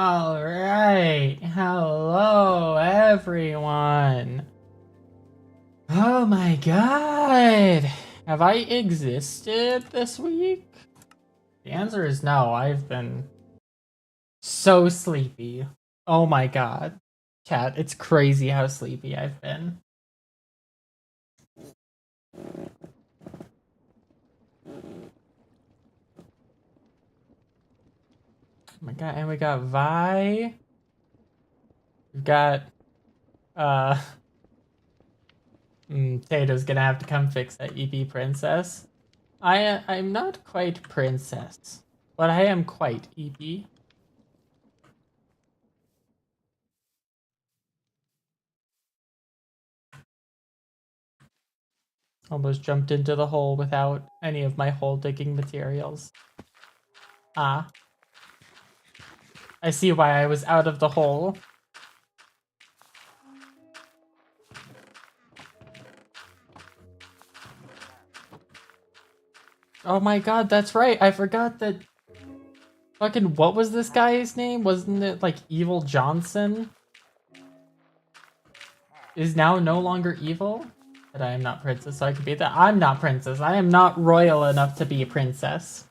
All right. Hello, everyone. Oh my god. Have I existed this week? The answer is no. I've been so sleepy. Oh my god. Chat, it's crazy how sleepy I've been. Oh my god, and we got Vi. We've got uh Tato's gonna have to come fix that EP princess. I'm not quite princess, but I am quite EP. Almost jumped into the hole without any of my hole digging materials. Ah. I see why I was out of the hole. Oh my god, that's right. I forgot that. Fucking, what was this guy's name? Wasn't it like Evil Johnson? Is now no longer evil? But I am not princess, so I could be that. I'm not princess. I am not royal enough to be a princess.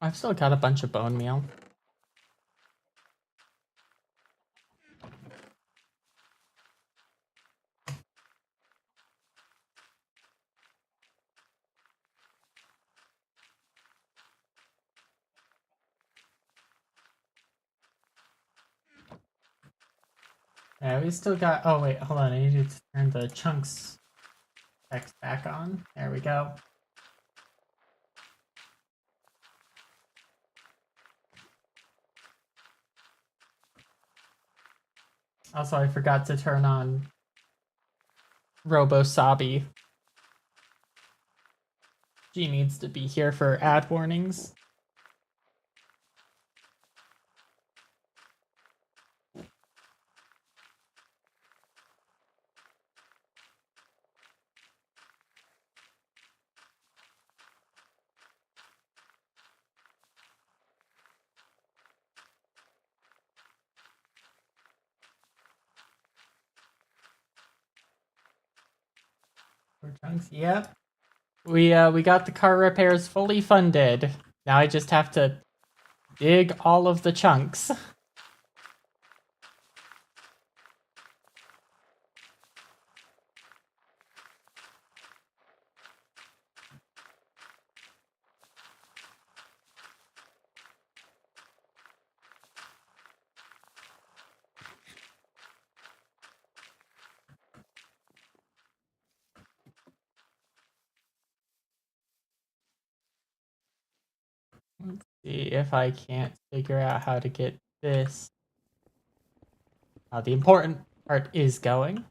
I've still got a bunch of bone meal. Yeah, we still got. Oh, wait, hold on. I need to turn the chunks text back on. There we go. Also, I forgot to turn on Robo-Sabi. She needs to be here for ad warnings. For chunks, yep. We got the car repairs fully funded. Now I just have to dig all of the chunks. Let's see if I can't figure out how to get this. How the important part is going.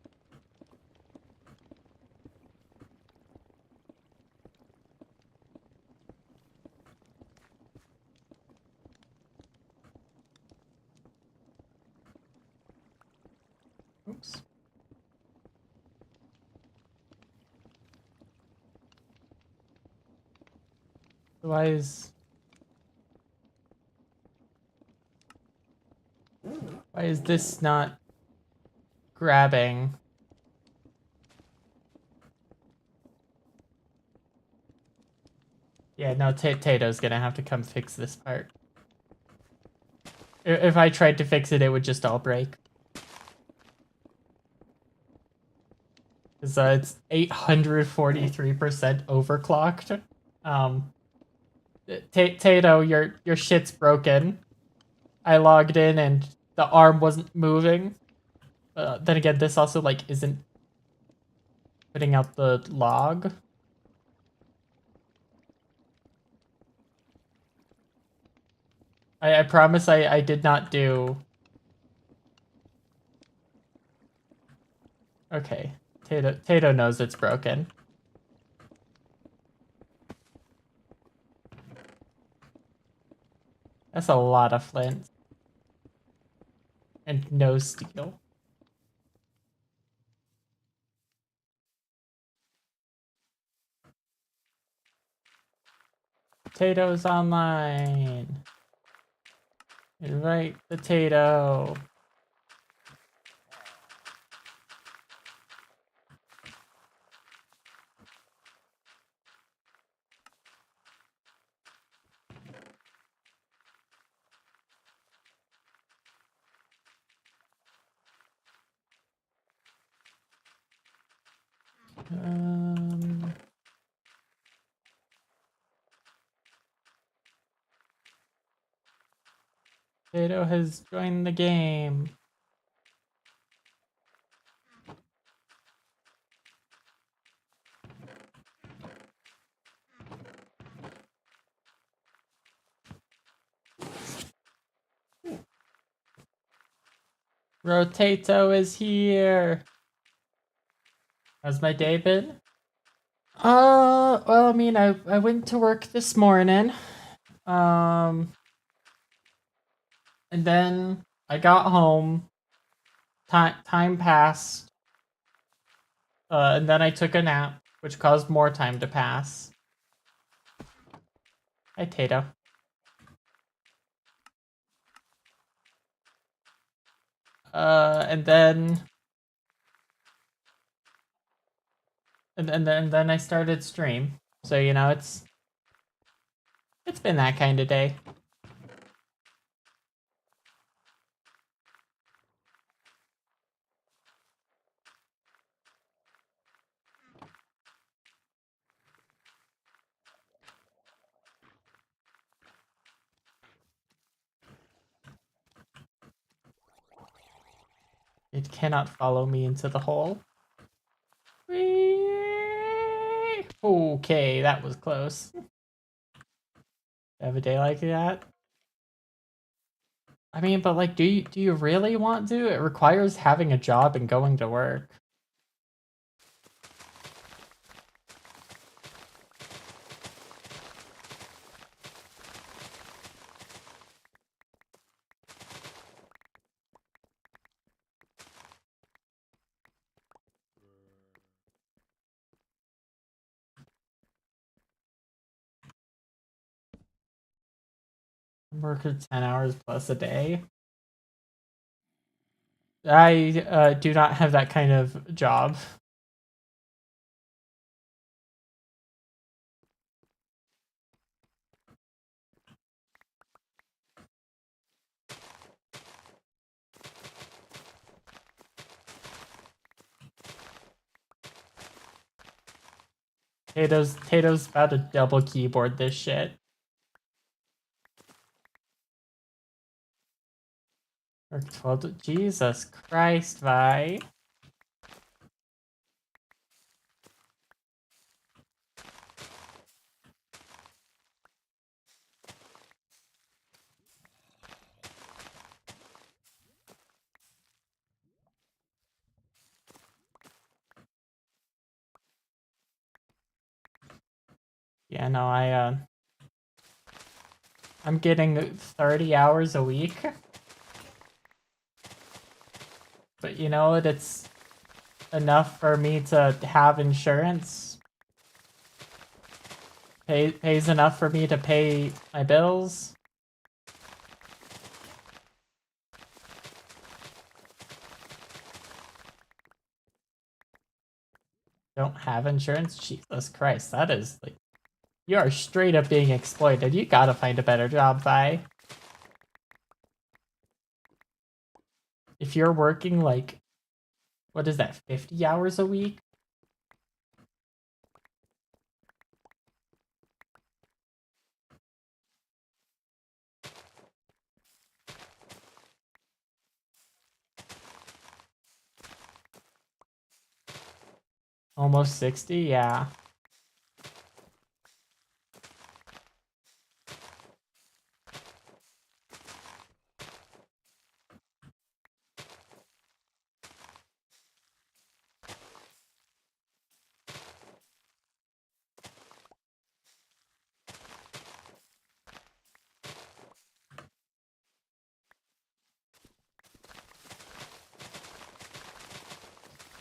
Oops. Why is this not grabbing? Yeah, no, Tato's gonna have to come fix this part. If I tried to fix it, it would just all break. Because it's 843% overclocked. Tato, your shit's broken. I logged in and the arm wasn't moving. Then again, this also like isn't putting out the log. I promise I did not do... Okay. Tato knows it's broken. That's a lot of flint. And no steel. Potatoes online. Invite potato. Potato has joined the game. Rotato is here. How's my day been? Well, I mean, I went to work this morning. And then I got home. Time passed. And then I took a nap, which caused more time to pass. Hi, Tato. And then and then I started stream. So you know, it's been that kind of day. It cannot follow me into the hole. Whee! Okay, that was close. Have a day like that? I mean, but like, do you really want to? It requires having a job and going to work. Work 10 hours plus a day. I do not have that kind of job. Tato's about to double keyboard this shit. Or 12. Jesus Christ, Vi. Yeah, no, I'm getting 30 hours a week. But you know what? It's enough for me to have insurance. Pays enough for me to pay my bills. Don't have insurance? Jesus Christ, that is like... You are straight up being exploited. You gotta find a better job, Vi. If you're working like... What is that, 50 hours a week? Almost 60? Yeah.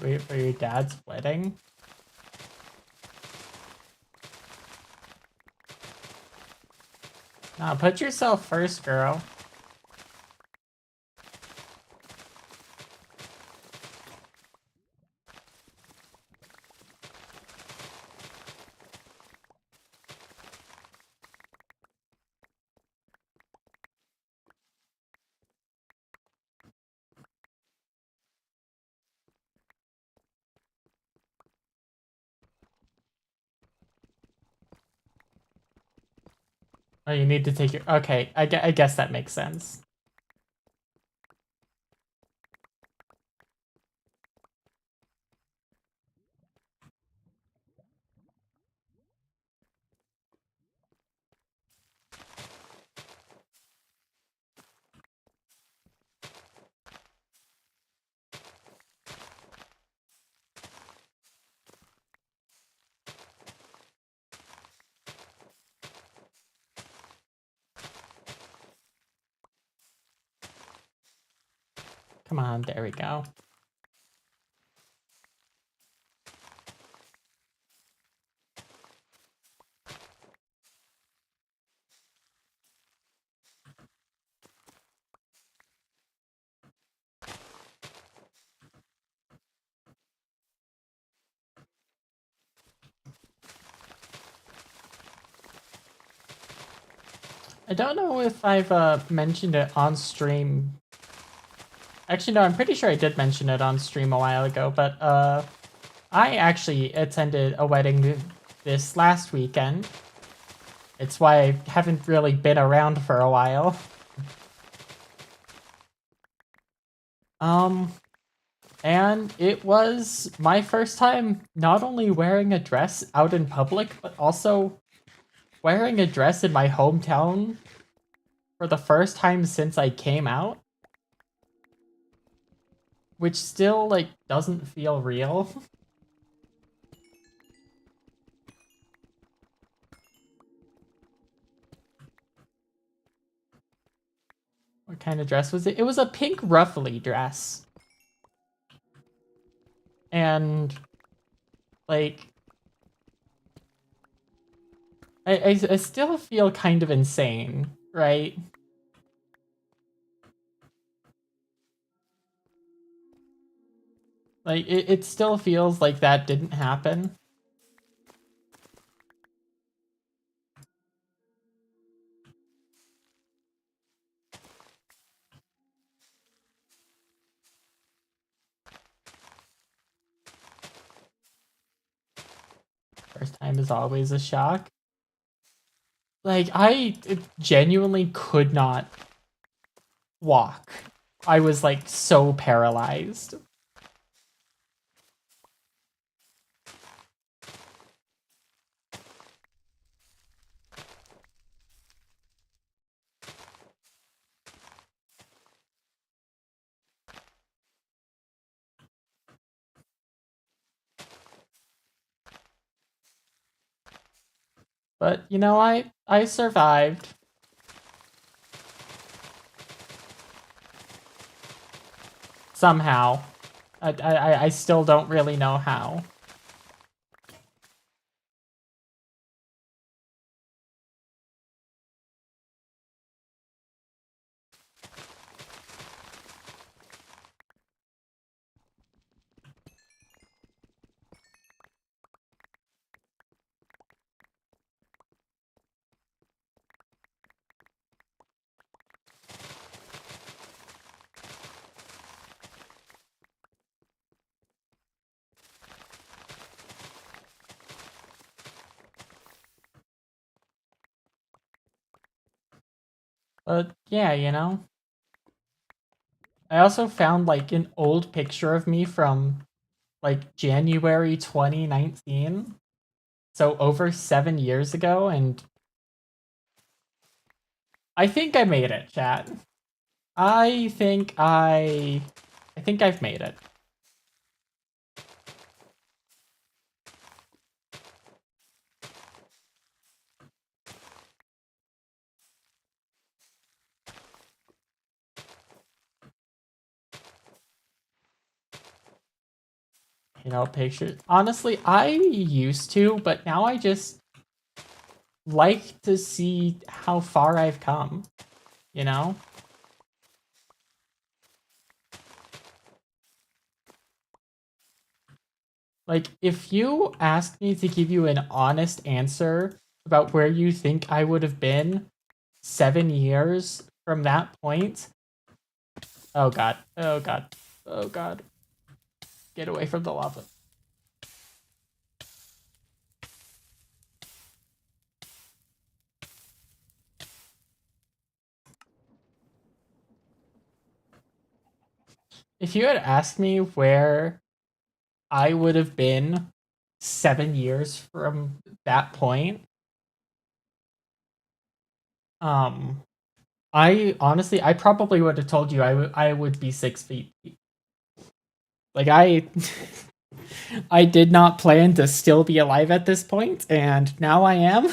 Wait for your dad's wedding? Nah, put yourself first, girl. Oh, you need to take your... Okay, I guess that makes sense. Come on, there we go. I don't know if I've mentioned it on stream. Actually, no, I'm pretty sure I did mention it on stream a while ago, but I actually attended a wedding this last weekend. It's why I haven't really been around for a while. And it was my first time not only wearing a dress out in public, but also wearing a dress in my hometown for the first time since I came out. Which still, like, doesn't feel real. What kind of dress was it? It was a pink ruffly dress. And, like, I still feel kind of insane, right? Like, it still feels like that didn't happen. First time is always a shock. Like, I genuinely could not walk. I was, like, so paralyzed. But, you know, I survived. Somehow. I still don't really know how. But yeah, you know. I also found like an old picture of me from like January 2019. So over 7 years ago, and I think I made it, chat. I think I've made it. You know, pictures. Honestly, I used to, but now I just like to see how far I've come, you know? Like, if you asked me to give you an honest answer about where you think I would have been 7 years from that point, oh god, oh god, oh god, get away from the lava. If you had asked me where I would have been 7 years from that point, um, I honestly, I probably would have told you I would be 6 feet. Like I did not plan to still be alive at this point, and now I am.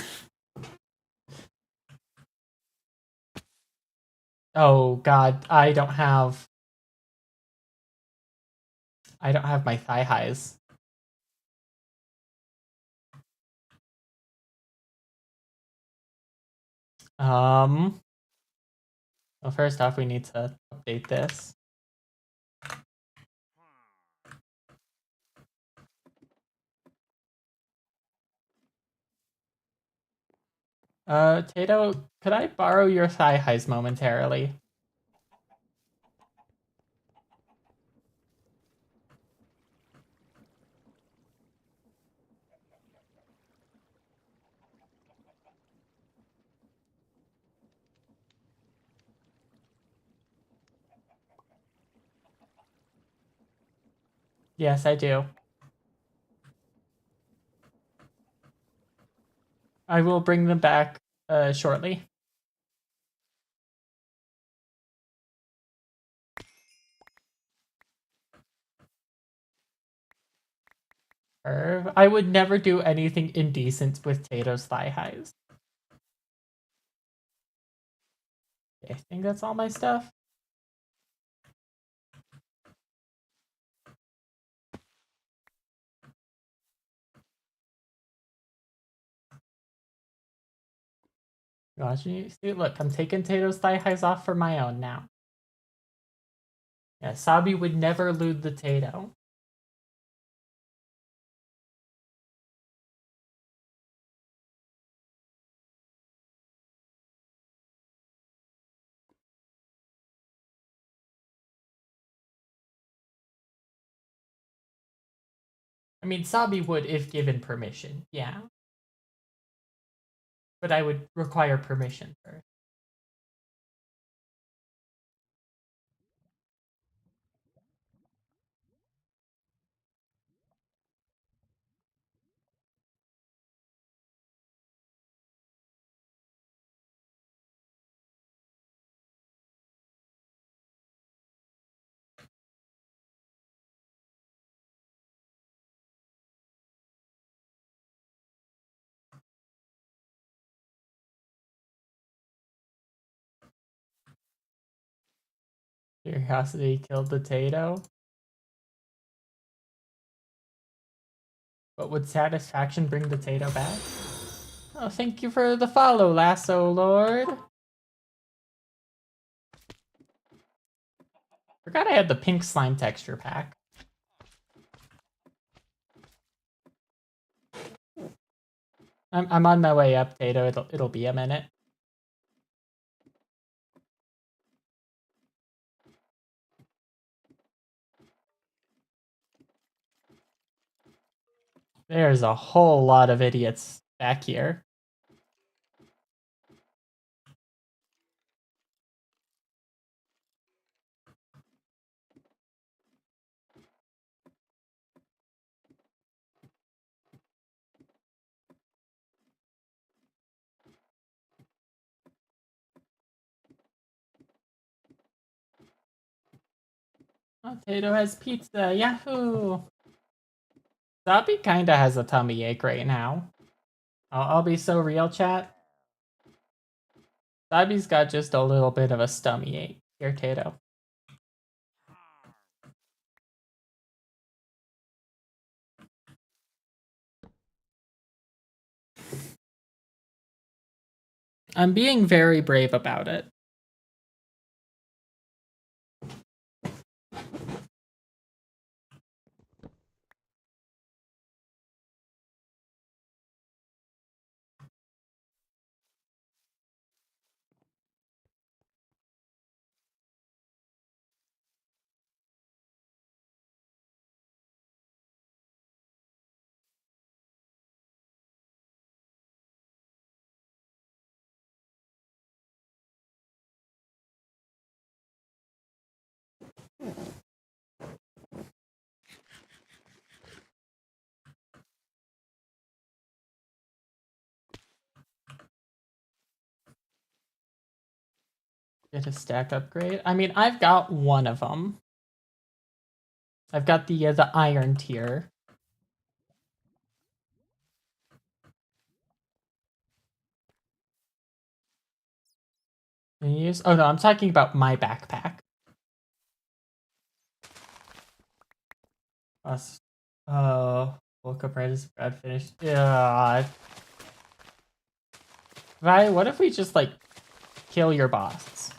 Oh god, I don't have my thigh highs. Um, well, first off, we need to update this. Tato, could I borrow your thigh highs momentarily? Yes, I do. I will bring them back shortly. I would never do anything indecent with Tato's thigh highs. I think that's all my stuff. Gosh, you see, look, I'm taking Tato's thigh highs off for my own now. Yeah, Sabi would never loot the Tato. I mean, Sabi would if given permission, yeah. But I would require permission first. Curiosity killed the Tato. But would satisfaction bring the Tato back? Oh, thank you for the follow, Lasso Lord. Forgot I had the pink slime texture pack. I'm on my way up, Tato. It'll be a minute. There's a whole lot of idiots back here. Oh, Tato has pizza. Yahoo! Zabi kinda has a tummy ache right now. I'll be so real, chat. Zabi's got just a little bit of a stummy ache. Here, Tato. I'm being very brave about it. Get a stack upgrade. I mean, I've got one of them. I've got the iron tier. Use. Oh no, I'm talking about my backpack. Us. Oh, woke up right as bread finished. Yeah. Vi, what if we just like kill your boss?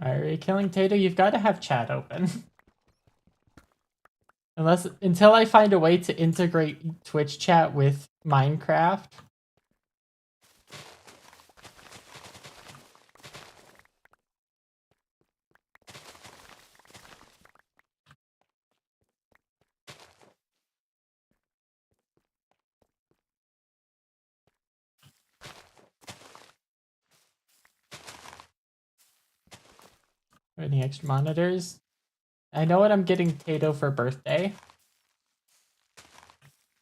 Are you killing Tato? You've got to have chat open. Until I find a way to integrate Twitch chat with Minecraft. Any extra monitors? I know what I'm getting Tato for birthday.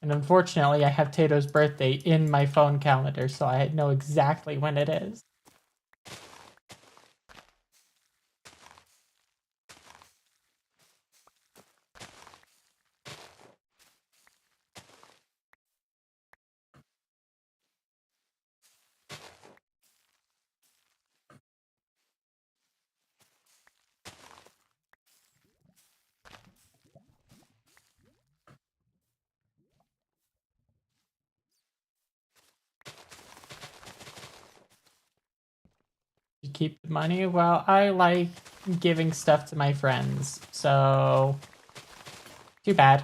And unfortunately, I have Tato's birthday in my phone calendar, so I know exactly when it is. You keep the money? Well, I like giving stuff to my friends, so too bad.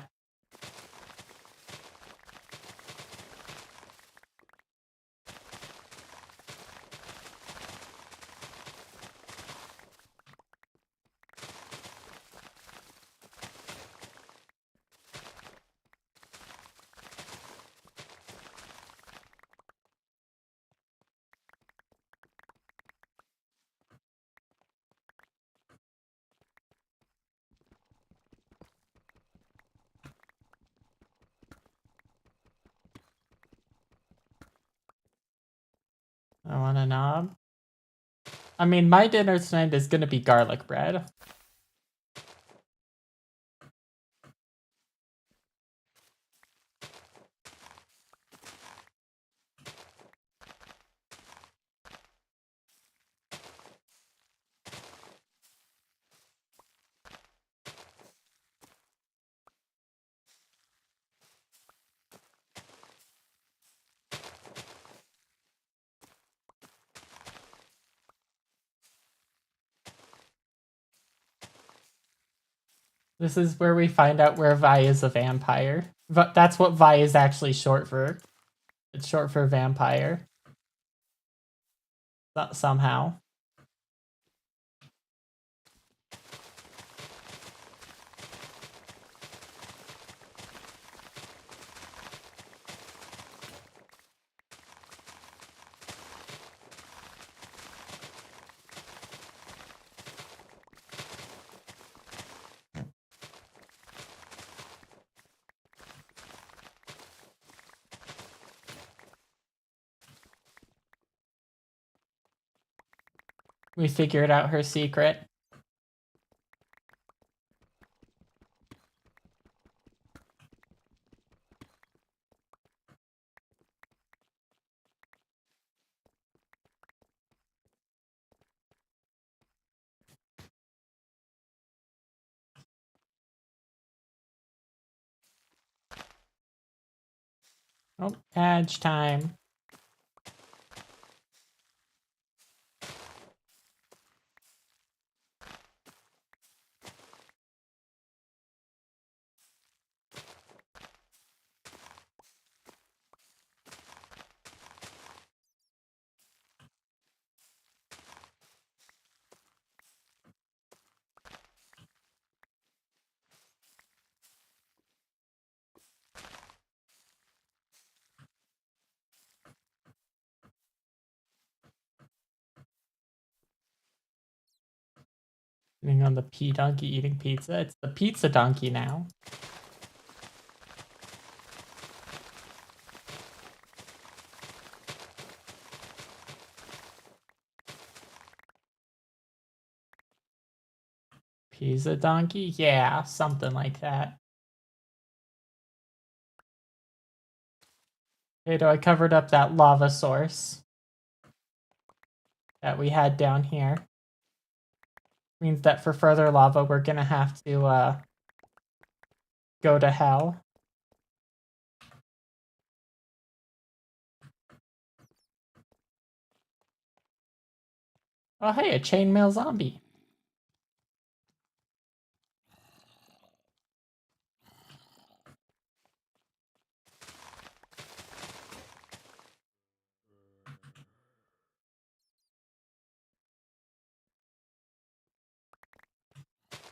I want a knob. I mean, my dinner tonight is gonna be garlic bread. This is where we find out where Vi is a vampire. But that's what Vi is actually short for. It's short for vampire. Somehow. We figured out her secret. Oh, badge time. Sitting on the pea donkey eating pizza. It's the pizza donkey now. Pizza donkey? Yeah, something like that. Okay, I covered up that lava source that we had down here. Means that for further lava, we're gonna have to go to hell. Oh, hey, a chainmail zombie.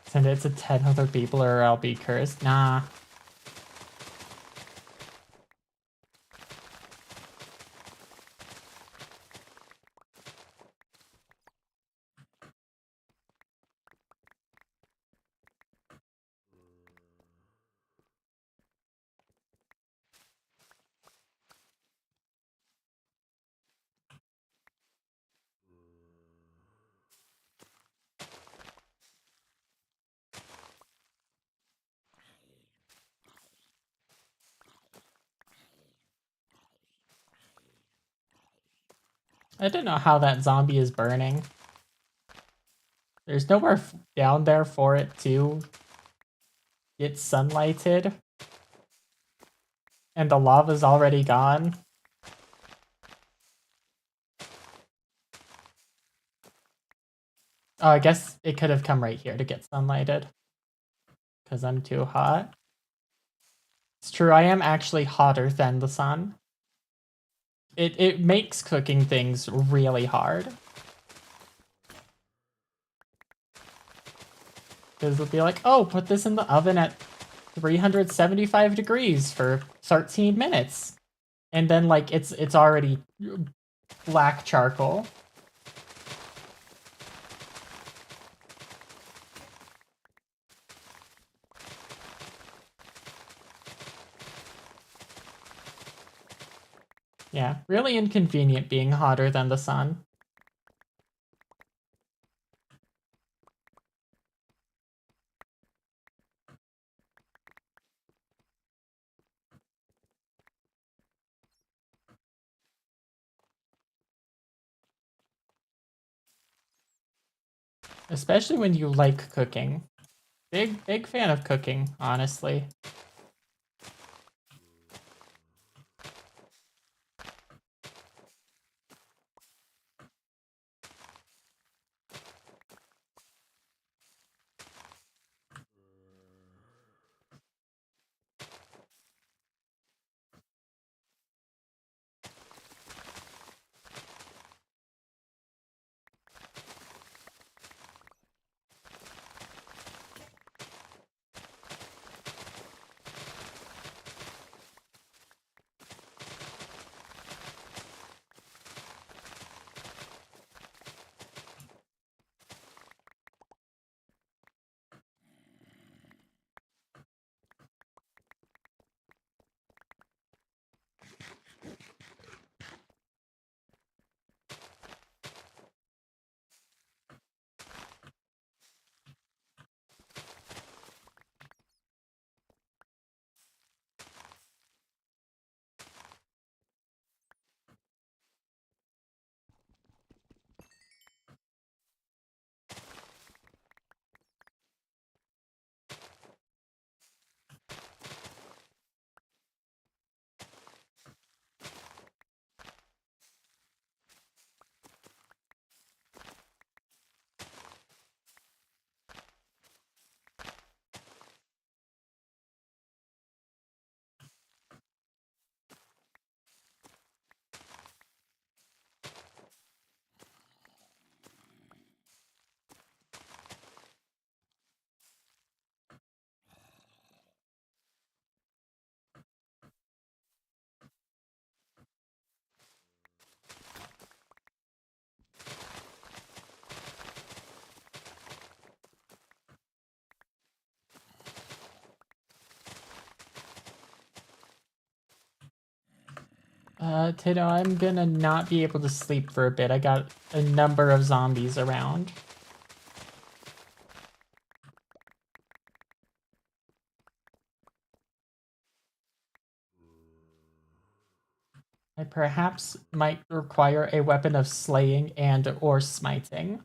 Send it to 10 other people or I'll be cursed. Nah. I don't know how that zombie is burning. There's nowhere down there for it to get sunlighted. And the lava's already gone. Oh, I guess it could have come right here to get sunlighted. Because I'm too hot. It's true, I am actually hotter than the sun. It makes cooking things really hard. Because it'll be like, oh, put this in the oven at 375 degrees for 13 minutes. And then like it's already black charcoal. Yeah, really inconvenient being hotter than the sun. Especially when you like cooking. Big fan of cooking, honestly. Tito, I'm gonna not be able to sleep for a bit. I got a number of zombies around. I perhaps might require a weapon of slaying and or smiting.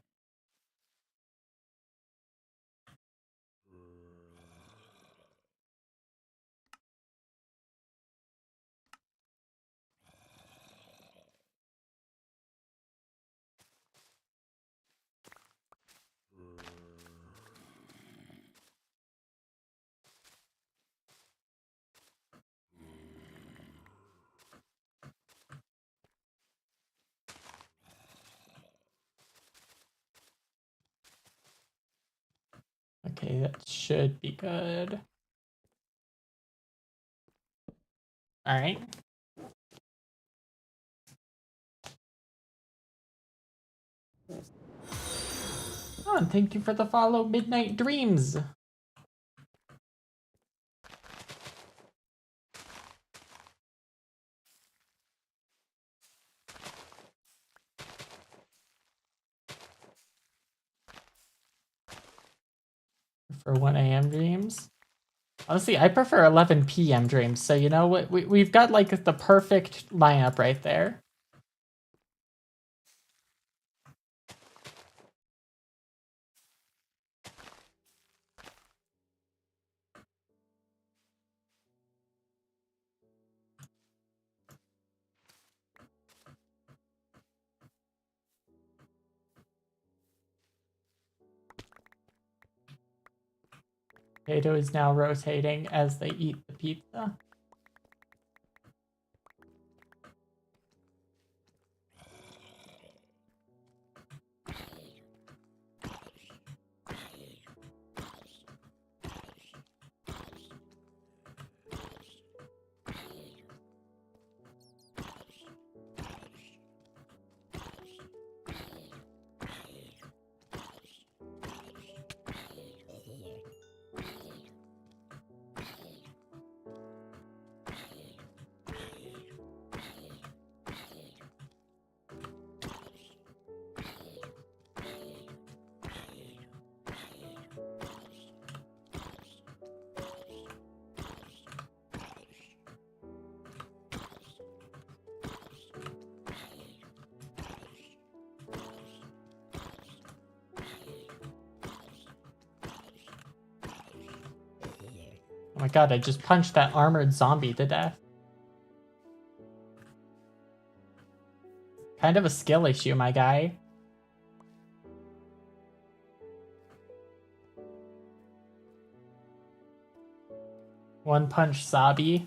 Okay, that should be good. All right. Oh, and thank you for the follow, Midnight Dreams. For 1 a.m. dreams. Honestly, I prefer 11 p.m. dreams. So you know what? We've got like the perfect lineup right there. Potato is now rotating as they eat the pizza. Oh my god, I just punched that armored zombie to death. Kind of a skill issue, my guy. One punch Sabi.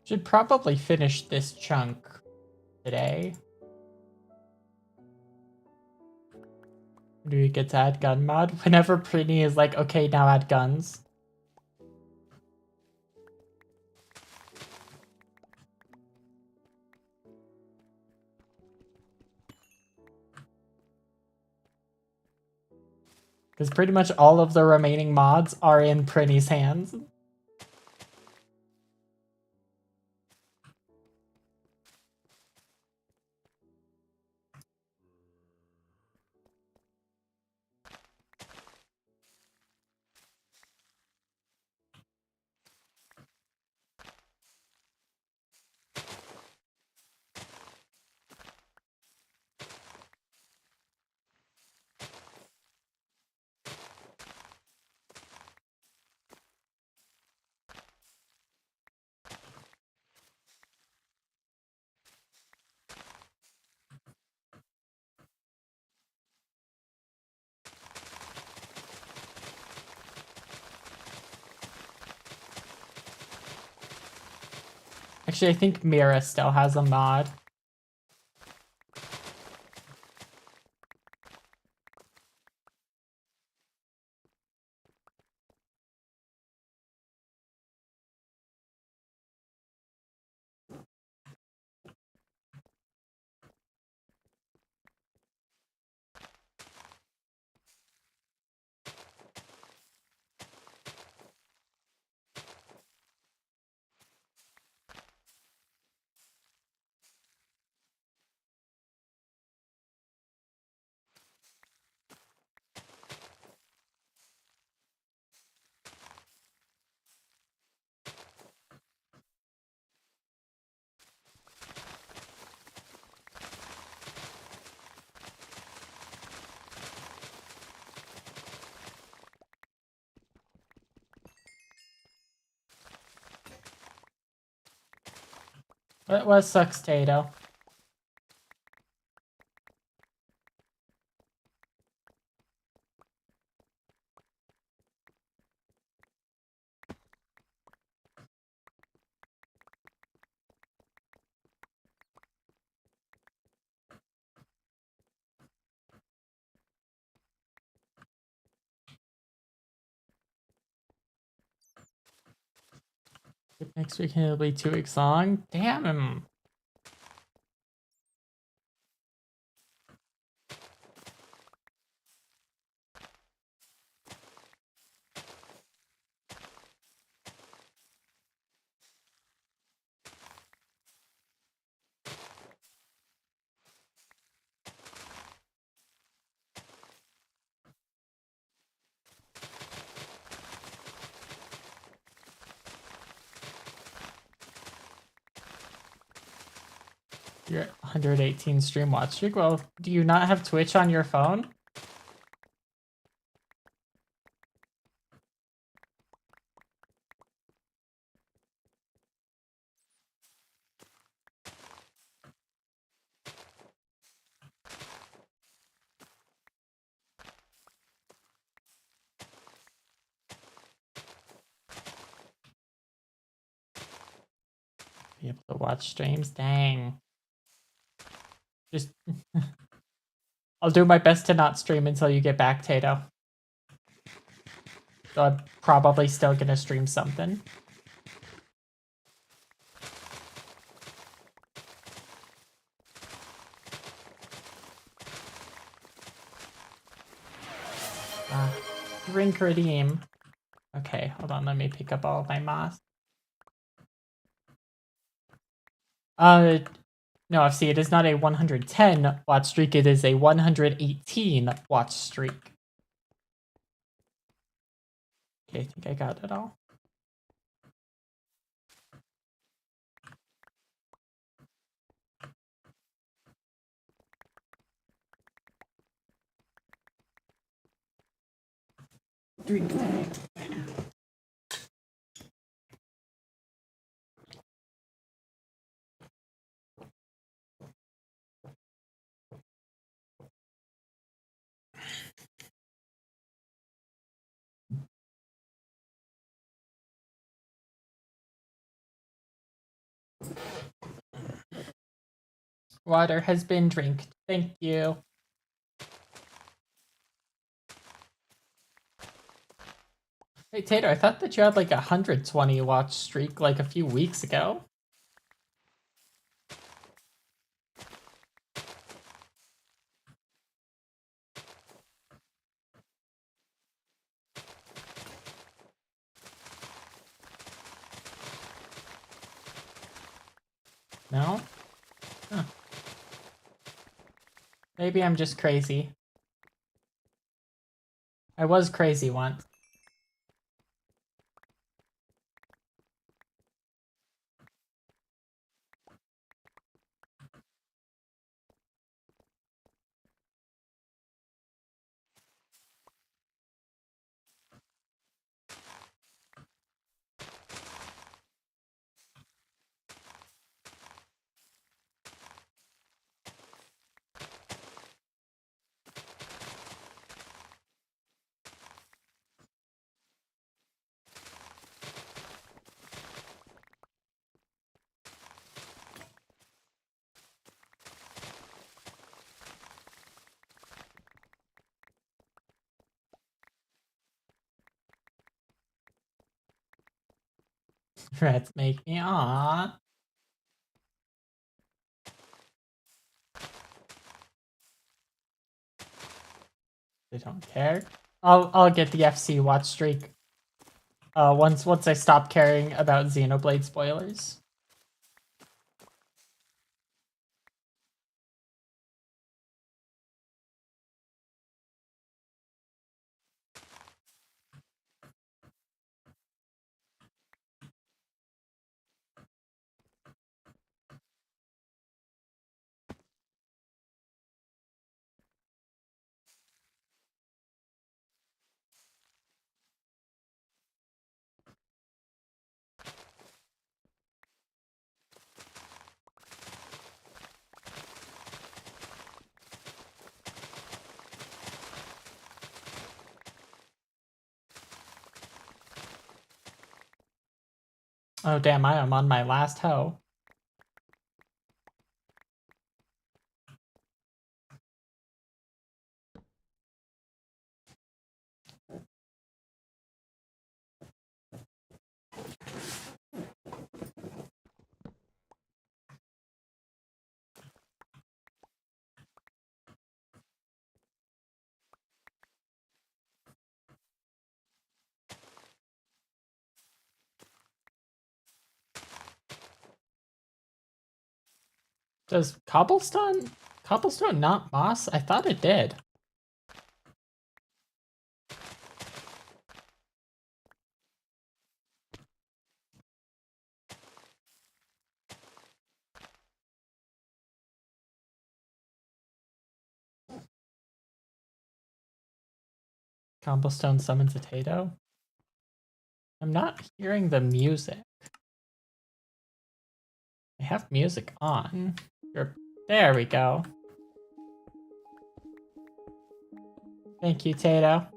Should probably finish this chunk today. Do we get to add gun mod? Whenever Prini is like, okay, now add guns. Because pretty much all of the remaining mods are in Prinny's hands. Actually, I think Mira still has a mod. What was sucks, Tato? Next week it'll be 2 weeks long. Damn. You're at 118 stream watch streak. Well, do you not have Twitch on your phone? Be able to watch streams? Dang. Just I'll do my best to not stream until you get back, Tato. So I'm probably still gonna stream something. Drink redeem. Okay, hold on, let me pick up all of my moss. No, see, it is not a 110 watch streak, it is a 118 watch streak. Okay, I think I got it all. Drink. Water has been drinked. Thank you. Hey, Tato, I thought that you had like a 120 watch streak like a few weeks ago. No? Huh. Maybe I'm just crazy. I was crazy once. Rats make me aww. They don't care. I'll get the FC watch streak. Once I stop caring about Xenoblade spoilers. Oh damn, I am on my last hoe. Does cobblestone not moss? I thought it did. Cobblestone summons a Tato. I'm not hearing the music. I have music on. There we go. Thank you, Tato.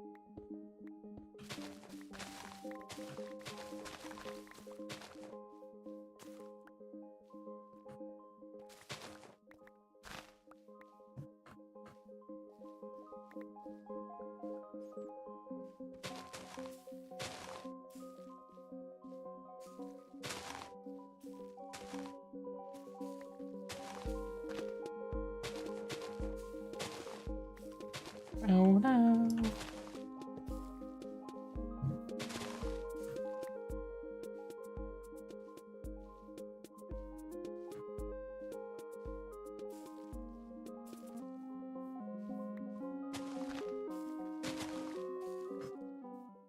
Oh no.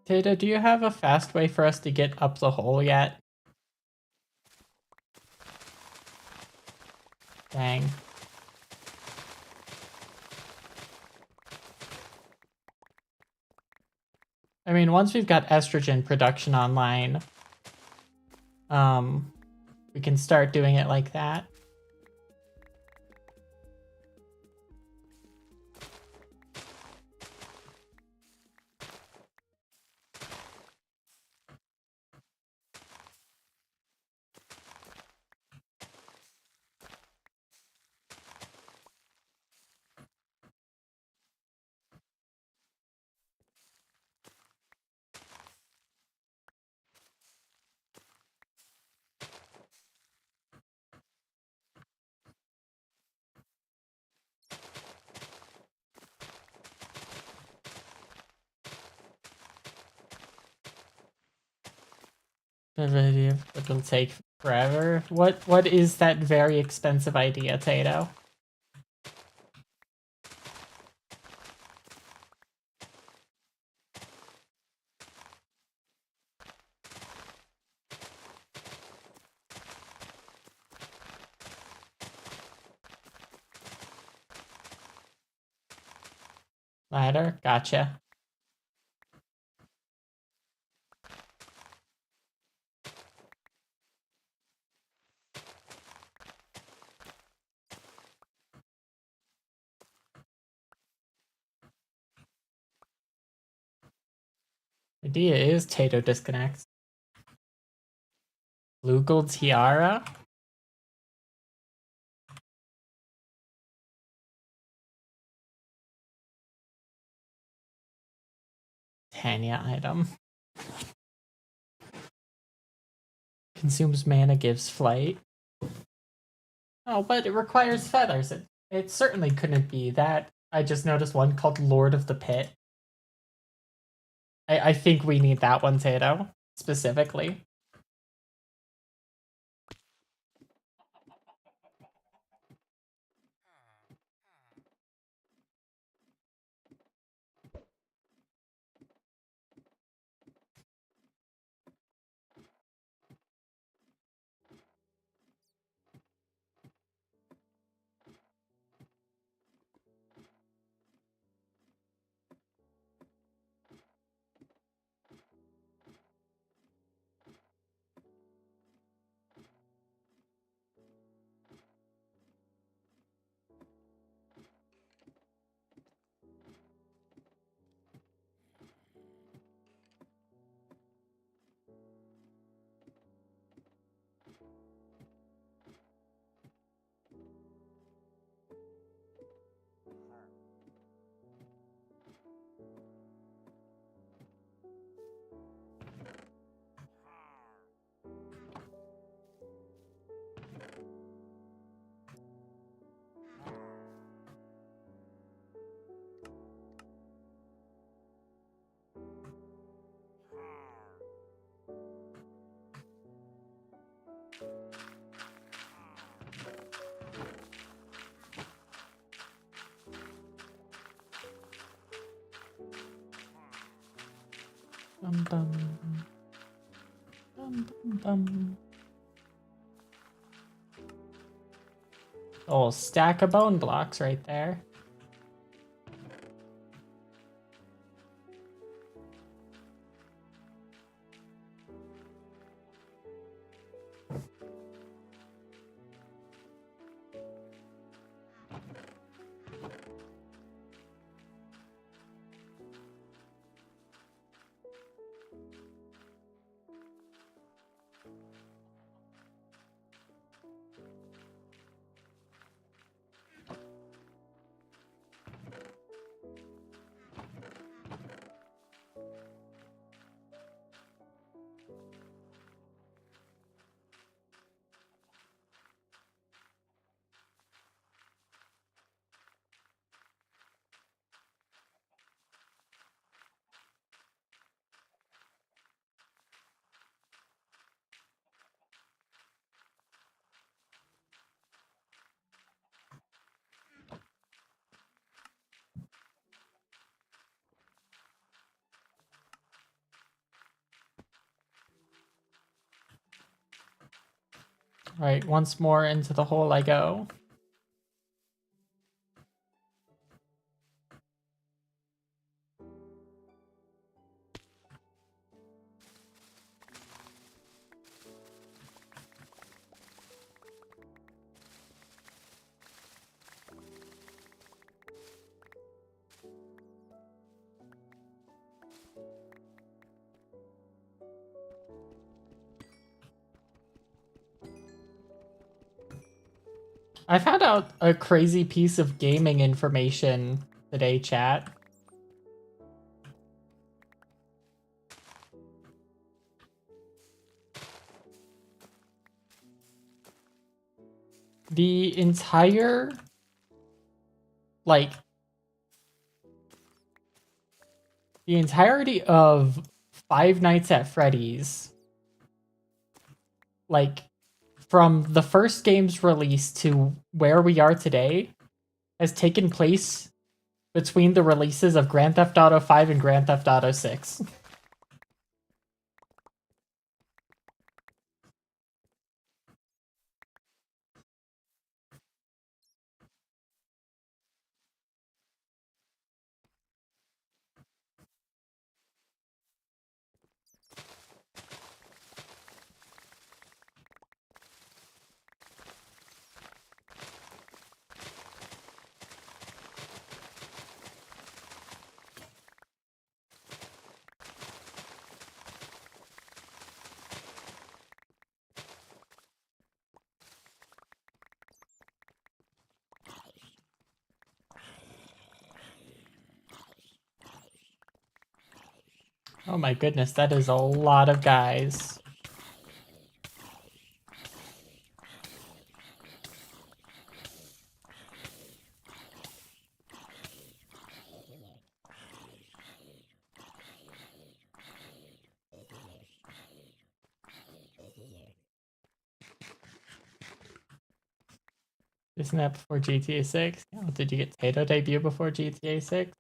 Tato, do you have a fast way for us to get up the hole yet? Dang. I mean, once we've got estrogen production online, we can start doing it like that. It'll take forever. What is that very expensive idea, Tato? Ladder? Gotcha. Idea is Tato disconnects. Blue gold tiara? Tanya item. Consumes mana, gives flight. Oh, but it requires feathers. It certainly couldn't be that. I just noticed one called Lord of the Pit. I think we need that one, Tato, specifically. Dum dum. Dum dum dum. Oh, stack of bone blocks right there. All right, once more into the hole I go. I found out a crazy piece of gaming information today, chat. The entire, like, the entirety of Five Nights at Freddy's, like, from the first game's release to where we are today has taken place between the releases of Grand Theft Auto 5 and Grand Theft Auto 6. Oh my goodness, that is a lot of guys. Isn't that before GTA 6? Did you get Tato debut before GTA 6?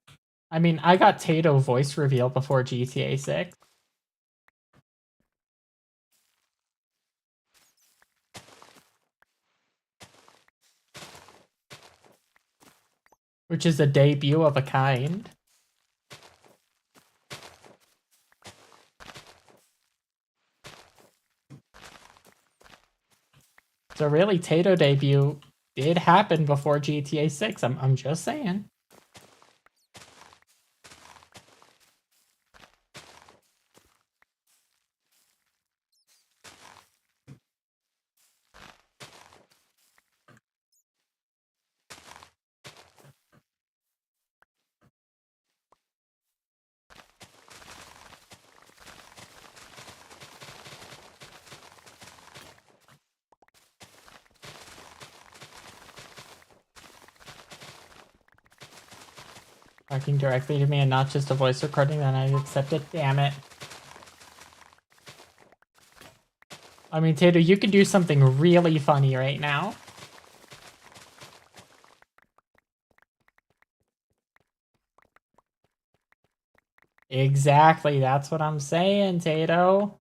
I mean, I got Tato voice reveal before GTA 6. Which is a debut of a kind. So really, Tato debut did happen before GTA 6. I'm just saying. Talking directly to me and not just a voice recording, then I accept it. Damn it. I mean, Tato, you could do something really funny right now. Exactly, that's what I'm saying, Tato.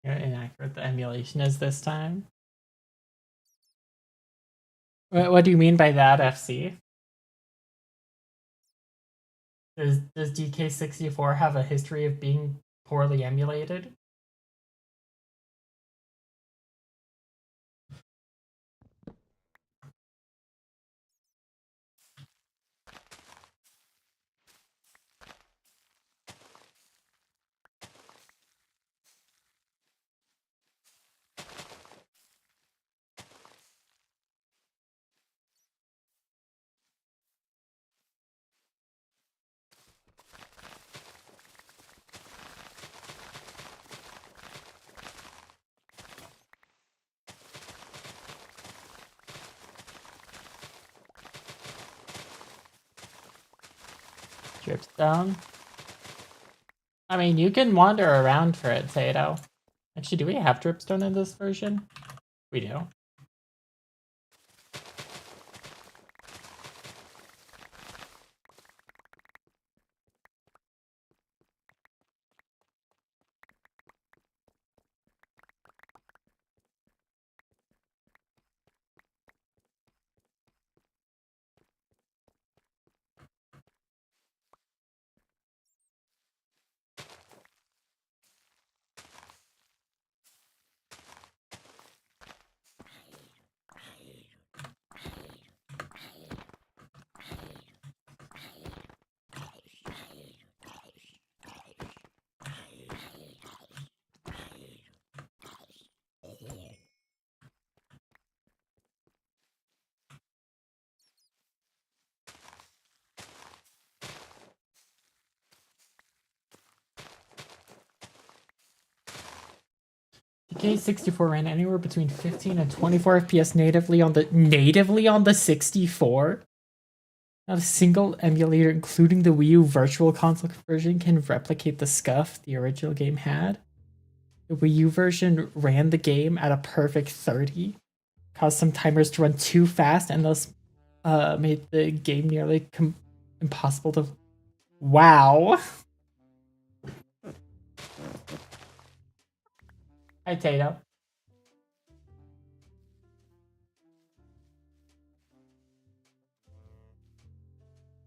You're inaccurate the emulation is this time. What do you mean by that, FC? Does DK64 have a history of being poorly emulated? Dripstone? I mean, you can wander around for it, Tato. Actually, do we have dripstone in this version? We do. 4K64 ran anywhere between 15 and 24 FPS natively on the 64. Not a single emulator, including the Wii U Virtual Console version, can replicate the scuff the original game had. The Wii U version ran the game at a perfect 30, caused some timers to run too fast, and thus made the game nearly impossible to. Wow. Hi, Tato.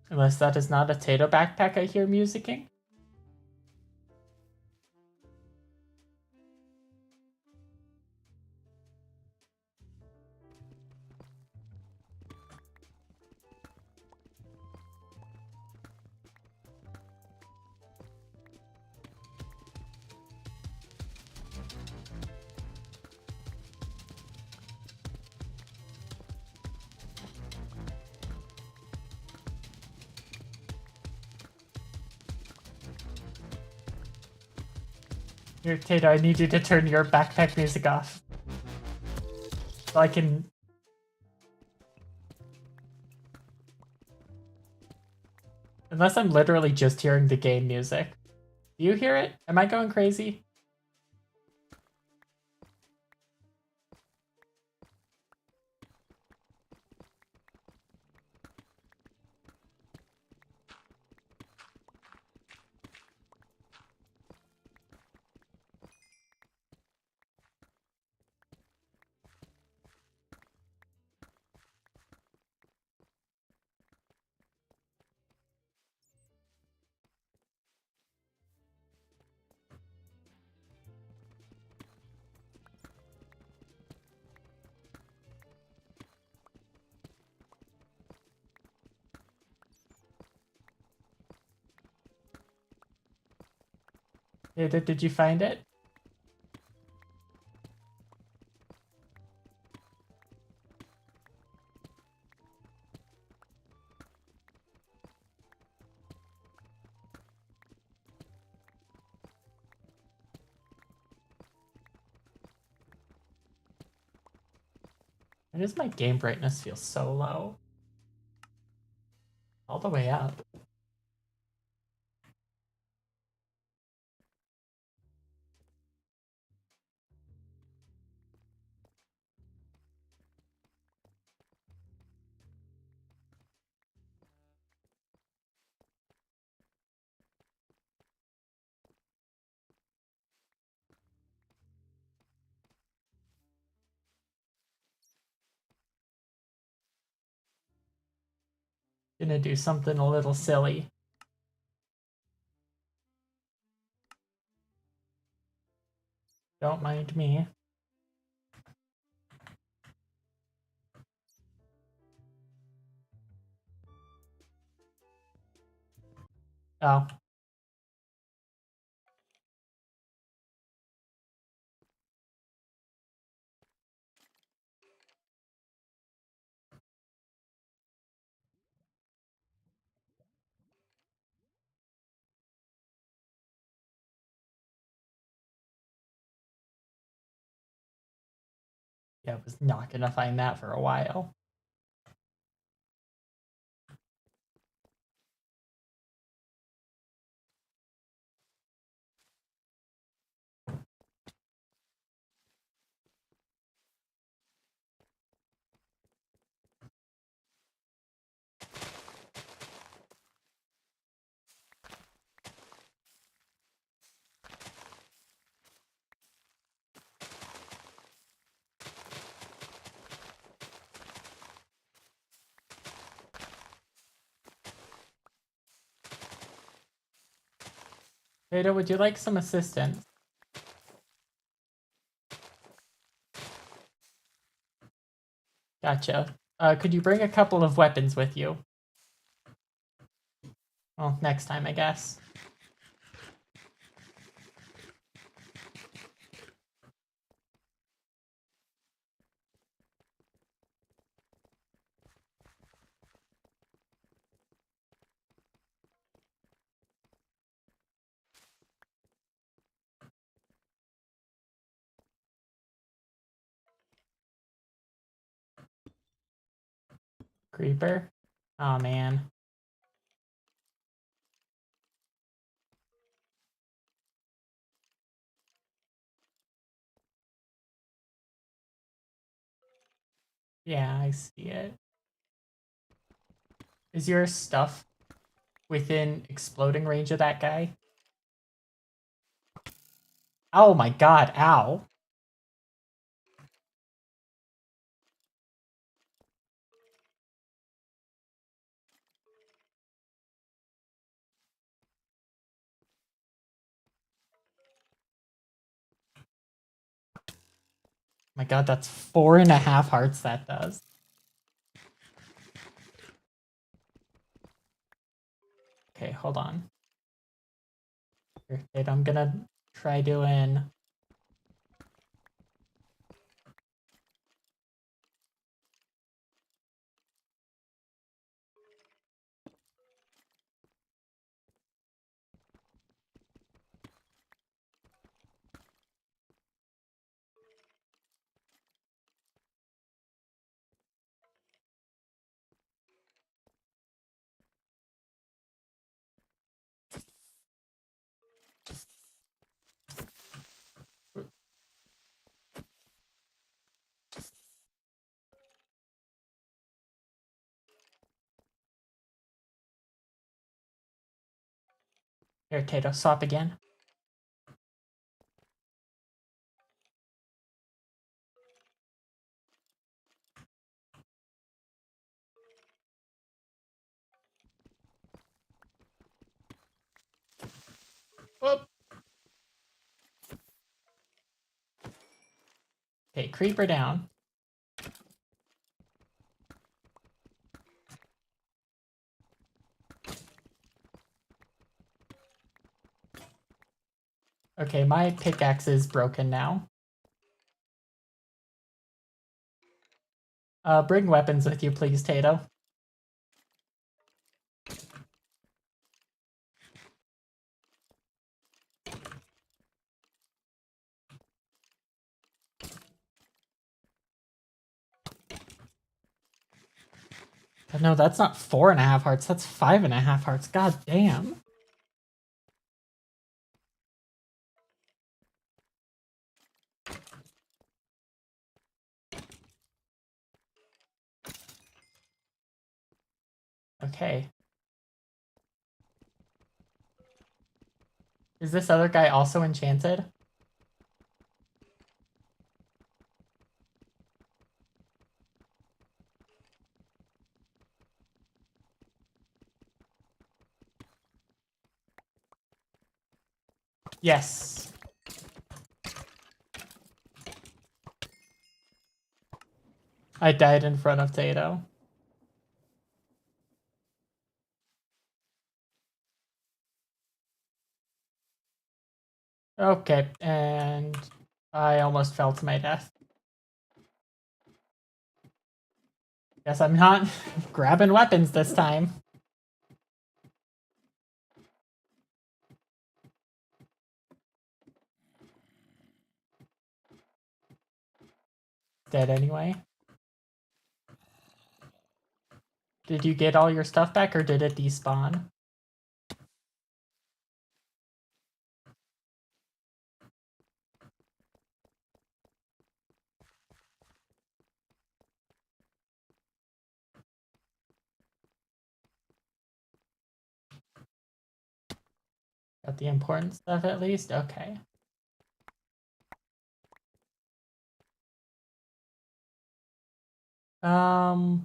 Unless that is not a Tato backpack I hear musicking. Here, Tato, I need you to turn your backpack music off. So I can... Unless I'm literally just hearing the game music. Do you hear it? Am I going crazy? Did you find it? Why does my game brightness feel so low? All the way up. Gonna do something a little silly. Don't mind me. Oh. Yeah, I was not gonna find that for a while. Tato, would you like some assistance? Gotcha. Could you bring a couple of weapons with you? Well, next time, I guess. Creeper? Oh man. Yeah, I see it. Is your stuff within exploding range of that guy? Oh my god, ow. My god, that's 4.5 hearts that does. Okay, hold on. Here, wait, I'm gonna try doing... Here, Tato, swap again. Whoop. Okay, creeper down. Okay, my pickaxe is broken now. Bring weapons with you, please, Tato. No, that's not 4.5 hearts, that's 5.5 hearts. God damn. Okay. Is this other guy also enchanted? Yes. I died in front of Tato. Okay, and I almost fell to my death. Guess I'm not grabbing weapons this time. Dead anyway. Did you get all your stuff back or did it despawn? Got the important stuff at least? Okay.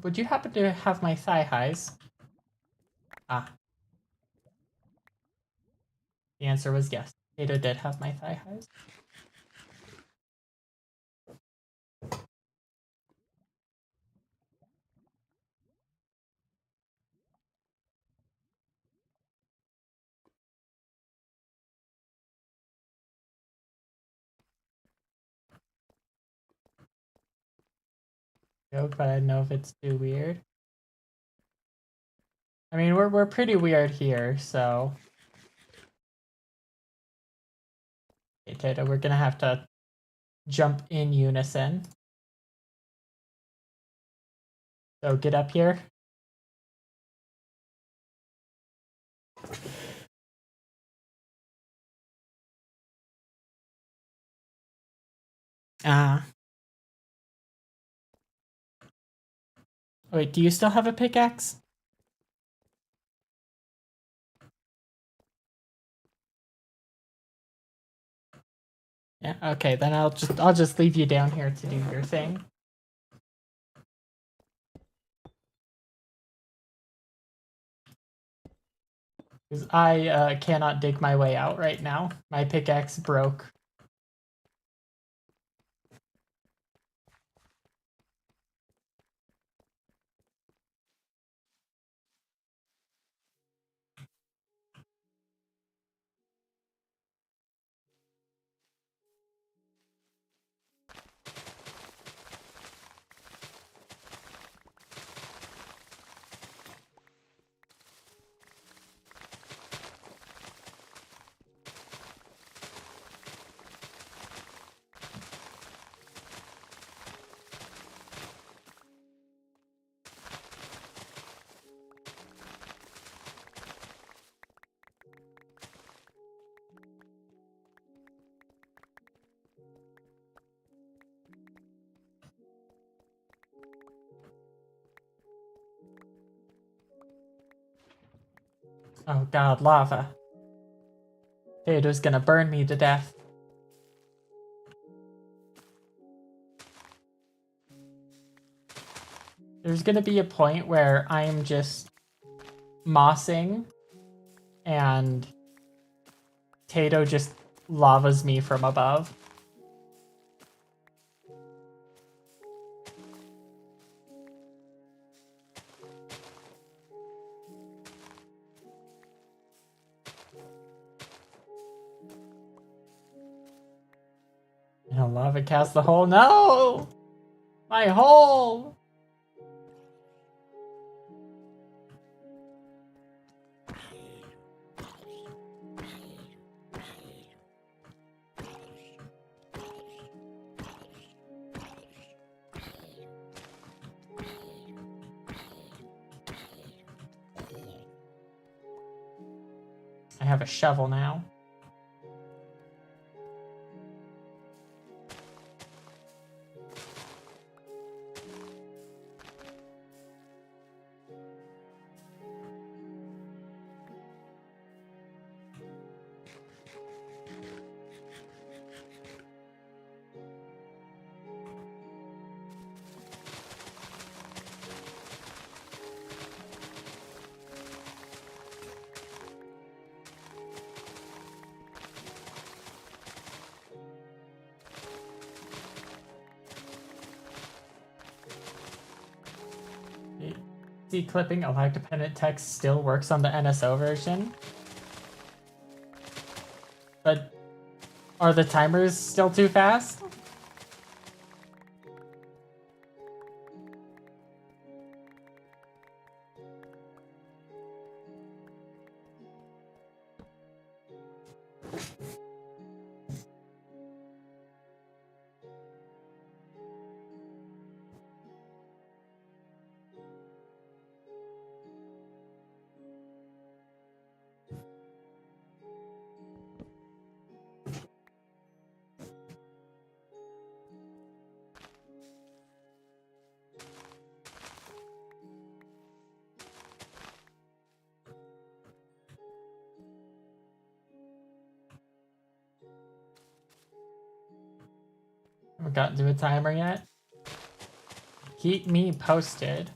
Would you happen to have my thigh highs? Ah. The answer was yes. Tato did have my thigh highs. Joke, but I don't know if it's too weird. I mean, we're pretty weird here, so. Okay, Tato, we're gonna have to jump in unison. So get up here. Ah. Wait, do you still have a pickaxe? Yeah, okay, then I'll just leave you down here to do your thing. 'Cause I cannot dig my way out right now. My pickaxe broke. Oh god, lava. It was gonna burn me to death. There's gonna be a point where I am just mossing and Tato just lavas me from above. And lava cast the hole. No! My hole! I have a shovel now. Declipping a lag dependent text still works on the NSO version. But are the timers still too fast? Haven't gotten to a timer yet. Keep me posted.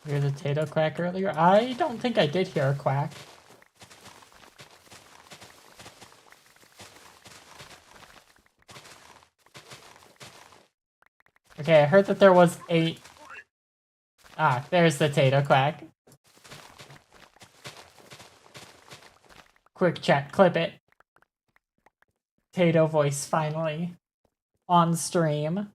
Hear the potato quack earlier? I don't think I did hear a quack. Okay, I heard that there was a... Ah, there's the potato quack. Quick chat, clip it. Potato voice finally on stream.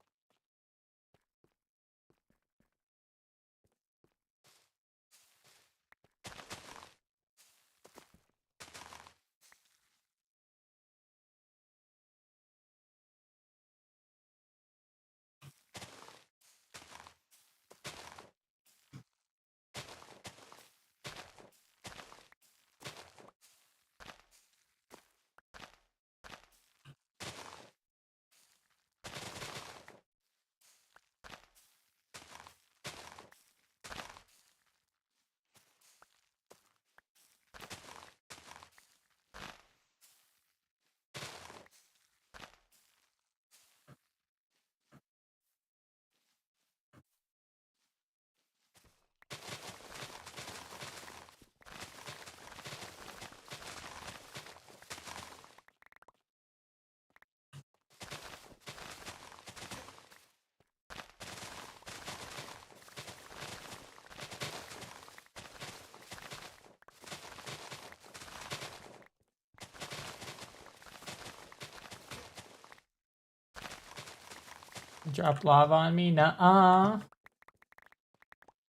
Drop lava on me? Nuh-uh.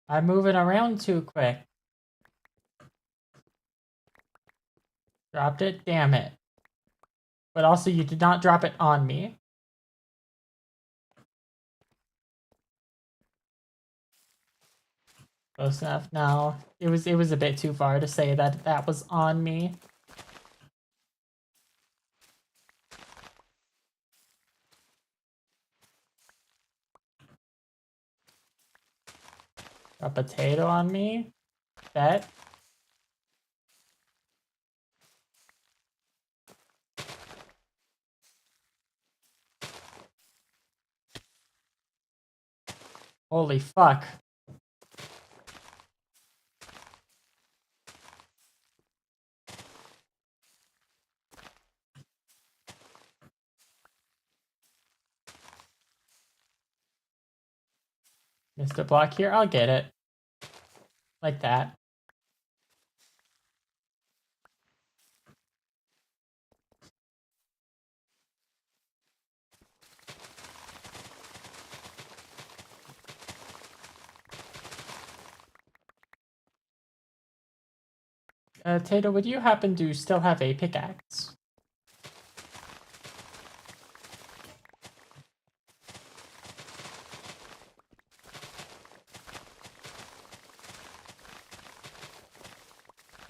I'm moving around too quick. Dropped it? Damn it. But also, you did not drop it on me. Close enough. No, it was a bit too far to say that that was on me. A potato on me? Bet. Holy fuck. Missed a block here? I'll get it. Like that. Tato, would you happen to still have a pickaxe?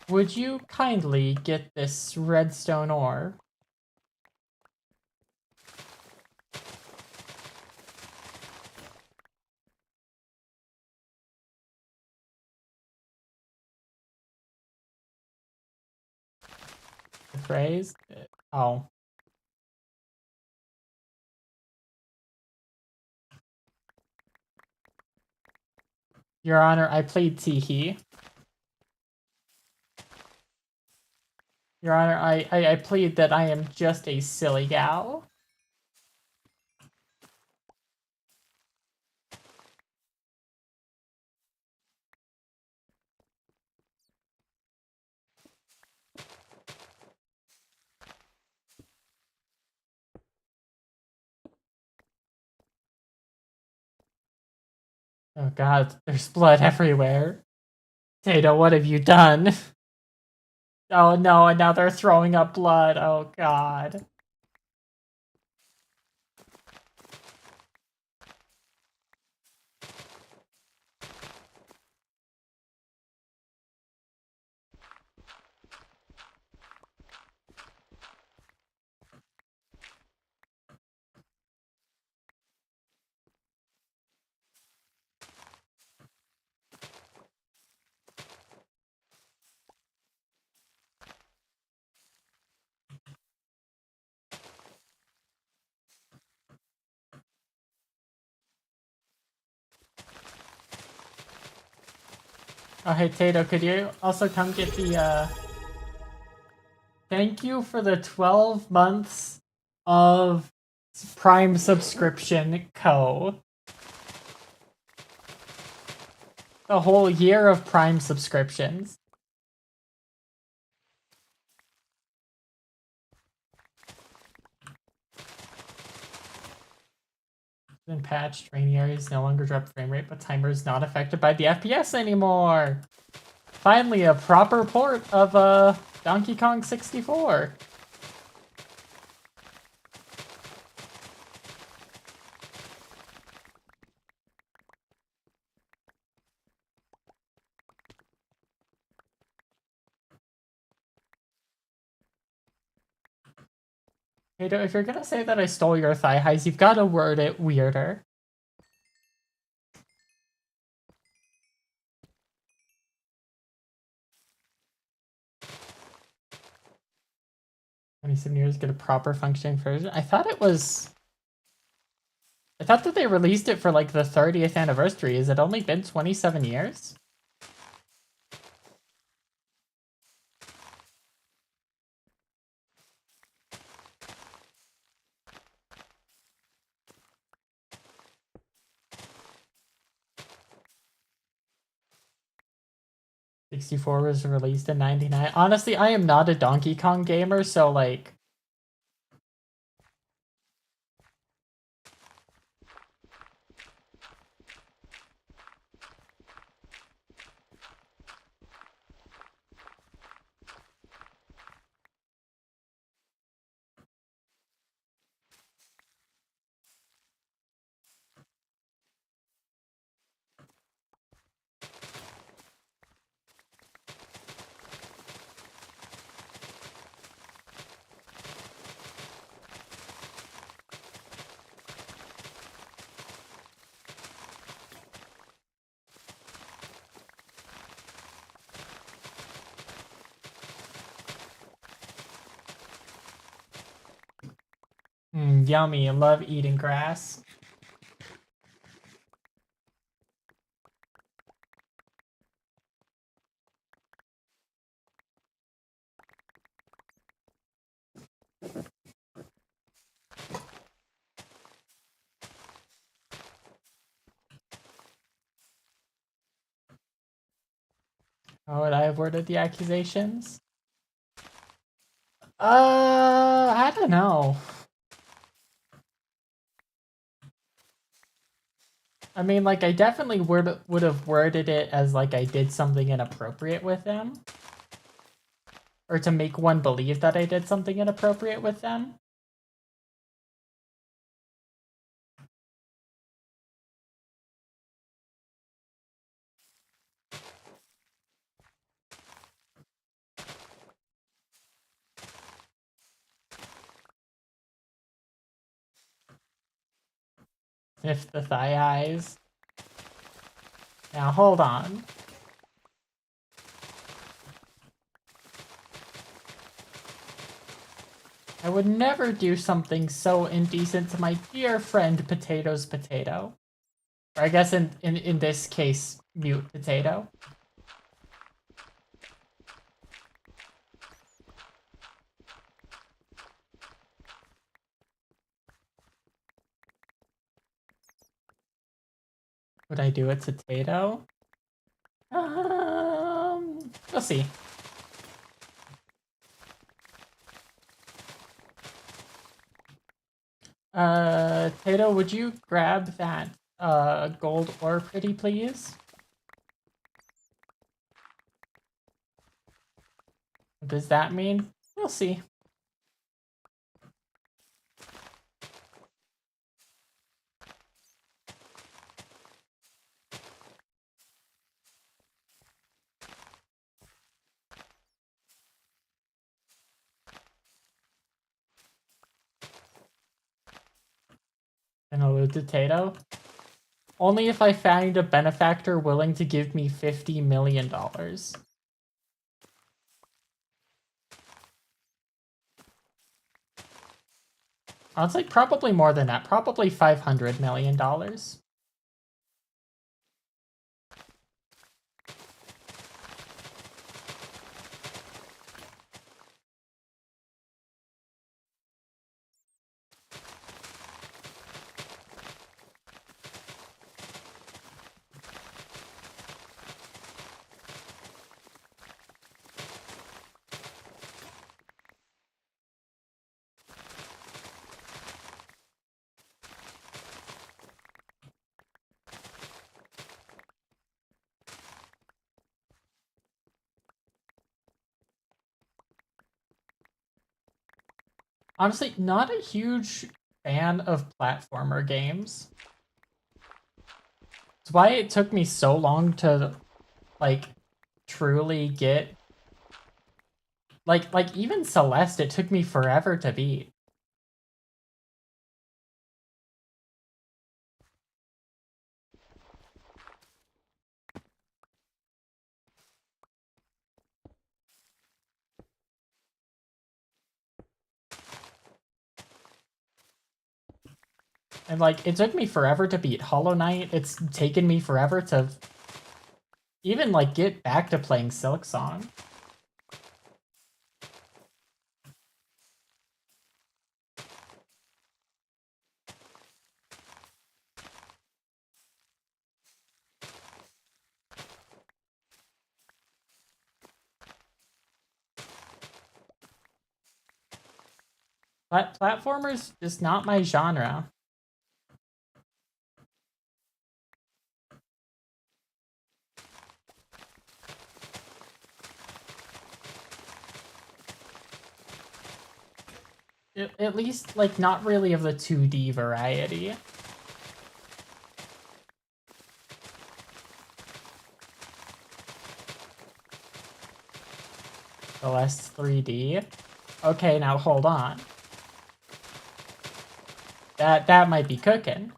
Would you kindly get this redstone ore? The phrase? Oh. Your Honor, I played Teehee. Your Honor, I plead that I am just a silly gal. Oh god, there's blood everywhere. Tato, what have you done? Oh no, and now they're throwing up blood. Oh god. Oh, hey, Tato, could you also come get the, Thank you for the 12 months of Prime subscription, Co. A whole year of Prime subscriptions. Been patched, training areas no longer drop frame rate, but timer is not affected by the FPS anymore. Finally, a proper port of Donkey Kong 64. Hey, if you're gonna say that I stole your thigh highs, you've got to word it weirder. $27 get a proper functioning version. I thought that they released it for like the 30th anniversary. Has it only been 27 years? '64 was released in '99. Honestly, I am not a Donkey Kong gamer, so like. Yummy. I love eating grass. How would I have worded the accusations? I don't know. I mean, like, I definitely would have worded it as like I did something inappropriate with them. Or to make one believe that I did something inappropriate with them. Sniff the thigh highs. Now, hold on. I would never do something so indecent to my dear friend Potato's Potato. Or I guess in this case, Mute Potato. Would I do it to Tato? We'll see. Tato, would you grab that gold ore pretty please? What does that mean? We'll see. And allude to Tato. Only if I find a benefactor willing to give me $50 million. Honestly, probably more than that. Probably $500 million. Honestly, not a huge fan of platformer games. It's why it took me so long to like truly get like even Celeste, it took me forever to beat. And like it took me forever to beat Hollow Knight. It's taken me forever to even like get back to playing Silk Song. Platformers just not my genre. At least like not really of the 2D variety. The less 3D. Okay, now hold on. That might be cooking.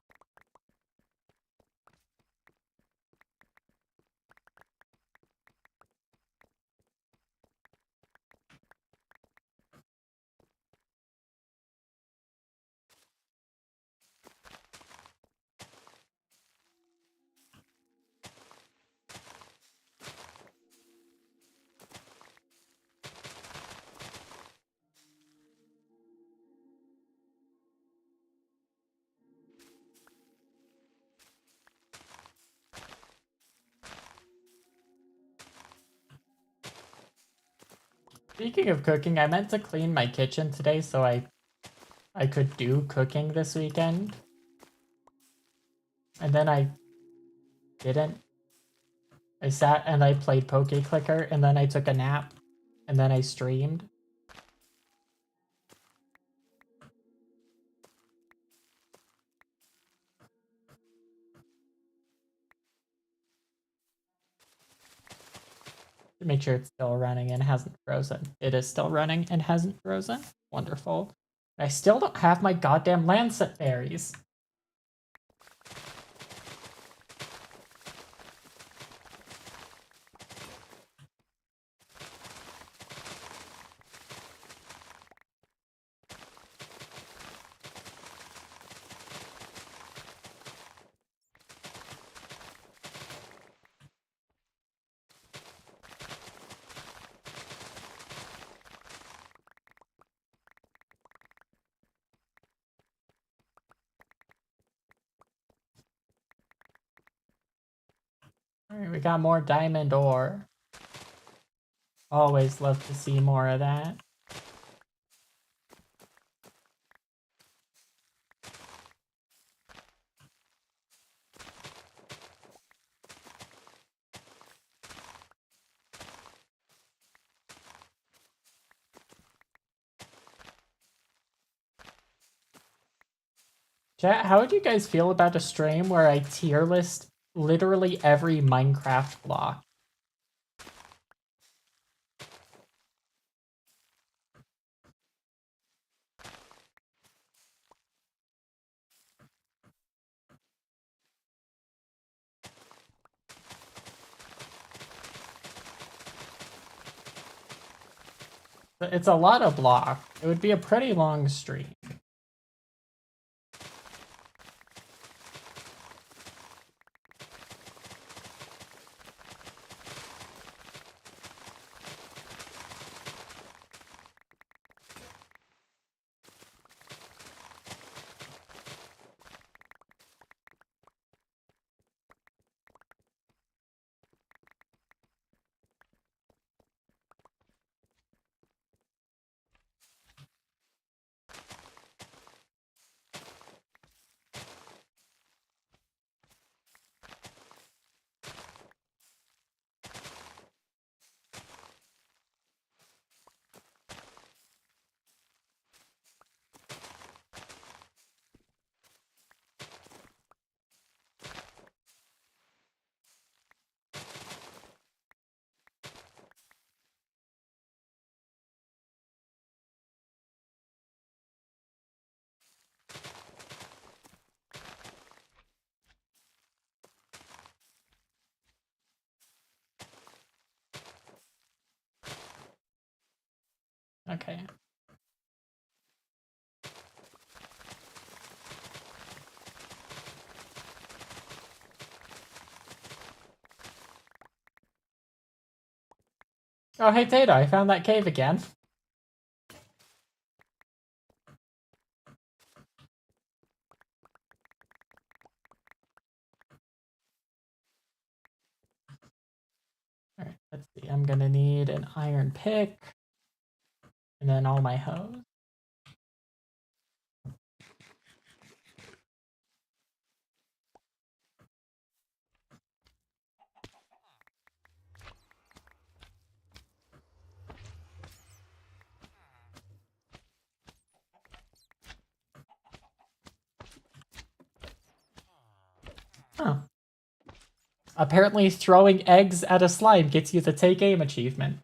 Speaking of cooking, I meant to clean my kitchen today so I could do cooking this weekend. And then I didn't. I sat and I played Poke Clicker, and then I took a nap, and then I streamed. To make sure it's still running and hasn't frozen. It is still running and hasn't frozen. Wonderful. I still don't have my goddamn Lancet berries. Alright, we got more diamond ore. Always love to see more of that. Chat, how would you guys feel about a stream where I tier list literally every Minecraft block? It's a lot of block. It would be a pretty long stream. Okay. Oh, hey, Tato, I found that cave again. Alright, let's see. I'm gonna need an iron pick. And then all my hose. Huh. Apparently throwing eggs at a slime gets you the Take Aim achievement.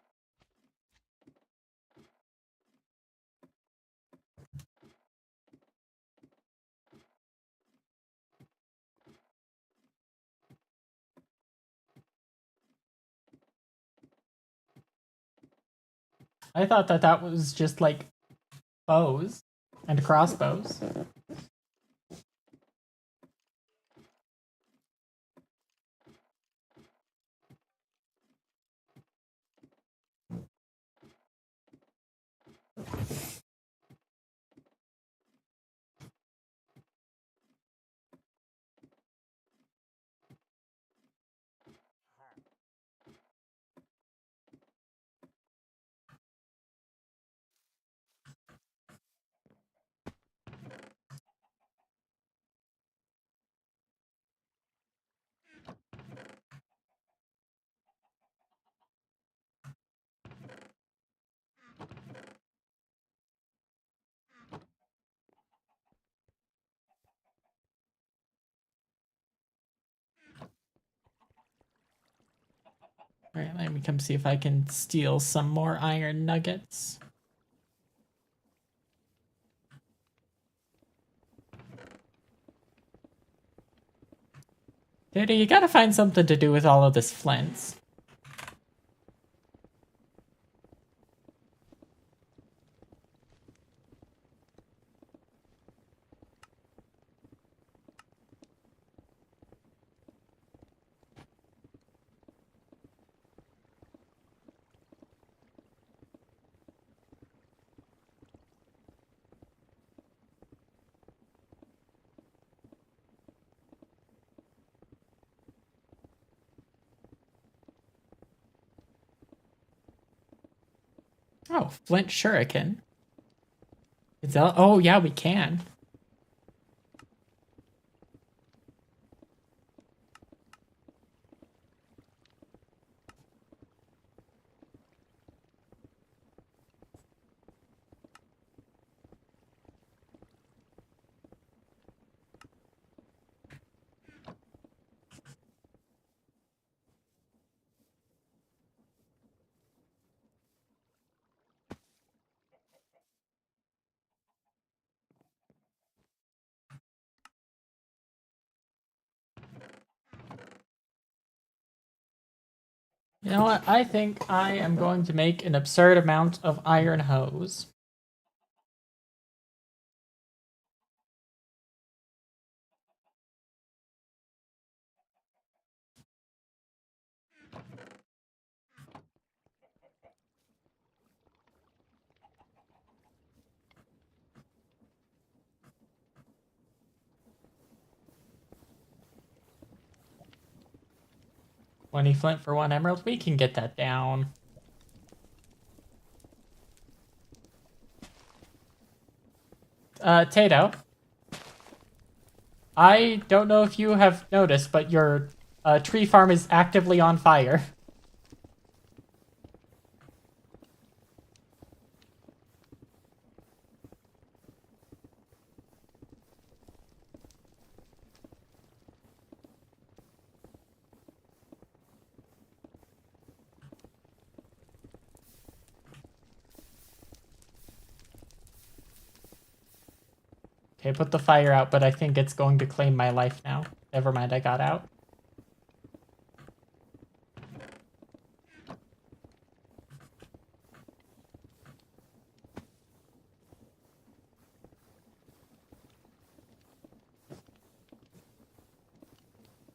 I thought that that was just like bows and crossbows. Alright, let me come see if I can steal some more iron nuggets. Dude, you gotta find something to do with all of this flints. Oh, flint shuriken. Is that, oh yeah, we can. You know what? I think I am going to make an absurd amount of iron hose. $20 flint for 1 emerald. We can get that down. Tato. I don't know if you have noticed, but your tree farm is actively on fire. Okay, put the fire out, but I think it's going to claim my life now. Never mind, I got out.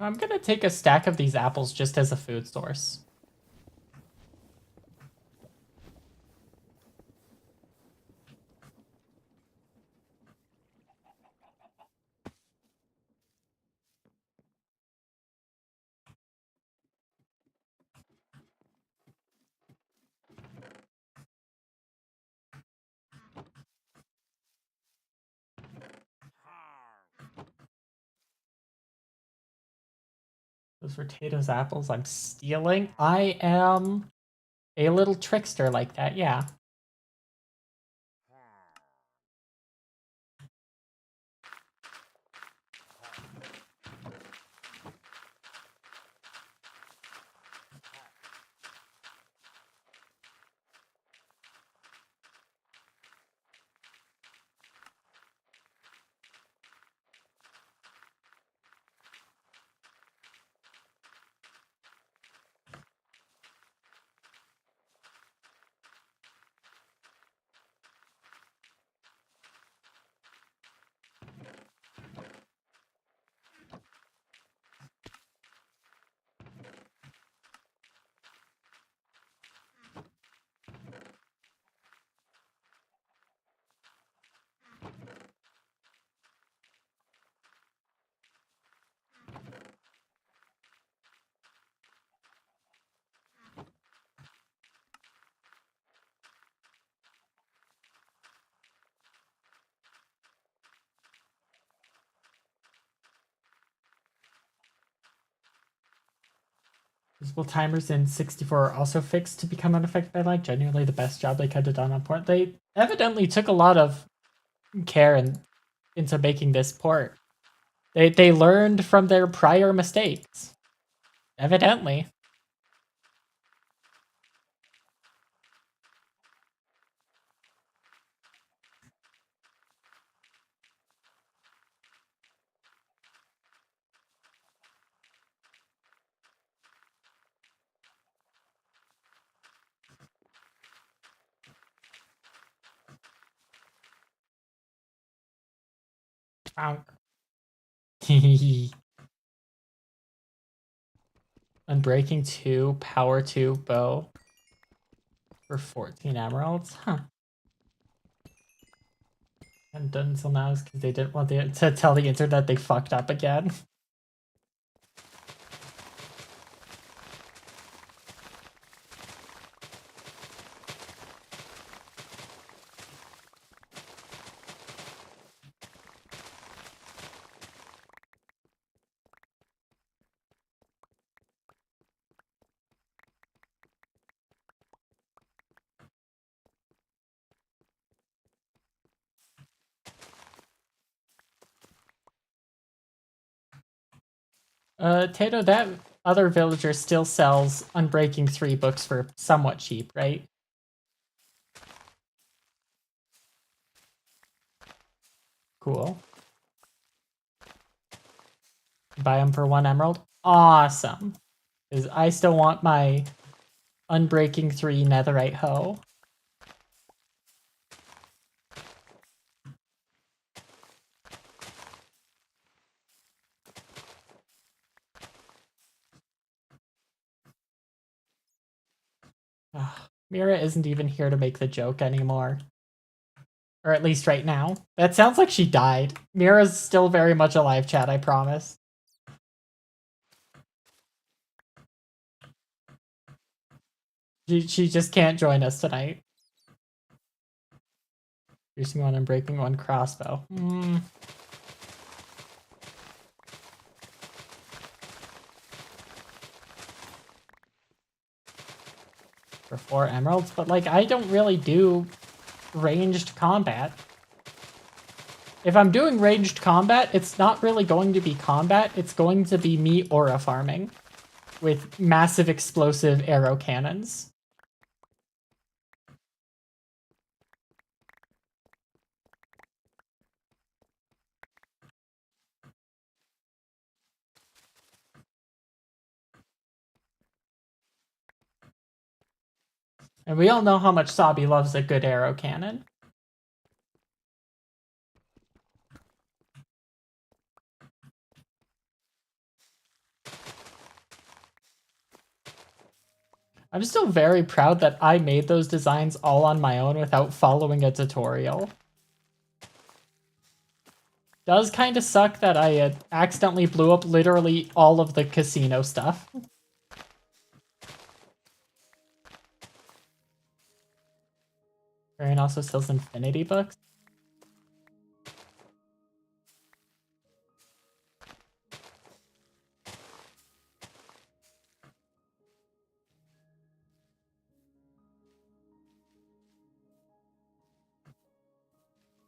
I'm gonna take a stack of these apples just as a food source. Those potatoes, apples I'm stealing. I am a little trickster like that, yeah. Visible timers in 64 are also fixed to become unaffected by lag. Genuinely the best job they could have done on port. They evidently took a lot of care into making this port. They learned from their prior mistakes. Evidently. Unbreaking 2, power 2, bow for 14 emeralds. Huh. Haven't done until now is because they didn't want to tell the internet they fucked up again. Tato, that other villager still sells Unbreaking 3 books for somewhat cheap, right? Cool. Buy them for 1 emerald? Awesome. Because I still want my Unbreaking 3 netherite hoe. Ugh, Mira isn't even here to make the joke anymore. Or at least right now. That sounds like she died. Mira's still very much alive, chat, I promise. She just can't join us tonight. Piercing 1 and breaking 1 crossbow. For 4 emeralds, but like I don't really do ranged combat. If I'm doing ranged combat, it's not really going to be combat, it's going to be me aura farming with massive explosive arrow cannons. And we all know how much Sabi loves a good arrow cannon. I'm still very proud that I made those designs all on my own without following a tutorial. Does kind of suck that I accidentally blew up literally all of the casino stuff. Aaron also sells infinity books.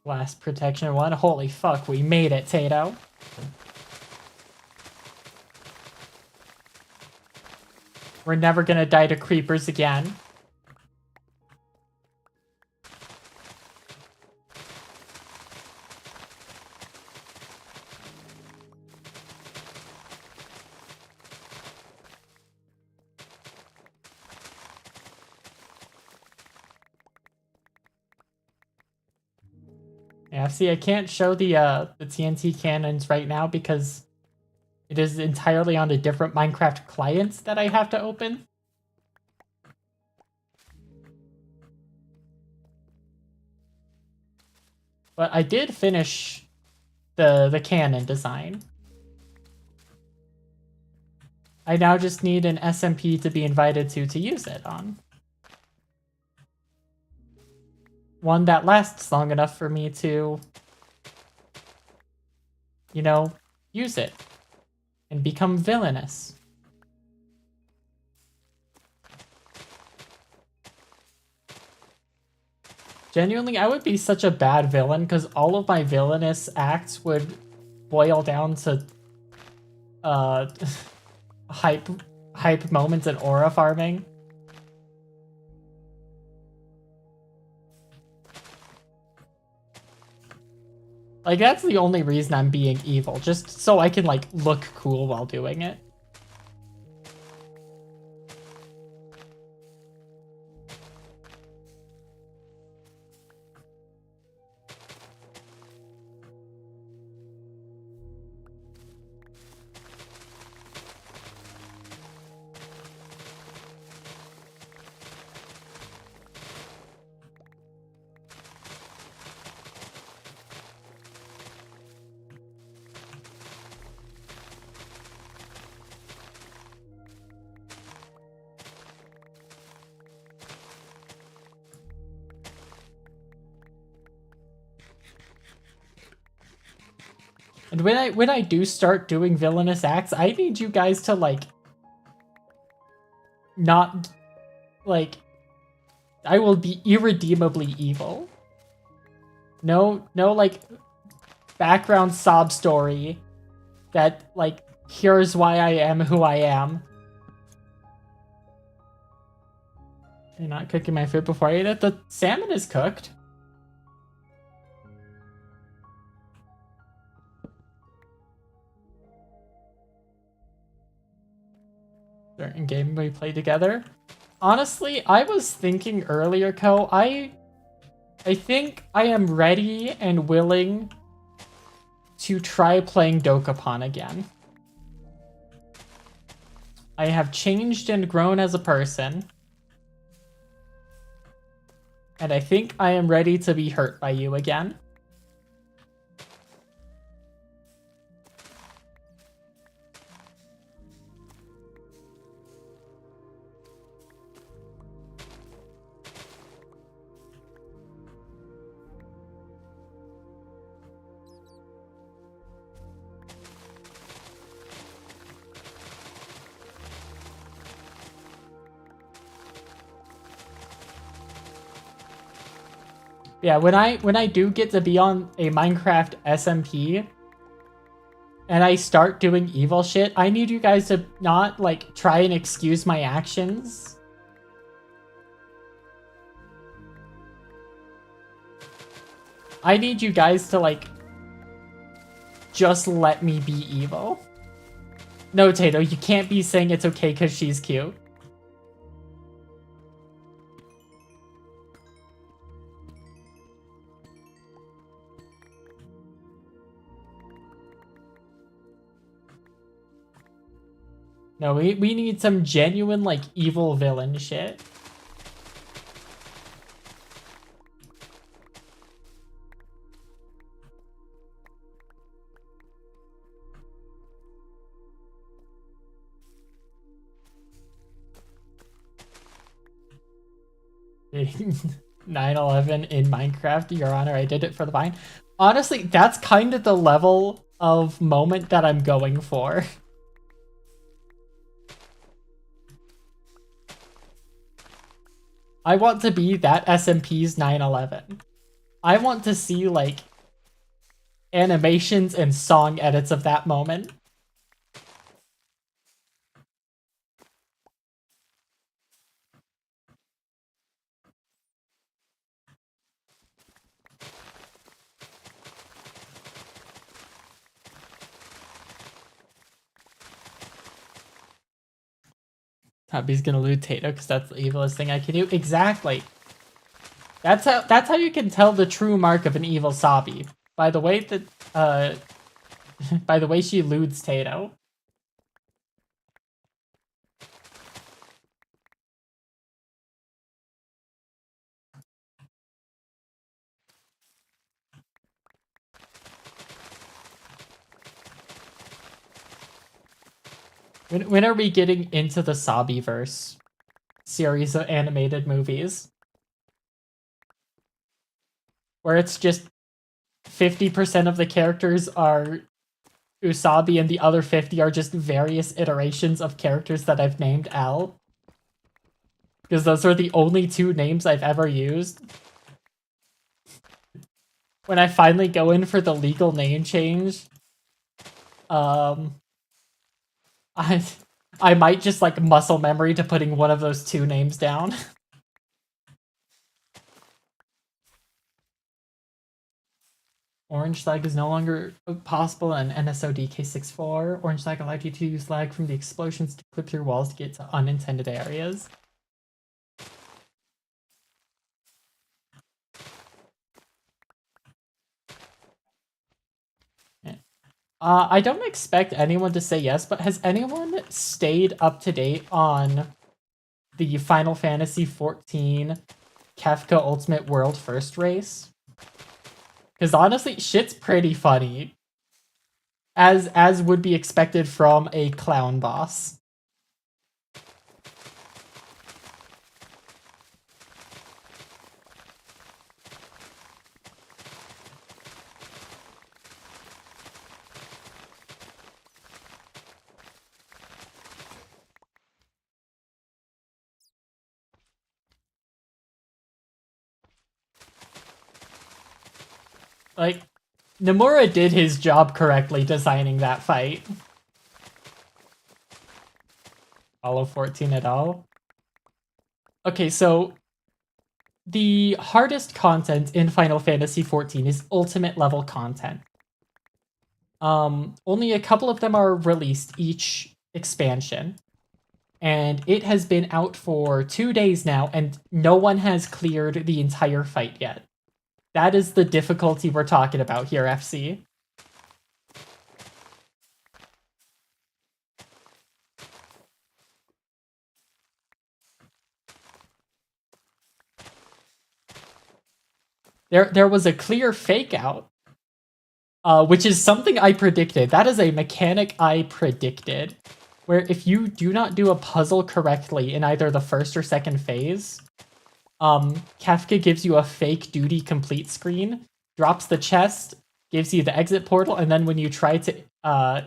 Blast protection 1. Holy fuck, we made it, Tato. We're never gonna die to creepers again. Yeah, see, I can't show the TNT cannons right now because it is entirely on a different Minecraft client that I have to open. But I did finish the cannon design. I now just need an SMP to be invited to use it on. One that lasts long enough for me to, you know, use it and become villainous. Genuinely, I would be such a bad villain because all of my villainous acts would boil down to hype moments and aura farming. Like, that's the only reason I'm being evil, just so I can, like, look cool while doing it. And when I do start doing villainous acts, I need you guys to, like, not, like, I will be irredeemably evil. No, like, background sob story that, like, here's why I am who I am. You're not cooking my food before I eat it? The salmon is cooked. Certain game we play together. Honestly, I was thinking earlier, Ko, I think I am ready and willing to try playing Dokapon again. I have changed and grown as a person. And I think I am ready to be hurt by you again. Yeah, when I do get to be on a Minecraft SMP and I start doing evil shit, I need you guys to not, like, try and excuse my actions. I need you guys to, like, just let me be evil. No, Tato, you can't be saying it's okay because she's cute. No, we need some genuine, like, evil villain shit. Nine 11 in Minecraft, Your Honor, I did it for the vine. Honestly, that's kind of the level of moment that I'm going for. I want to be that SMP's 9/11. I want to see, like, animations and song edits of that moment. Tubby's gonna loot Tato because that's the evilest thing I can do. Exactly. That's how you can tell the true mark of an evil Sabi. By the way that by the way she loots Tato. When are we getting into the Sabi-verse series of animated movies? Where it's just 50% of the characters are Usabi and the other 50 are just various iterations of characters that I've named L. Because those are the only two names I've ever used. When I finally go in for the legal name change, I I might just like muscle memory to putting one of those two names down. Orange lag is no longer possible in NSODK64. Orange lag allowed you to use lag from the explosions to clip through walls to get to unintended areas. I don't expect anyone to say yes, but has anyone stayed up to date on the Final Fantasy XIV Kefka Ultimate World First race? Because honestly, shit's pretty funny. As would be expected from a clown boss. Like, Nomura did his job correctly designing that fight. Follow 14 at all. Okay, so the hardest content in Final Fantasy XIV is ultimate level content. Only a couple of them are released each expansion. And it has been out for 2 days now, and no one has cleared the entire fight yet. That is the difficulty we're talking about here, FC. There was a clear fake out, which is something I predicted. That is a mechanic I predicted, where if you do not do a puzzle correctly in either the first or second phase, Kefka gives you a fake duty complete screen, drops the chest, gives you the exit portal, and then when you try to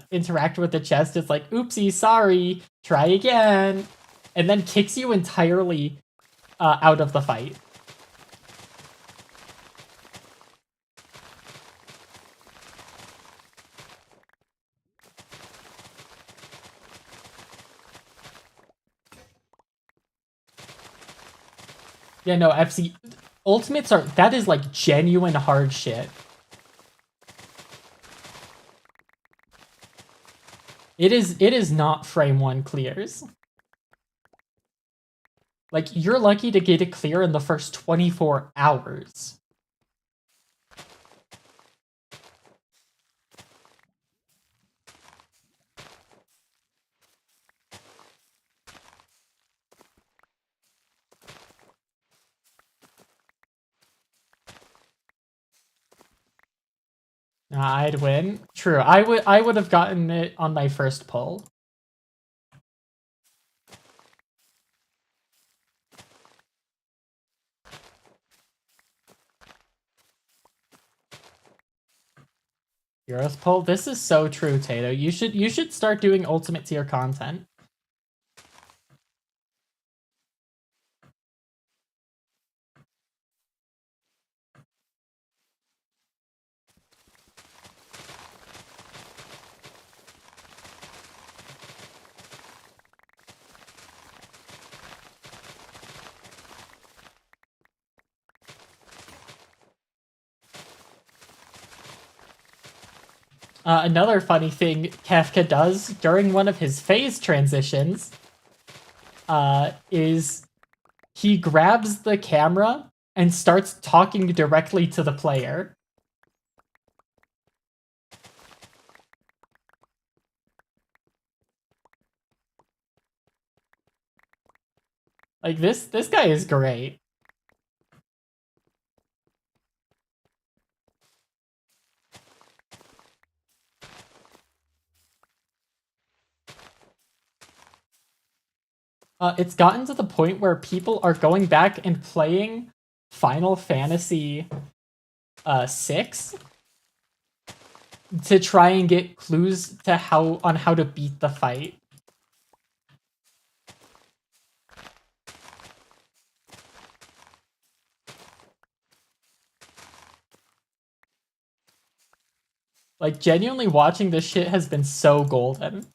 interact with the chest, it's like, oopsie, sorry, try again, and then kicks you entirely out of the fight. Yeah, no, FC ultimates are that is like genuine hard shit. It is not frame 1 clears. Like, you're lucky to get it clear in the first 24 hours. I'd win. True. I would have gotten it on my first pull. Heroes pull. This is so true, Tato. You should start doing ultimate tier content. Another funny thing Kefka does during one of his phase transitions is he grabs the camera and starts talking directly to the player. Like, this guy is great. It's gotten to the point where people are going back and playing Final Fantasy 6 to try and get clues to how to beat the fight. Like, genuinely watching this shit has been so golden.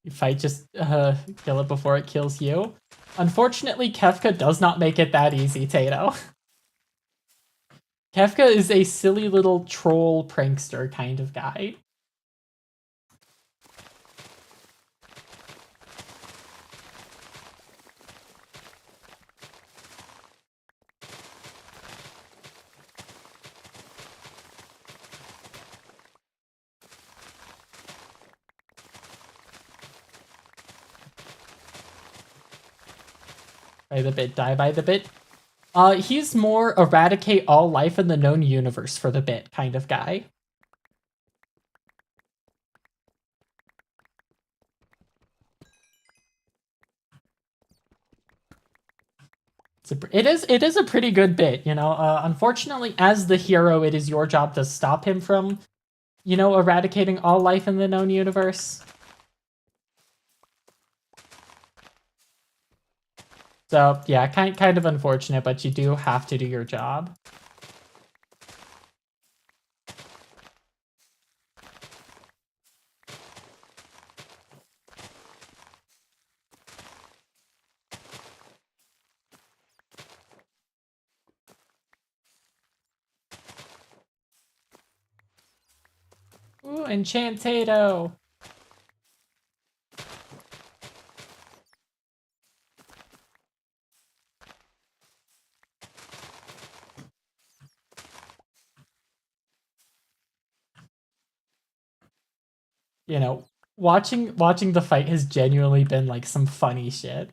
You fight, just kill it before it kills you. Unfortunately, Kefka does not make it that easy, Tato. Kefka is a silly little troll prankster kind of guy. By the bit, die by the bit. He's more eradicate all life in the known universe for the bit kind of guy. It is a pretty good bit, you know. Unfortunately, as the hero, it is your job to stop him from, you know, eradicating all life in the known universe. So yeah, kind of unfortunate, but you do have to do your job. Ooh, Enchantado! You know, watching the fight has genuinely been like some funny shit.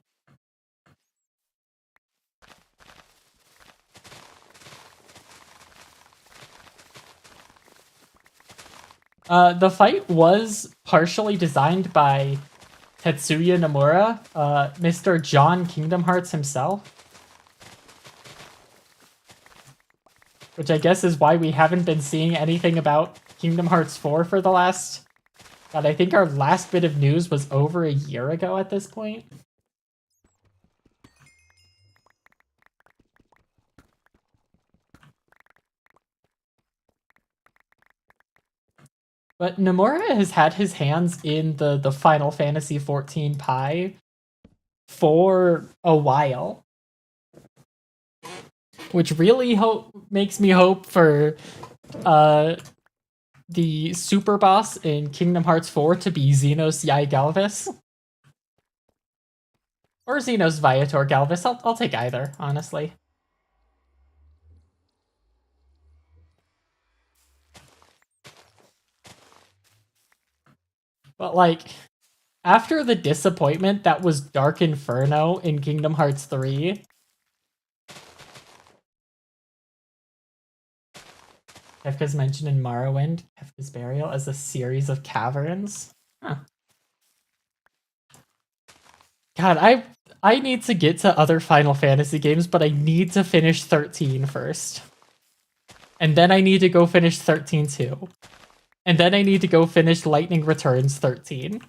The fight was partially designed by Tetsuya Nomura, Mr. John Kingdom Hearts himself. Which I guess is why we haven't been seeing anything about Kingdom Hearts 4 for the last... God, I think our last bit of news was over a year ago at this point. But Nomura has had his hands in the Final Fantasy XIV pie for a while. Which really makes me hope for the super boss in Kingdom Hearts 4 to be Xenos Yai Galvis. Or Xenos Viator Galvis. I'll take either, honestly. But like, after the disappointment that was Dark Inferno in Kingdom Hearts 3, Kefka's mentioned in Morrowind, Kefka's Burial, as a series of caverns. Huh. God, I need to get to other Final Fantasy games, but I need to finish 13 first. And then I need to go finish 13 too. And then I need to go finish Lightning Returns 13.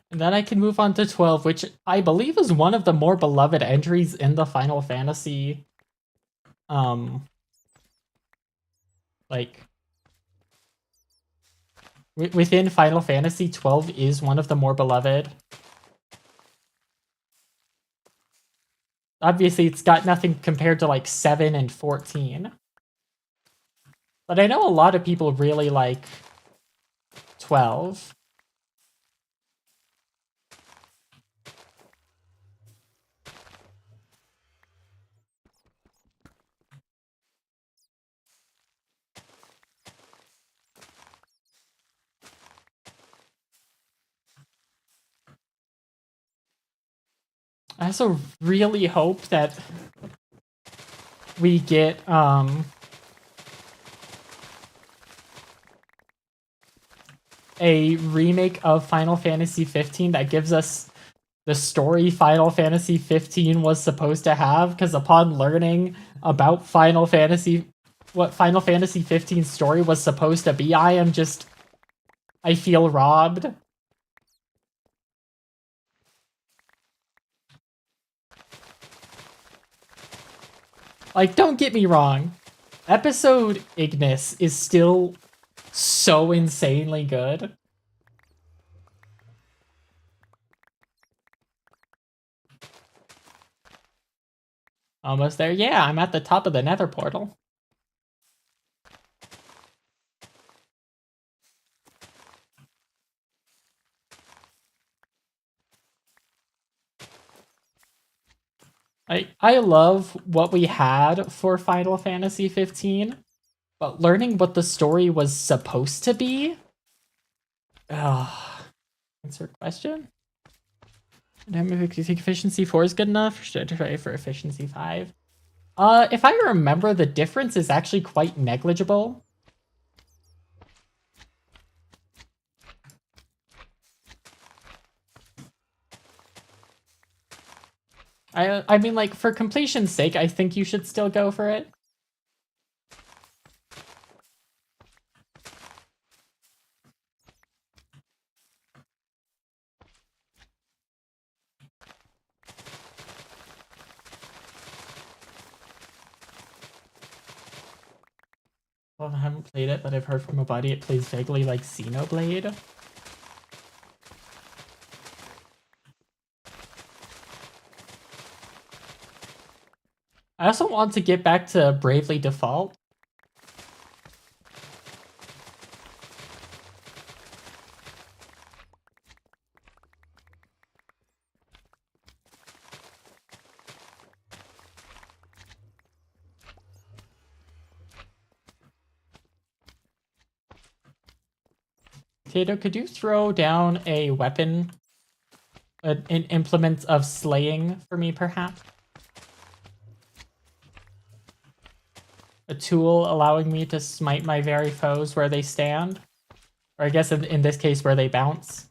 And then I can move on to 12, which I believe is one of the more beloved entries in the Final Fantasy. Like, within Final Fantasy, 12 is one of the more beloved. Obviously, it's got nothing compared to, like, 7 and 14. But I know a lot of people really like 12. I also really hope that we get a remake of Final Fantasy 15 that gives us the story Final Fantasy 15 was supposed to have, because upon learning about what Final Fantasy 15's story was supposed to be, I feel robbed. Like, don't get me wrong, episode Ignis is still so insanely good. Almost there. Yeah, I'm at the top of the nether portal. I love what we had for Final Fantasy 15, but learning what the story was supposed to be. Answer question. If you think efficiency 4 is good enough, or should I try for efficiency 5? If I remember, the difference is actually quite negligible. I mean, like, for completion's sake, I think you should still go for it. Well, I haven't played it, but I've heard from a buddy it plays vaguely like Xenoblade. I also want to get back to Bravely Default. Tato, could you throw down a weapon, an implement of slaying for me, perhaps? A tool allowing me to smite my very foes where they stand? Or I guess in this case, where they bounce.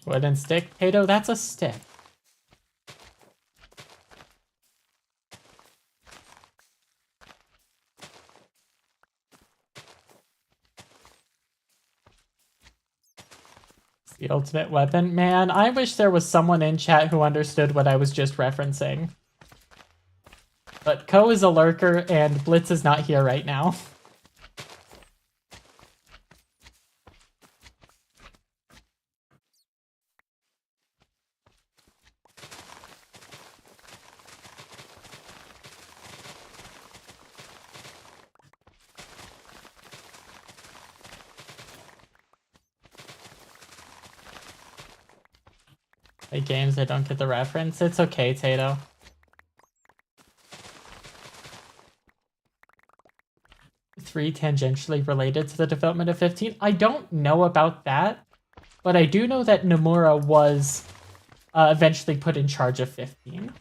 Wooden stick? Tato, that's a stick. The ultimate weapon? Man, I wish there was someone in chat who understood what I was just referencing. But Ko is a lurker, and Blitz is not here right now. Like games that don't get the reference. It's okay, Tato. Three tangentially related to the development of 15. I don't know about that, but I do know that Nomura was eventually put in charge of 15.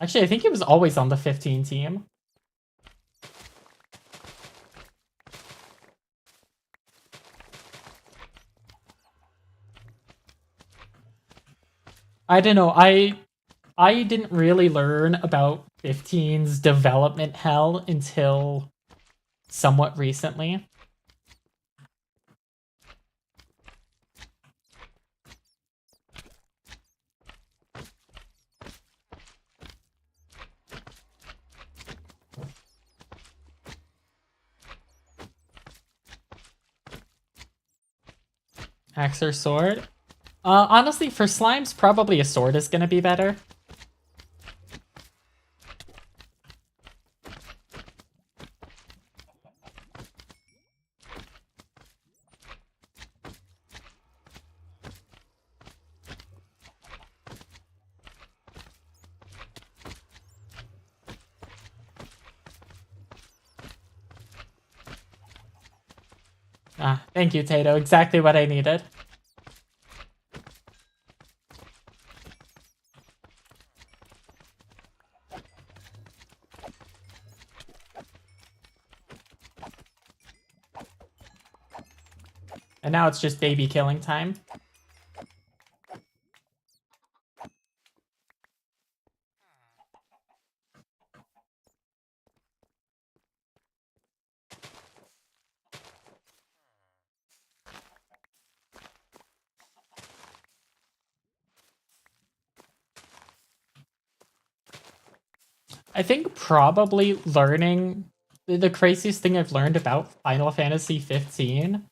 Actually, I think he was always on the 15 team. I don't know. I didn't really learn about 15's development hell until somewhat recently. Axe or sword? Honestly, for slimes, probably a sword is gonna be better. Ah, thank you, Tato. Exactly what I needed. And now it's just baby killing time. I think probably learning the craziest thing I've learned about Final Fantasy 15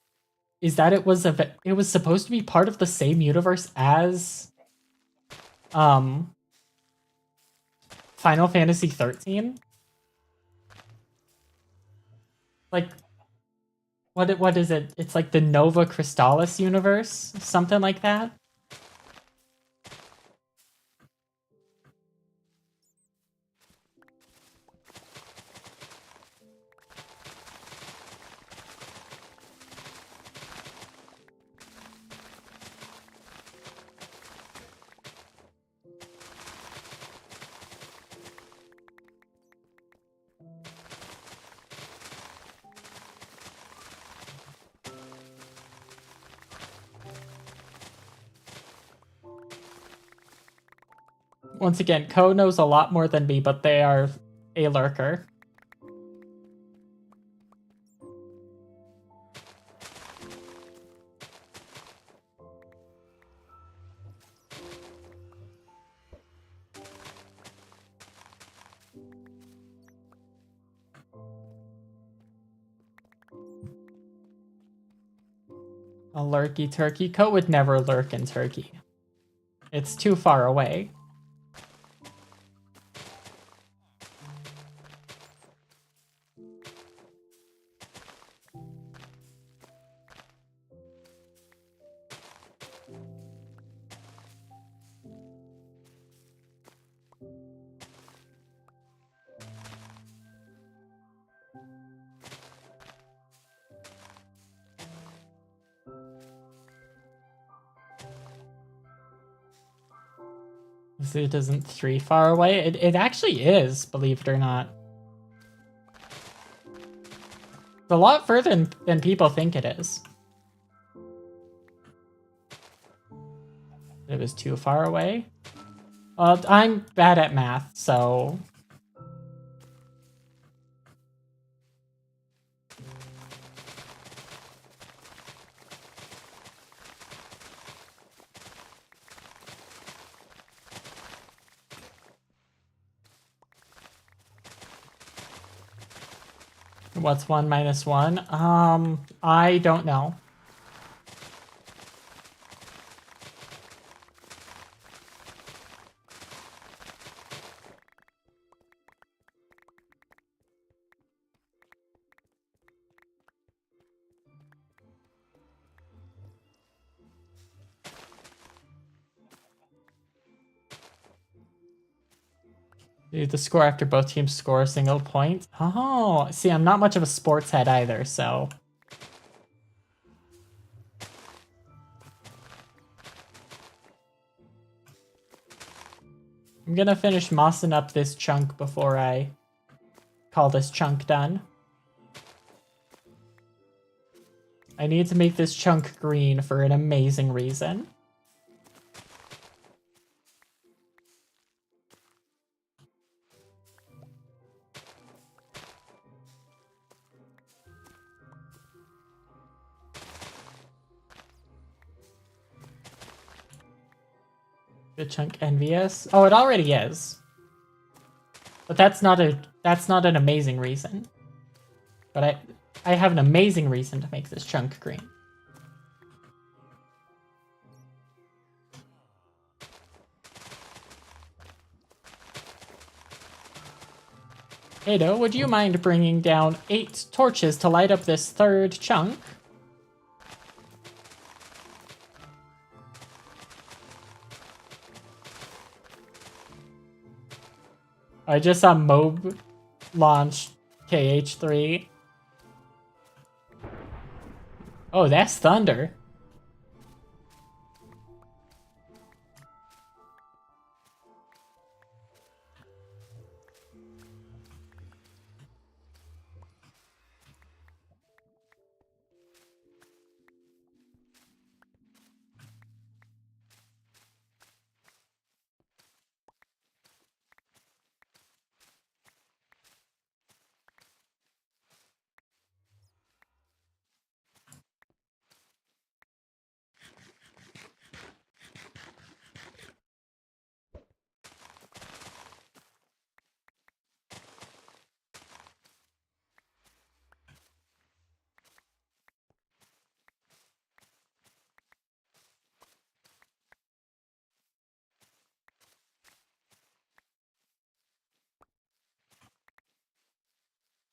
is that it was supposed to be part of the same universe as um Final Fantasy 13. Like what is it? It's like the Nova Crystallis universe, something like that. Once again, Ko knows a lot more than me, but they are a lurker. A lurky turkey. Ko would never lurk in Turkey. It's too far away. It isn't 3 far away. It actually is, believe it or not. It's a lot further than people think it is. It was too far away. Well, I'm bad at math, so... What's 1 minus 1? I don't know. Do the score after both teams score a single point. Oh, see, I'm not much of a sports head either, so. I'm gonna finish mossing up this chunk before I call this chunk done. I need to make this chunk green for an amazing reason. The chunk envious? Oh, it already is. But that's not an amazing reason. But I have an amazing reason to make this chunk green. Ado, would you mind bringing down 8 torches to light up this third chunk? I just saw Mob launch KH3. Oh, that's thunder.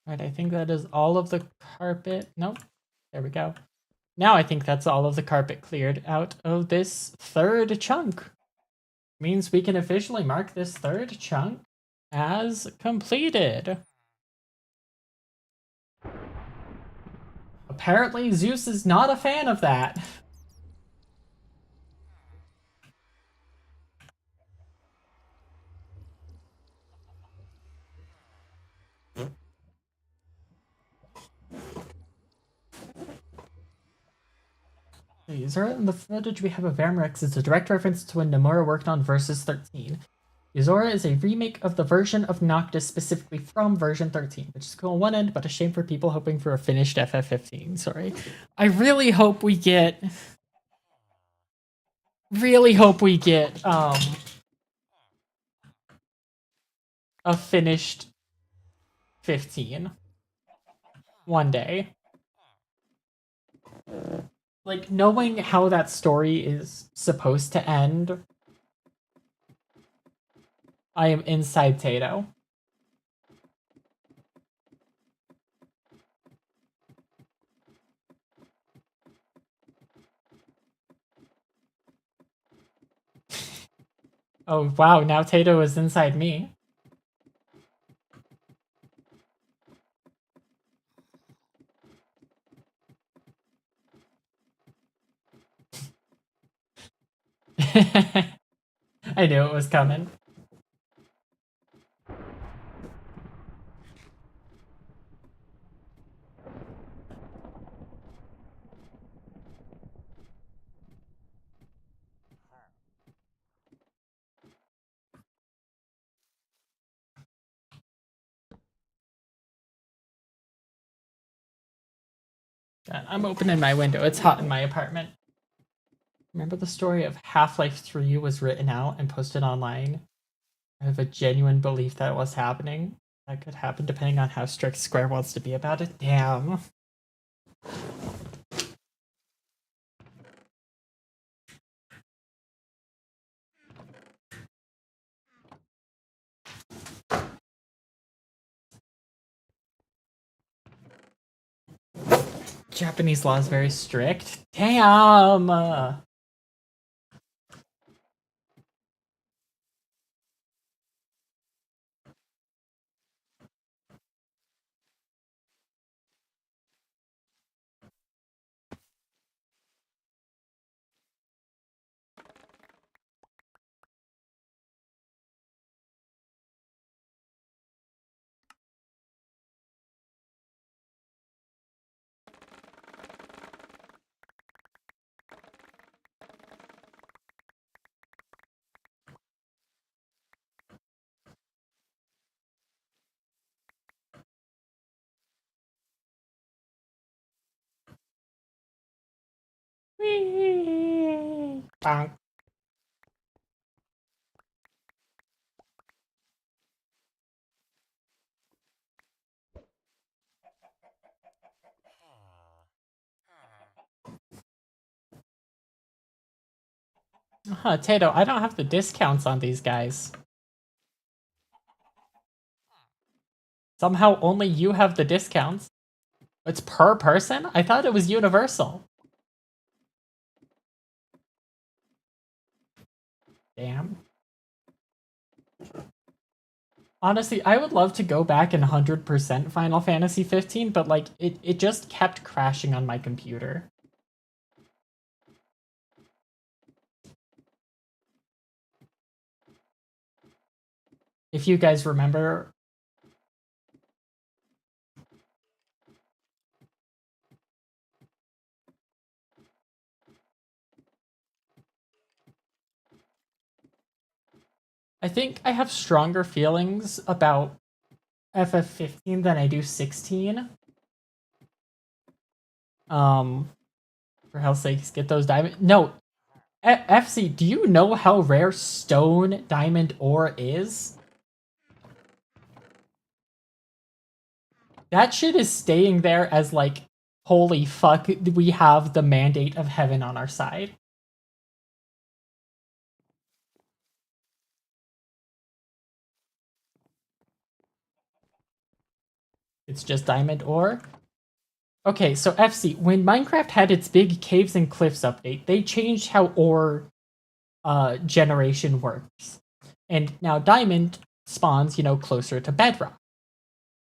Right, I think that is all of the carpet. Nope. There we go. Now I think that's all of the carpet cleared out of this third chunk. Means we can officially mark this third chunk as completed. Apparently Zeus is not a fan of that. Yuzora, in the footage we have of Vamrex is a direct reference to when Nomura worked on Versus 13. Yuzora is a remake of the version of Noctis specifically from version 13, which is cool on one end, but a shame for people hoping for a finished FF15. Sorry. I really hope we get a finished 15 one day. Like, knowing how that story is supposed to end, I am inside Tato. Oh, wow, now Tato is inside me. I knew it was coming. I'm opening my window. It's hot in my apartment. Remember the story of Half-Life 3 was written out and posted online? I have a genuine belief that it was happening. That could happen depending on how strict Square wants to be about it. Damn. Japanese law is very strict. Damn! Bonk. Huh, Tato, I don't have the discounts on these guys. Somehow only you have the discounts. It's per person? I thought it was universal. Damn. Honestly, I would love to go back and 100% Final Fantasy 15, but like it just kept crashing on my computer. If you guys remember, I think I have stronger feelings about FF15 than I do 16. For hell's sakes, get those diamond. No, FC, do you know how rare stone diamond ore is? That shit is staying there as like, holy fuck, we have the mandate of heaven on our side. It's just diamond ore. Okay, so FC, when Minecraft had its big caves and cliffs update, they changed how ore generation works. And now diamond spawns, closer to bedrock,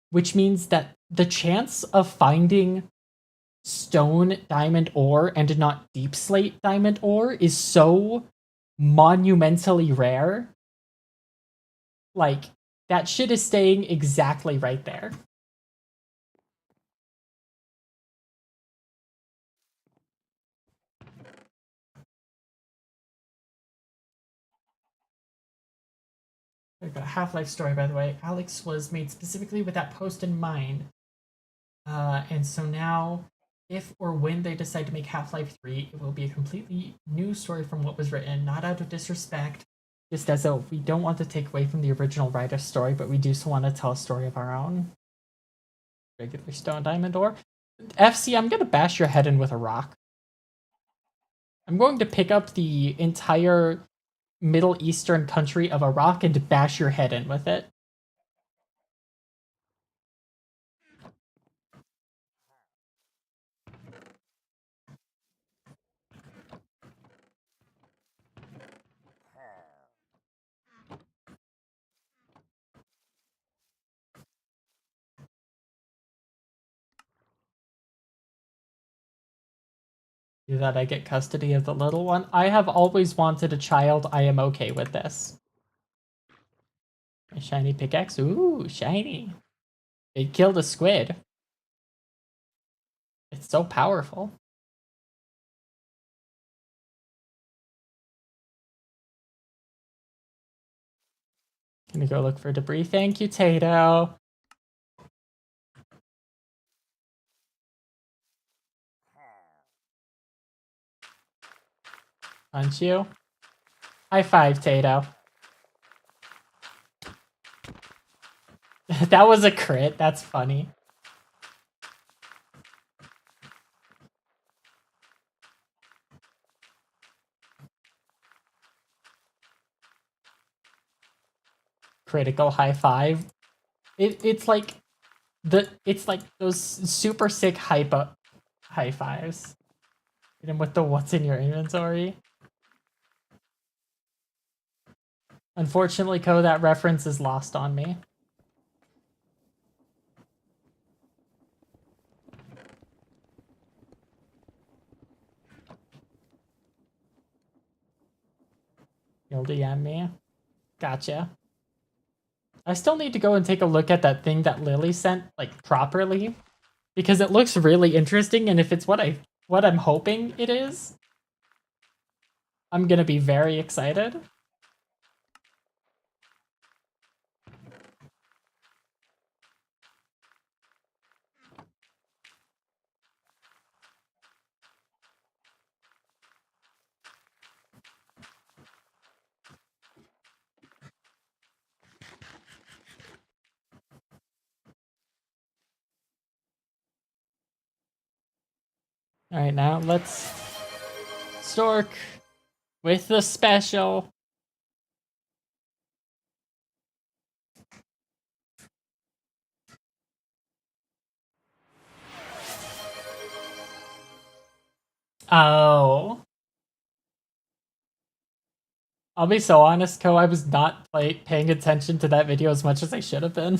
which means that the chance of finding stone diamond ore and not deep slate diamond ore is so monumentally rare. Like, that shit is staying exactly right there. A Half-Life story, by the way. Alex was made specifically with that post in mind. And so now, if or when they decide to make Half-Life 3, it will be a completely new story from what was written, not out of disrespect, just as though we don't want to take away from the original writer's story, but we do still want to tell a story of our own. Regular stone diamond ore. FC, I'm gonna bash your head in with a rock. I'm going to pick up the entire Middle Eastern country of Iraq and bash your head in with it. Do that, I get custody of the little one. I have always wanted a child. I am okay with this. A shiny pickaxe. Ooh, shiny. It killed a squid. It's so powerful. Gonna go look for debris. Thank you, Tato. Punch you. High five, Tato. That was a crit. That's funny. Critical high five. It's like those super sick high fives. Hit him with the what's in your inventory. Unfortunately, Ko, that reference is lost on me. You'll DM me. Gotcha. I still need to go and take a look at that thing that Lily sent, like, properly. Because it looks really interesting, and if it's what I'm hoping it is, I'm gonna be very excited. Alright, now let's Stork with the special. Oh. I'll be so honest, Ko, I was not paying attention to that video as much as I should have been.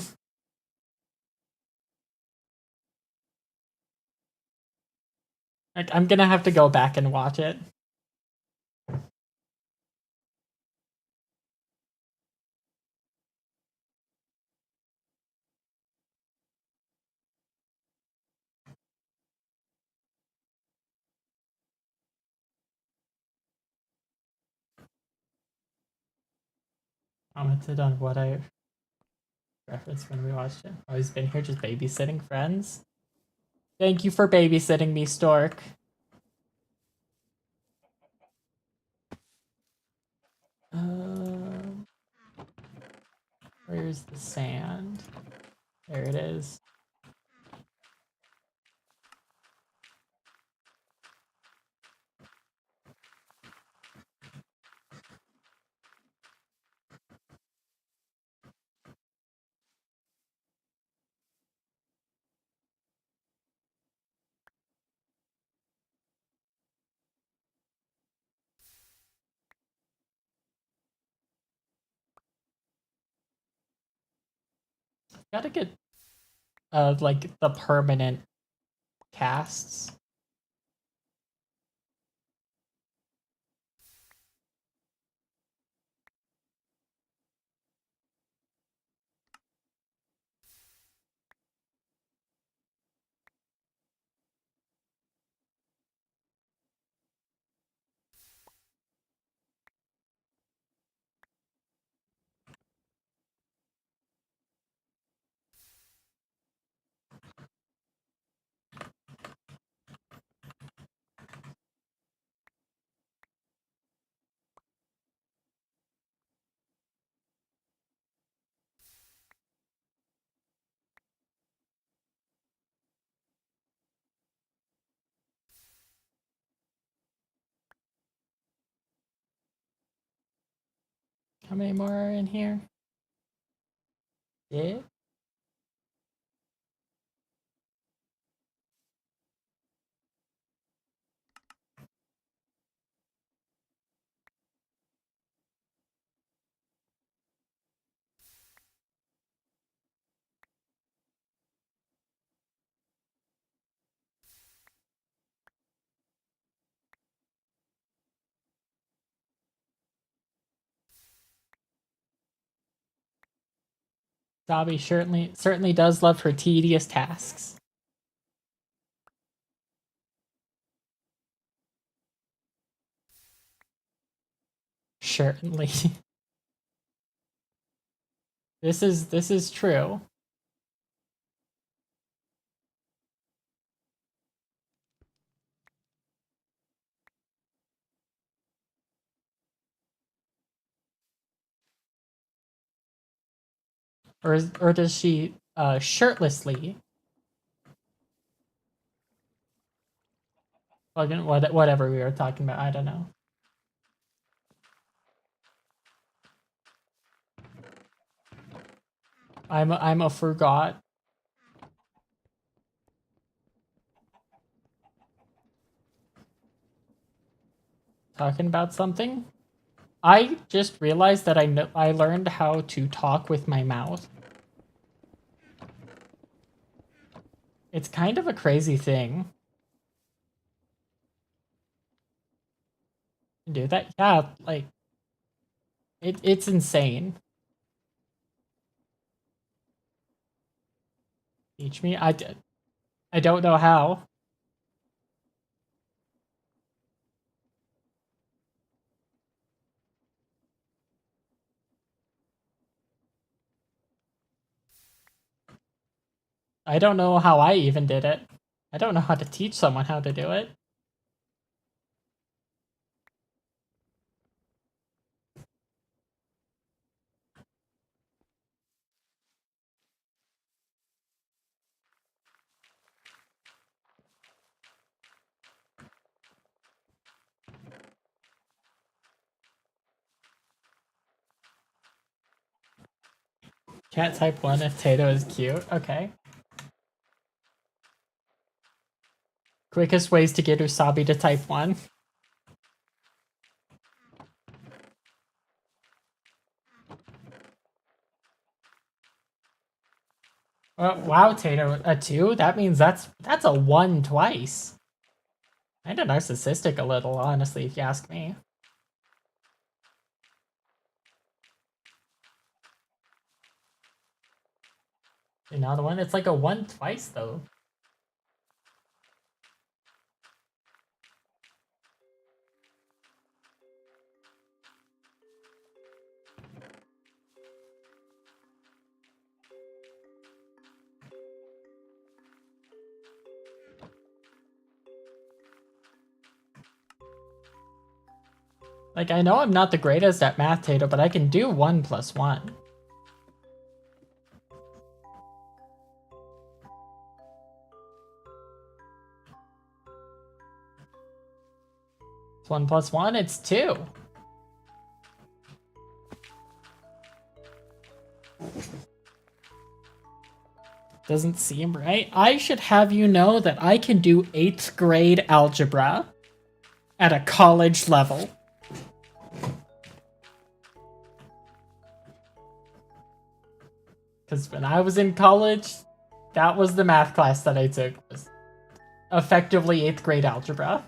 Like, I'm gonna have to go back and watch it. Commented on what I referenced when we watched it. Oh, he's been here just babysitting friends. Thank you for babysitting me, Stork. Where's the sand? There it is. Gotta get like the permanent casts. How many more are in here? Yeah. Usabi certainly does love her tedious tasks. Certainly. This is true. Or does she shirtlessly? Whatever we were talking about, I don't know. I'm a forgot. Talking about something. I just realized that I learned how to talk with my mouth. It's kind of a crazy thing. Do that? Yeah, like it's insane. Teach me. I don't know how. I don't know how I even did it. I don't know how to teach someone how to do it. Can't type 1 if Tato is cute. Okay. Quickest ways to get Usabi to type 1. Wow, Tato, a 2? That means that's a 1 twice. Kinda narcissistic a little, honestly, if you ask me. Another one? It's like a 1 twice, though. Like, I know I'm not the greatest at math, Tato, but I can do 1 plus 1. It's 1 plus 1, it's 2. Doesn't seem right. I should have you know that I can do 8th grade algebra at a college level. Because when I was in college, that was the math class that I took. Was effectively 8th grade algebra.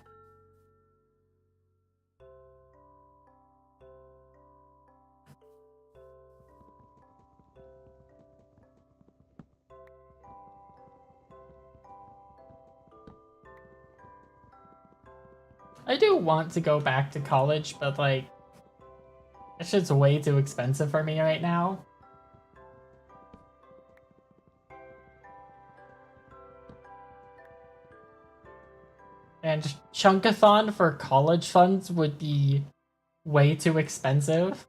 I do want to go back to college, but like, that shit's way too expensive for me right now. And chunkathon for college funds would be way too expensive.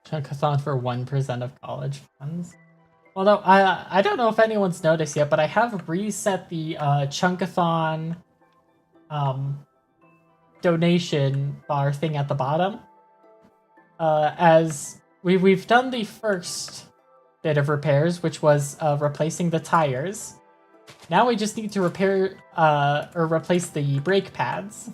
Chunkathon for 1% of college funds. Although, I don't know if anyone's noticed yet, but I have reset the Chunkathon donation bar thing at the bottom. As we've done the first bit of repairs, which was replacing the tires. Now we just need to repair or replace the brake pads.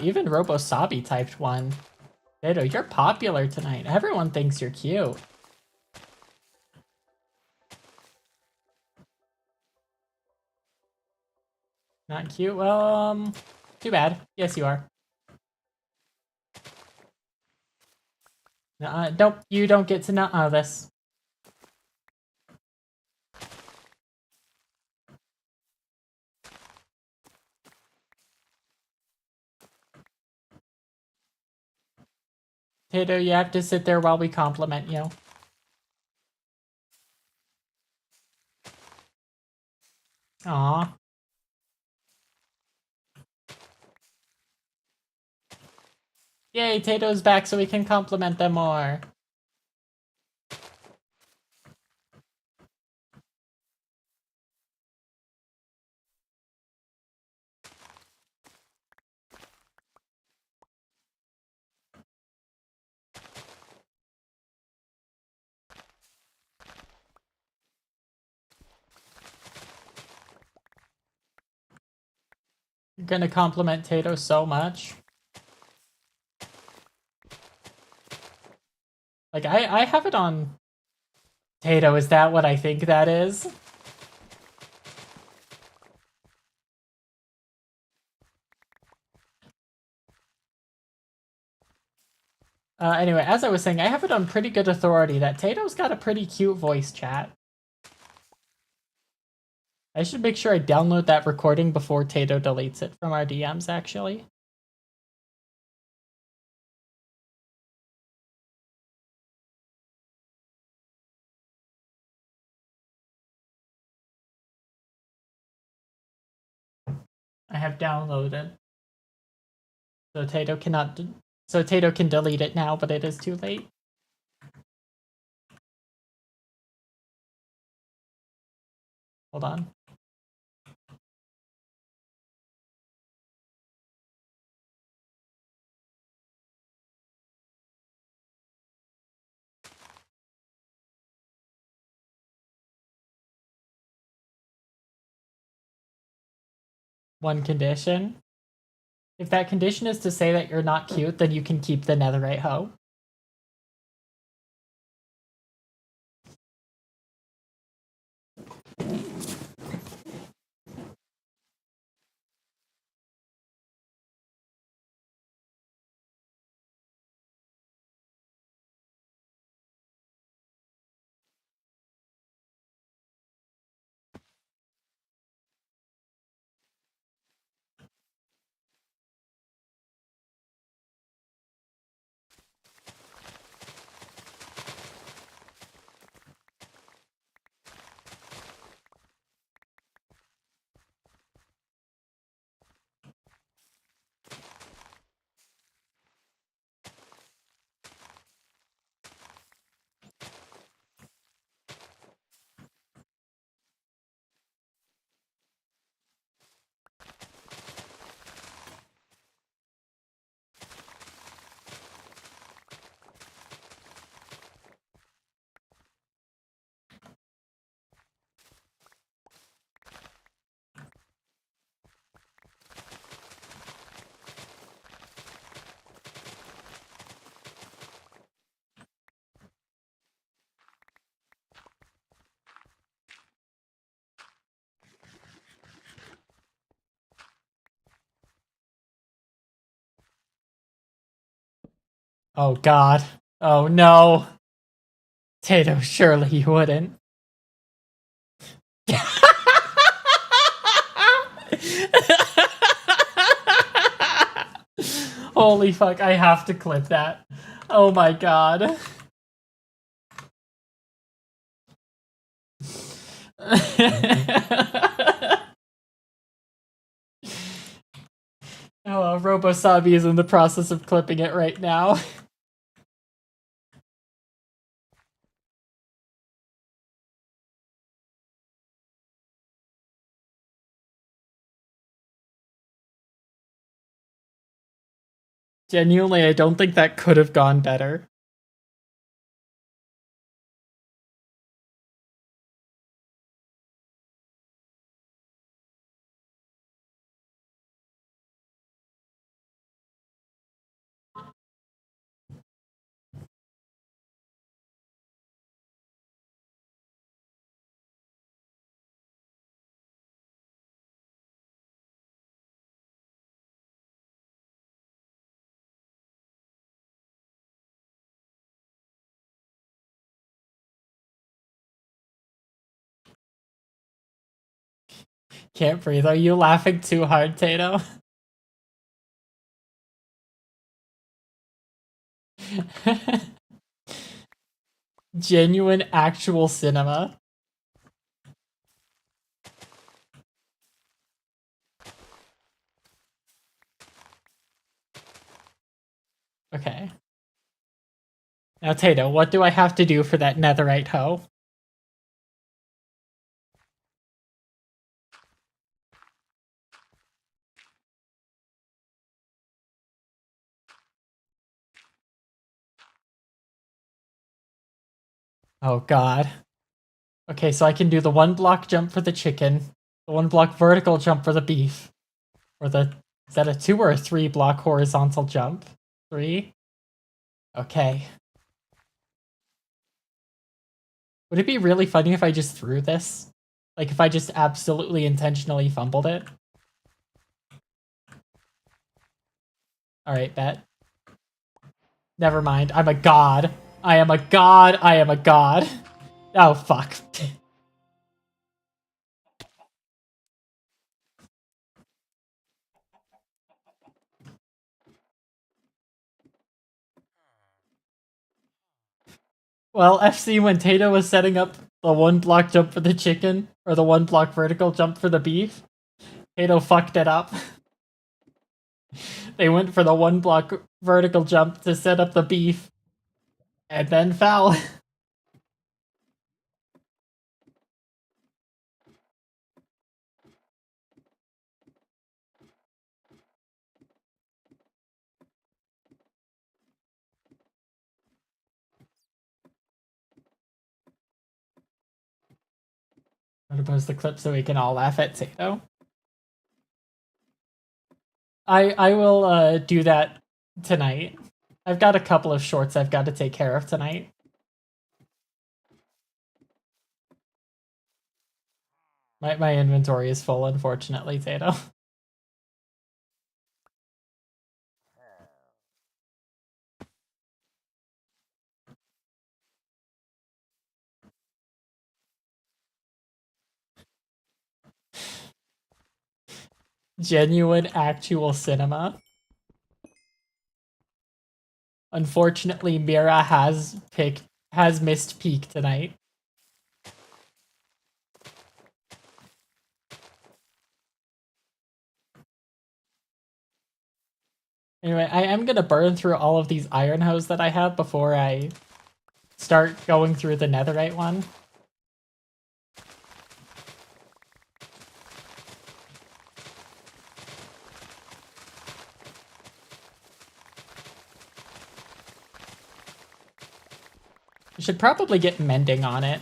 Even Robosabi typed 1. Tato, you're popular tonight. Everyone thinks you're cute. Not cute? Well, too bad. Yes, you are. Nope, you don't get to know this. Tato, you have to sit there while we compliment you. Aw. Yay, Tato's back so we can compliment them more. You're gonna compliment Tato so much. Like, I have it on... Tato, is that what I think that is? Anyway, as I was saying, I have it on pretty good authority that Tato's got a pretty cute voice chat. I should make sure I download that recording before Tato deletes it from our DMs, actually. I have downloaded. So Tato cannot... So Tato can delete it now, but it is too late. Hold on. One condition. If that condition is to say that you're not cute, then you can keep the netherite hoe. Oh god. Oh no. Tato, surely you wouldn't. Holy fuck, I have to clip that. Oh my god. Oh, Robosabi is in the process of clipping it right now. Genuinely, I don't think that could have gone better. Can't breathe. Are you laughing too hard, Tato? Genuine, actual cinema. Okay. Now, Tato, what do I have to do for that netherite hoe? Oh god. Okay, so I can do the 1 block jump for the chicken, the 1 block vertical jump for the beef, or the... Is that a 2 or a 3 block horizontal jump? 3? Okay. Would it be really funny if I just threw this? Like, if I just absolutely intentionally fumbled it? Alright, bet. Never mind. I'm a god. I am a god. I am a god. Oh, fuck. Well, FC, when Tato was setting up the 1 block jump for the chicken, or the 1 block vertical jump for the beef, Tato fucked it up. They went for the 1 block vertical jump to set up the beef, and then fell. I'm gonna post the clip so we can all laugh at Tato. I will do that tonight. I've got a couple of shorts I've got to take care of tonight. My inventory is full, unfortunately, Tato. Genuine, actual cinema. Unfortunately, Mira has missed peak tonight. Anyway, I am gonna burn through all of these iron hose that I have before I start going through the netherite one. I should probably get mending on it.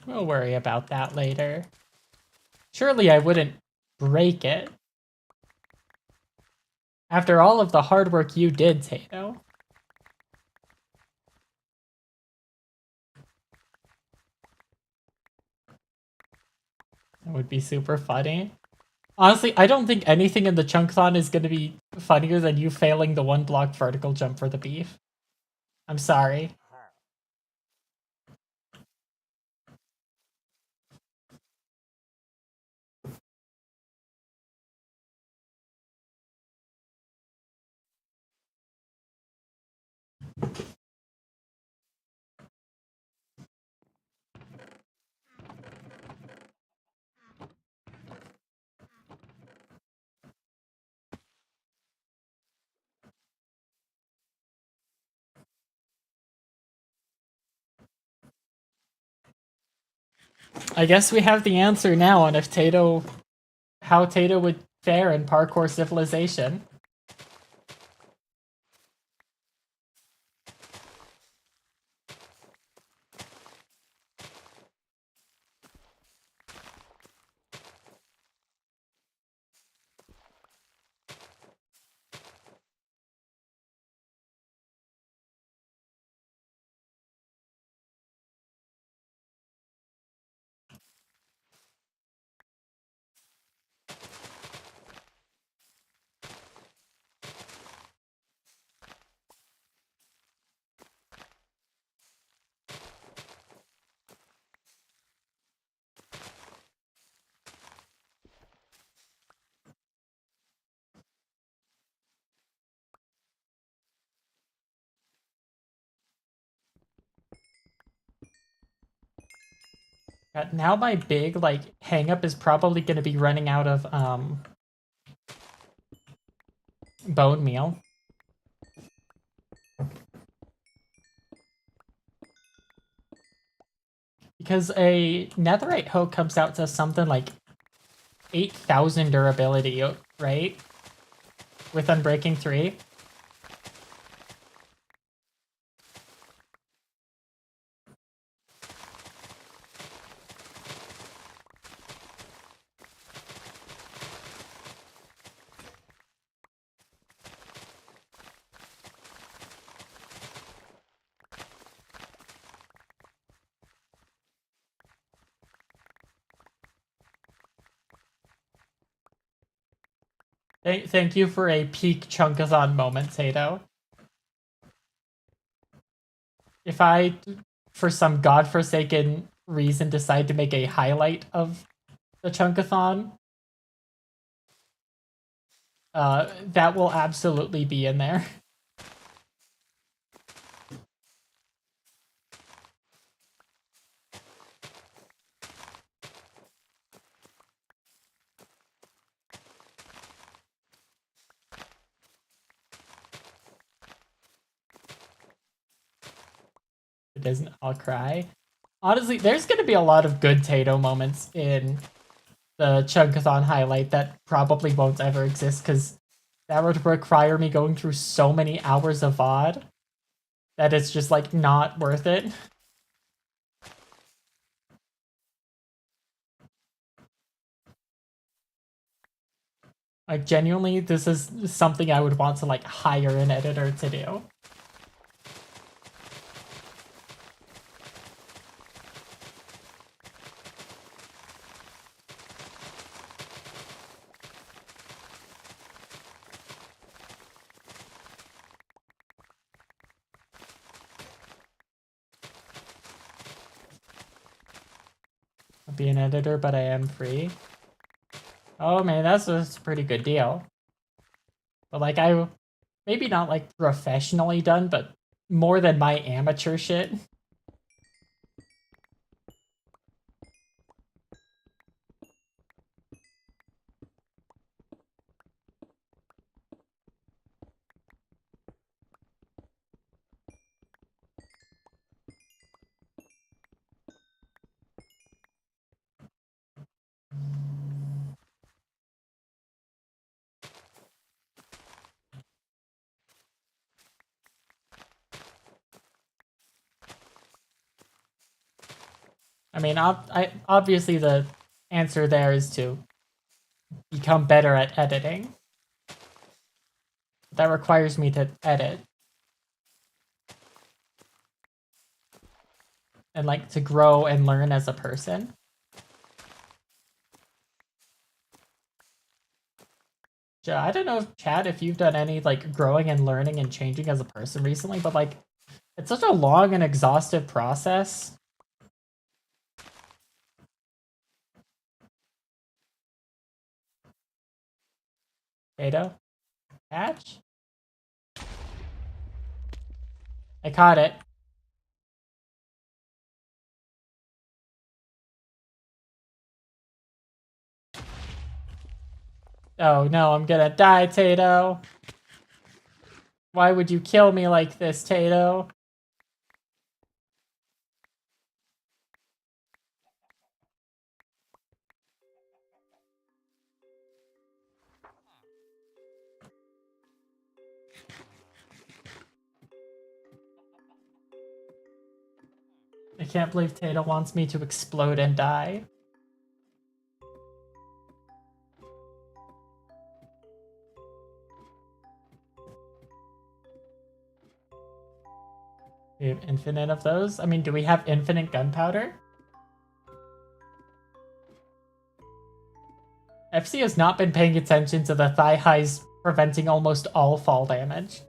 We'll worry about that later. Surely I wouldn't break it. After all of the hard work you did, Tato. That would be super funny. Honestly, I don't think anything in the chunkathon is going to be funnier than you failing the 1 block vertical jump for the beef. I'm sorry. I guess we have the answer now on if how Tato would fare in parkour civilization. Now my big hang up is probably going to be running out of bone meal. Because a netherite hoe comes out to something like 8,000 durability, right? With Unbreaking 3. Thank you for a peak chunkathon moment, Tato. If I, for some godforsaken reason, decide to make a highlight of the chunkathon, that will absolutely be in there. It doesn't, I'll cry. Honestly, there's going to be a lot of good Tato moments in the chunkathon highlight that probably won't ever exist because that would require me going through so many hours of VOD that it's just like not worth it. Like genuinely, this is something I would want to like hire an editor to do. I'll be an editor, but I am free. Oh man, that's a pretty good deal. But like maybe not like professionally done, but more than my amateur shit. I mean, obviously the answer there is to become better at editing. That requires me to edit. And like to grow and learn as a person. I don't know, Chad, if you've done any like growing and learning and changing as a person recently, but like it's such a long and exhaustive process. Ada? Catch? I caught it. Oh no, I'm gonna die, Tato. Why would you kill me like this, Tato? I can't believe Tato wants me to explode and die. We have infinite of those? I mean, do we have infinite gunpowder? FC has not been paying attention to the thigh highs preventing almost all fall damage.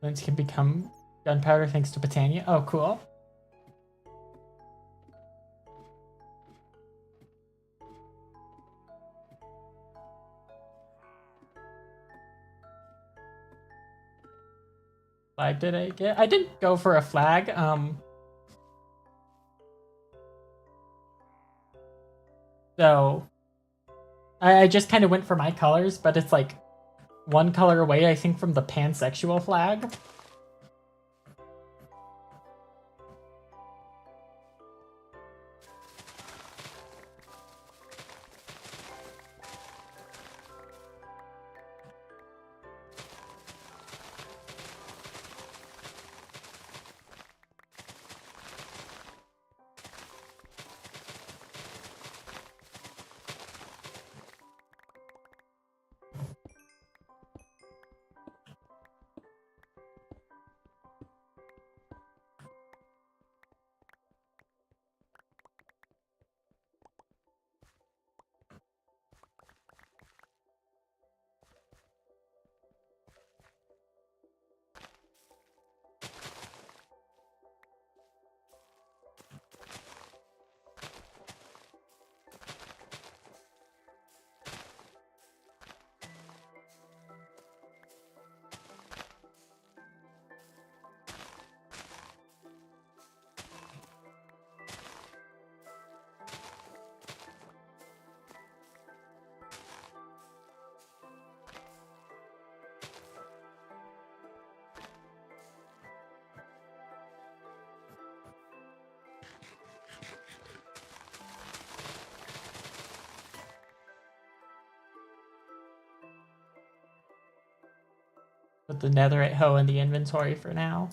Links can become gunpowder thanks to Botania. Oh, cool. Flag did I get? I didn't go for a flag. So I just kind of went for my colors, but it's like one color away, I think, from the pansexual flag. Put the netherite hoe in the inventory for now.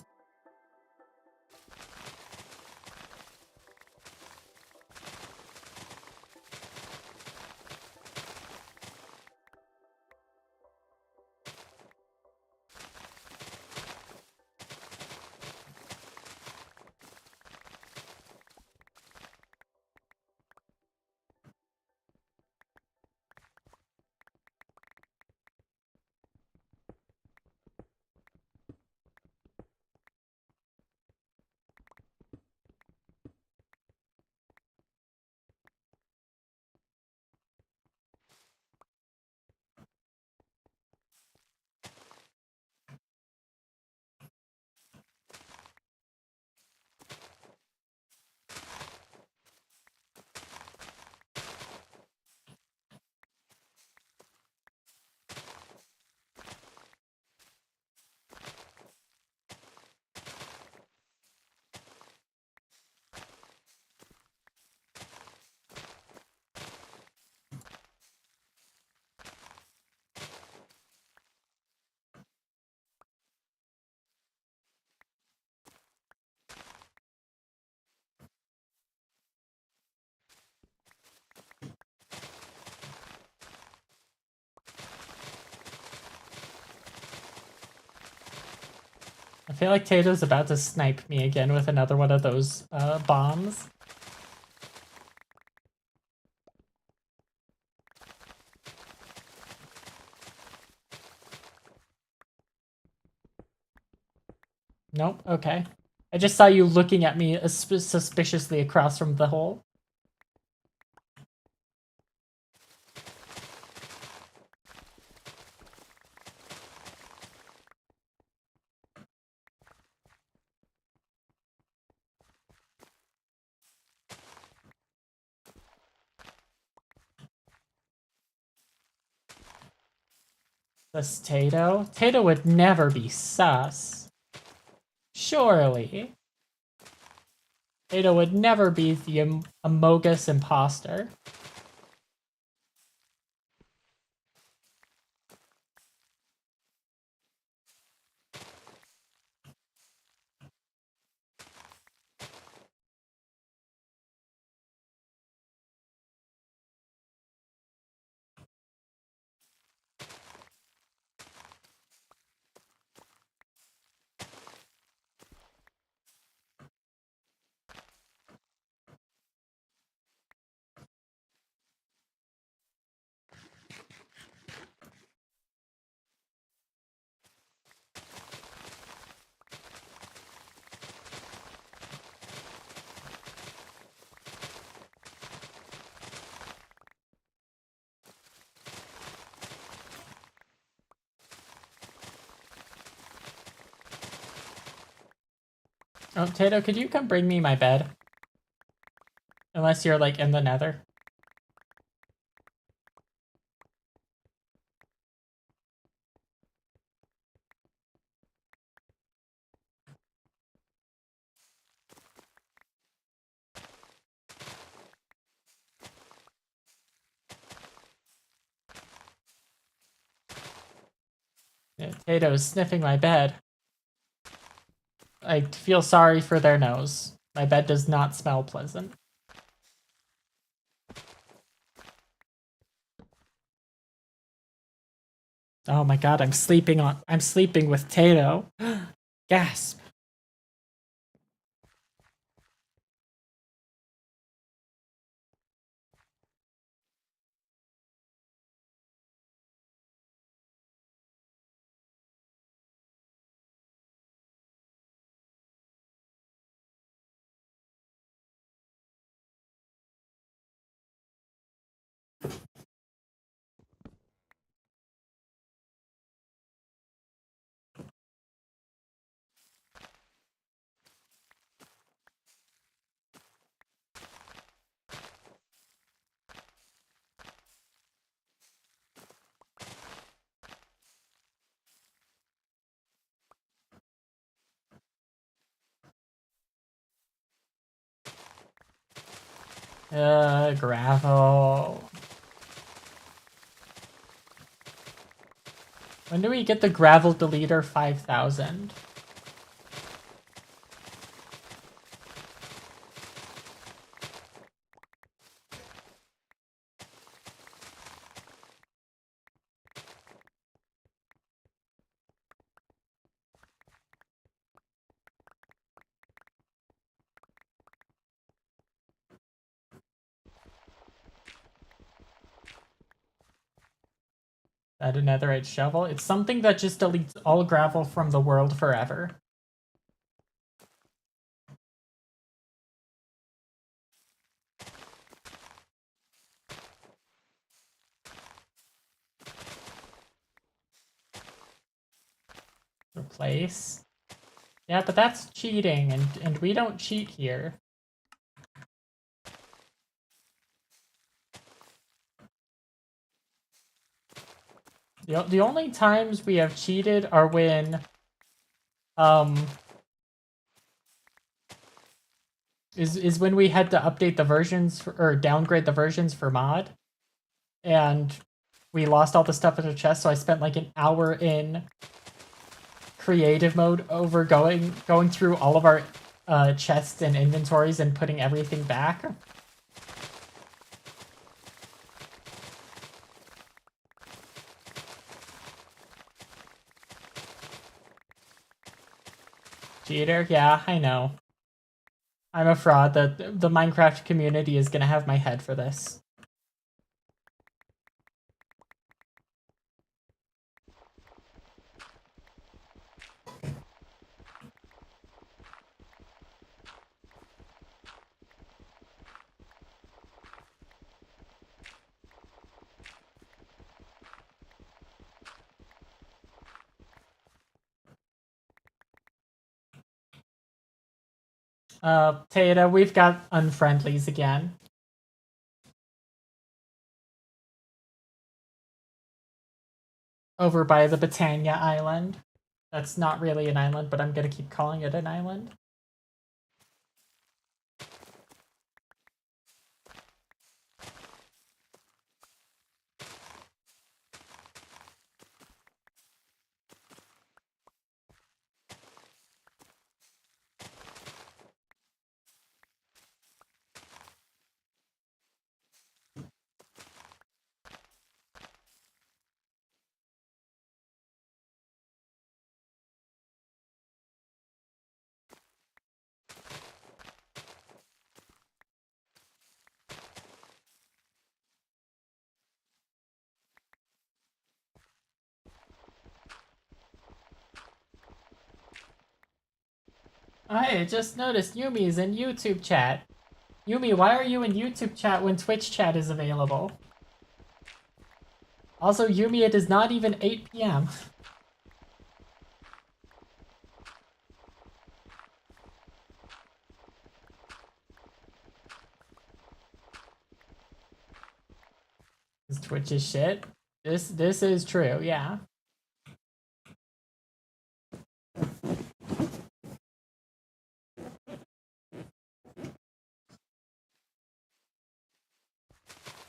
I feel like Tato's about to snipe me again with another one of those bombs. Nope, okay. I just saw you looking at me suspiciously across from the hole. This Tato? Tato would never be sus. Surely. Tato would never be the Amogus imposter. Oh, Tato, could you come bring me my bed? Unless you're, like, in the nether. Yeah, Tato's sniffing my bed. I feel sorry for their nose. My bed does not smell pleasant. Oh my god, I'm sleeping with Tato. Gasp. Gravel. When do we get the gravel deleter 5000? That a netherite shovel? It's something that just deletes all gravel from the world forever. Replace. Yeah, but that's cheating, and we don't cheat here. The only times we have cheated are when is when we had to update the versions or downgrade the versions for mod, and we lost all the stuff in the chest, so I spent like an hour in creative mode over going through all of our chests and inventories and putting everything back. Cheater? Yeah, I know. I'm a fraud. The Minecraft community is gonna have my head for this. Tata, we've got unfriendlies again. Over by the Britannia Island. That's not really an island, but I'm gonna keep calling it an island. I just noticed Yumi's in YouTube chat. Yumi, why are you in YouTube chat when Twitch chat is available? Also, Yumi, it is not even 8 p.m. This Twitch is shit. This is true, yeah.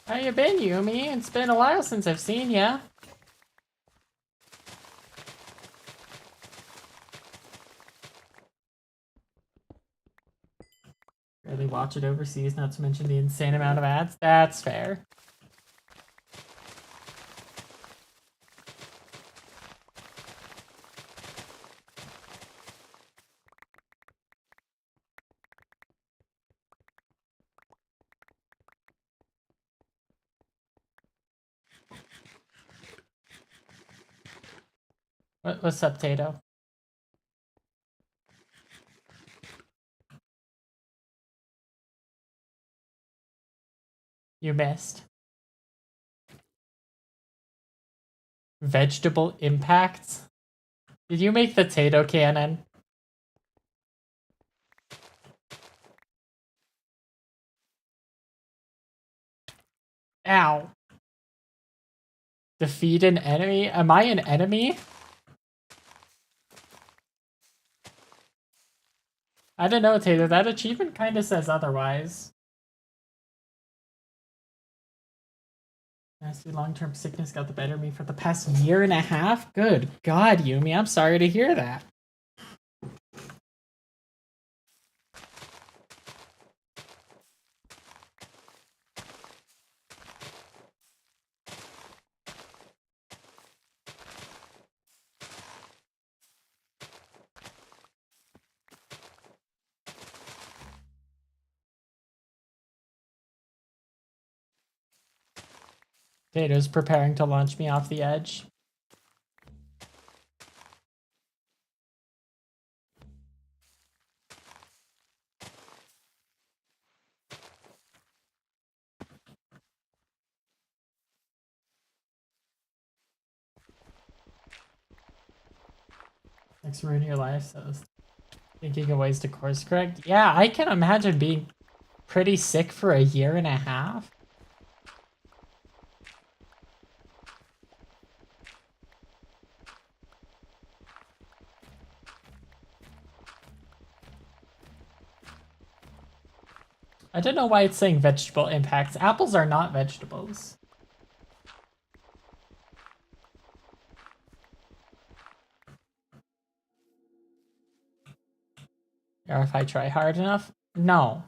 How you been, Yumi? It's been a while since I've seen ya. Really watch it overseas, not to mention the insane amount of ads. That's fair. What's up, Tato? You missed. Vegetable impacts? Did you make the Tato cannon? Ow. Defeat an enemy? Am I an enemy? I don't know, Tato. That achievement kind of says otherwise. Nasty long-term sickness got the better of me for the past year and a half? Good God, Yumi, I'm sorry to hear that. Potato's preparing to launch me off the edge. Next ruin your life, so thinking of ways to course correct. Yeah, I can imagine being pretty sick for a year and a half. I don't know why it's saying vegetable impacts. Apples are not vegetables. Or if I try hard enough? No.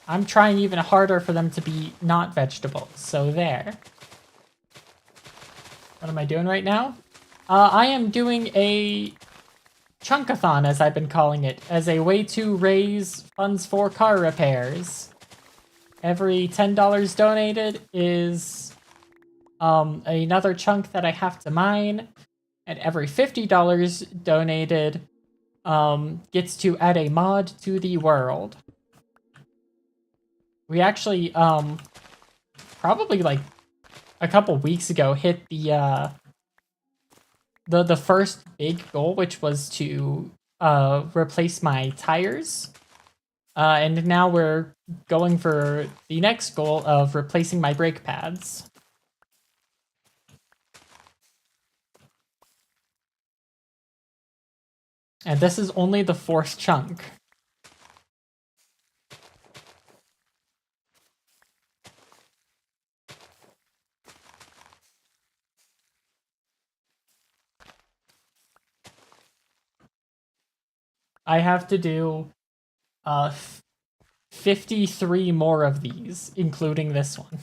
I'm trying even harder for them to be not vegetables, so there. What am I doing right now? I am doing a chunkathon, as I've been calling it, as a way to raise funds for car repairs. Every $10 donated is another chunk that I have to mine, and every $50 donated gets to add a mod to the world. We actually probably like a couple weeks ago hit the first big goal, which was to replace my tires. And now we're going for the next goal of replacing my brake pads. And this is only the fourth chunk. I have to do 53 more of these, including this one.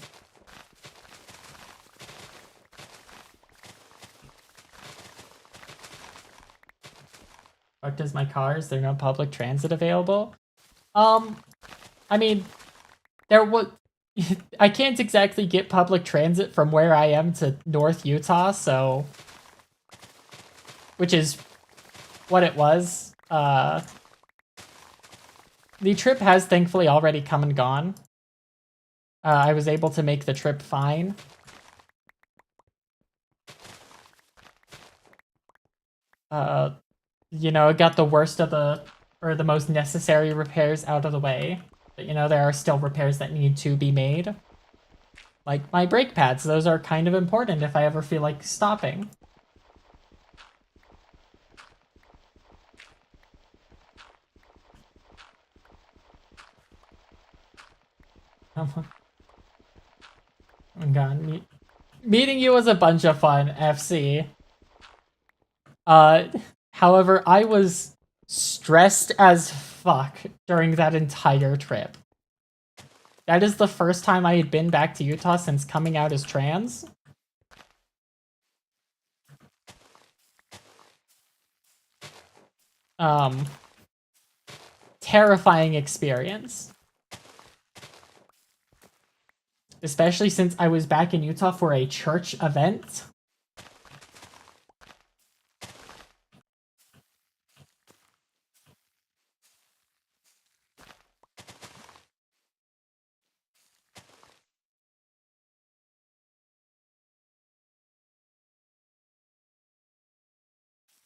What does my car? Is there no public transit available? I mean, there was. I can't exactly get public transit from where I am to North Utah, so. Which is what it was. The trip has thankfully already come and gone. I was able to make the trip fine. You know, it got the worst of the most necessary repairs out of the way. But, you know, there are still repairs that need to be made. Like my brake pads, those are kind of important if I ever feel like stopping. Oh god, meeting you was a bunch of fun, FC. However, I was stressed as fuck during that entire trip. That is the first time I had been back to Utah since coming out as trans. Terrifying experience. Especially since I was back in Utah for a church event.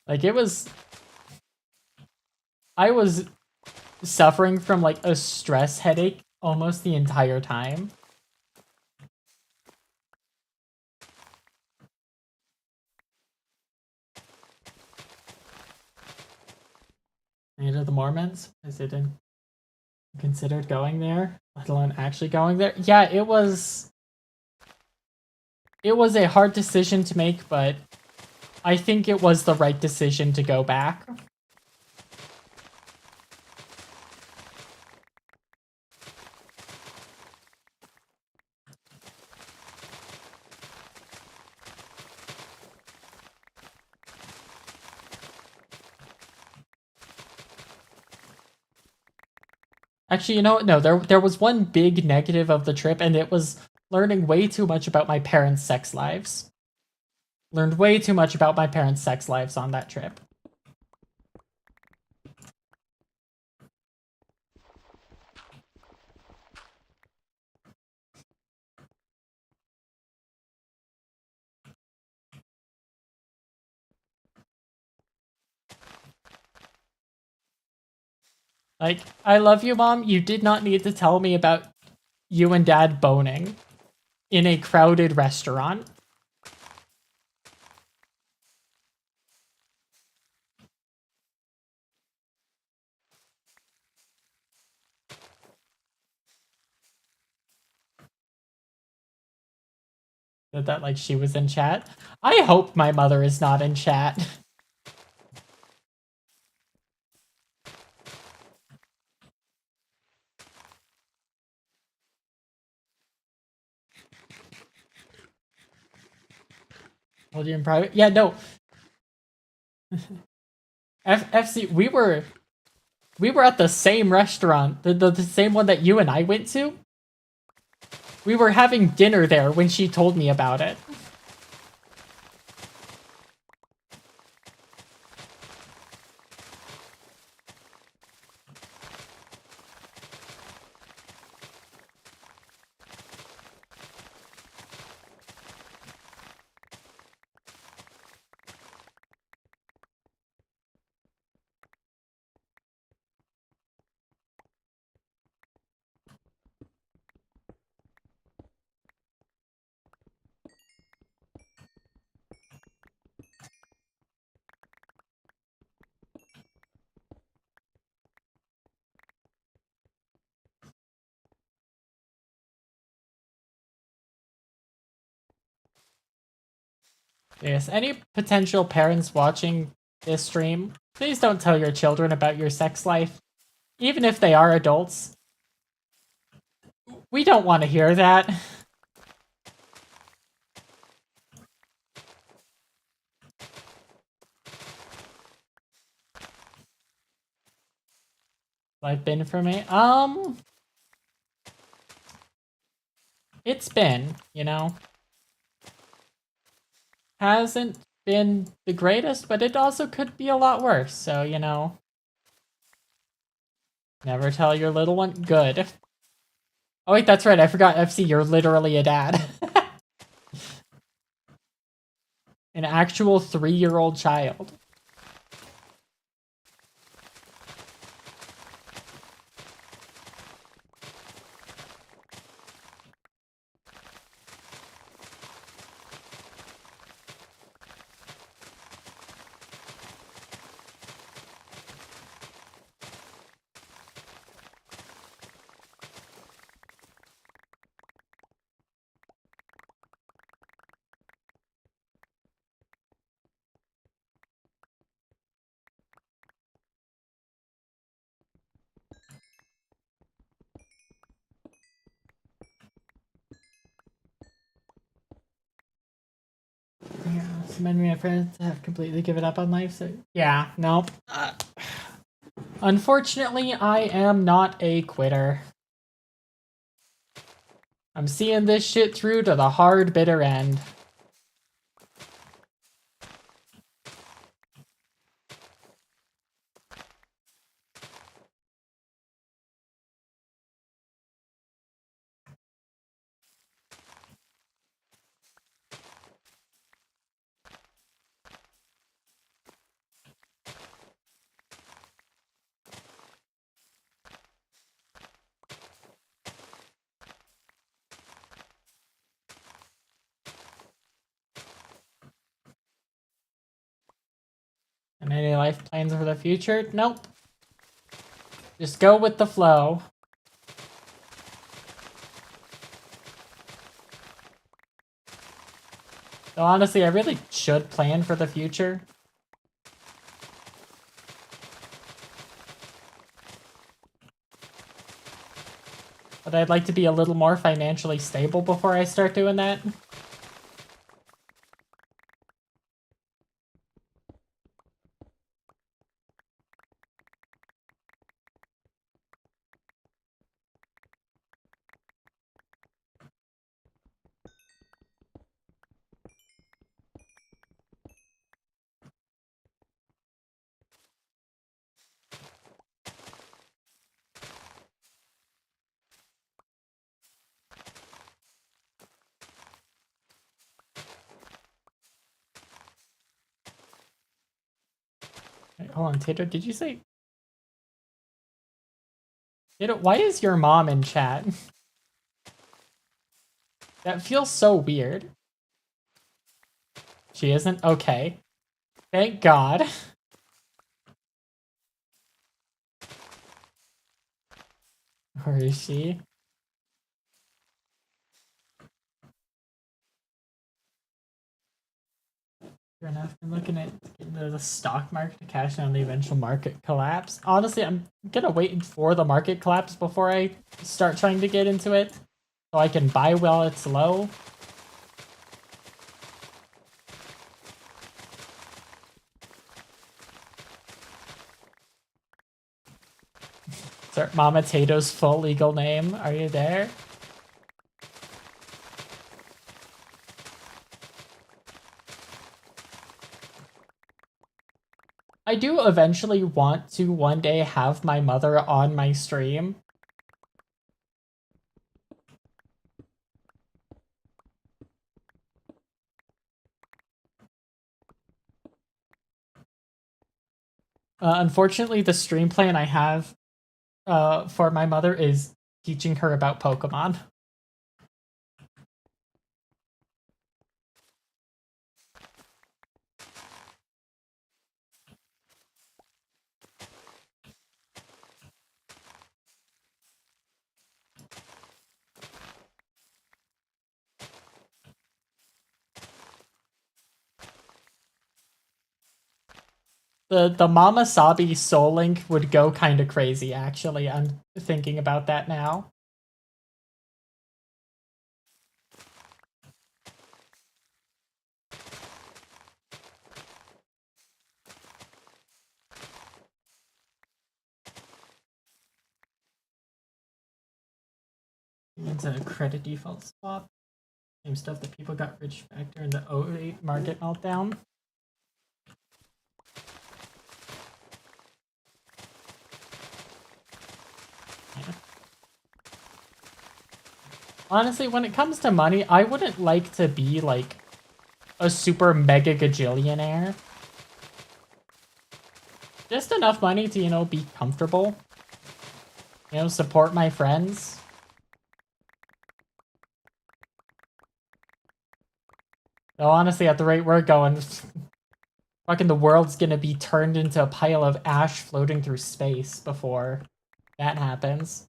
Like, it was... I was suffering from, like, a stress headache almost the entire time. Neither the Mormons? Is it in considered going there, let alone actually going there. Yeah, it was a hard decision to make, but I think it was the right decision to go back. Actually, you know what? No, there was one big negative of the trip, and it was learning way too much about my parents' sex lives. Learned way too much about my parents' sex lives on that trip. Like, I love you, Mom. You did not need to tell me about you and Dad boning in a crowded restaurant. That like she was in chat. I hope my mother is not in chat. Told you in private. Yeah, no. FC, we were at the same restaurant, the same one that you and I went to. We were having dinner there when she told me about it. Yes, any potential parents watching this stream, please don't tell your children about your sex life, even if they are adults. We don't want to hear that. I've been for me. It's been, you know, hasn't been the greatest, but it also could be a lot worse. So, you know, never tell your little one. Good. Oh wait, that's right. I forgot. FC, you're literally a dad. An actual 3-year-old child. Yeah, so many of my friends have completely given up on life, so yeah, nope. Unfortunately, I am not a quitter. I'm seeing this shit through to the hard, bitter end. And any life plans for the future? Nope. Just go with the flow. So honestly, I really should plan for the future. But I'd like to be a little more financially stable before I start doing that. Wait, hold on, Tato, did you say... Tato, why is your mom in chat? That feels so weird. She isn't? Okay. Thank God. Or is she? Fair enough. I'm looking at the stock market to cash in on the eventual market collapse. Honestly, I'm gonna wait for the market collapse before I start trying to get into it, so I can buy while it's low. Sir, Mama Tato's full legal name. Are you there? I do eventually want to one day have my mother on my stream. Unfortunately, the stream plan I have for my mother is teaching her about Pokemon. The Mama Sabi Soul Link would go kind of crazy, actually. I'm thinking about that now. It's a credit default swap. Same stuff that people got rich factor in the '08 market meltdown. Yeah. Honestly, when it comes to money, I wouldn't like to be like a super mega gajillionaire. Just enough money to, be comfortable. Support my friends. Though honestly, at the rate we're going, fucking the world's gonna be turned into a pile of ash floating through space before that happens.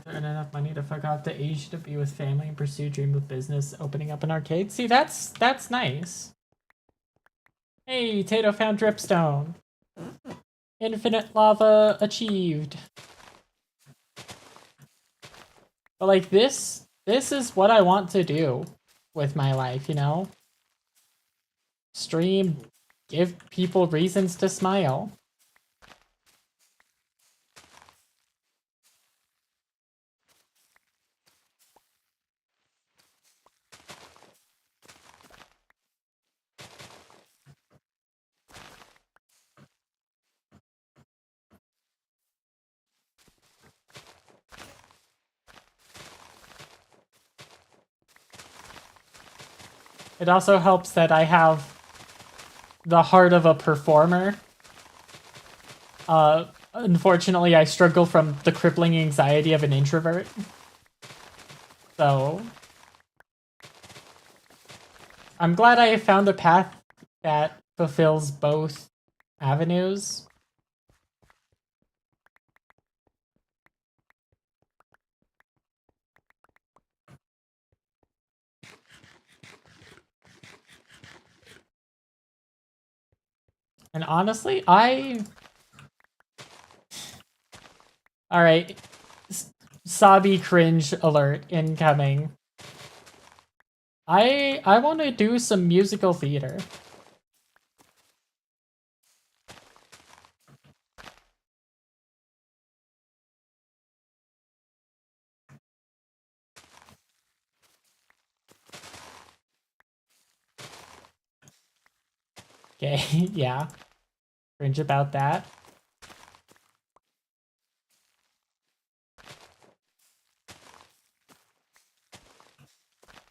earn enough money to fuck off to Asia to be with family and pursue dream of business, opening up an arcade. See, that's nice. Hey, Tato found dripstone. Infinite lava achieved. But like this is what I want to do with my life, you know? Stream, give people reasons to smile. It also helps that I have the heart of a performer. Unfortunately, I struggle from the crippling anxiety of an introvert. So, I'm glad I found a path that fulfills both avenues. And honestly, Alright. Sabi cringe alert incoming. I want to do some musical theater. Okay, yeah. Cringe about that.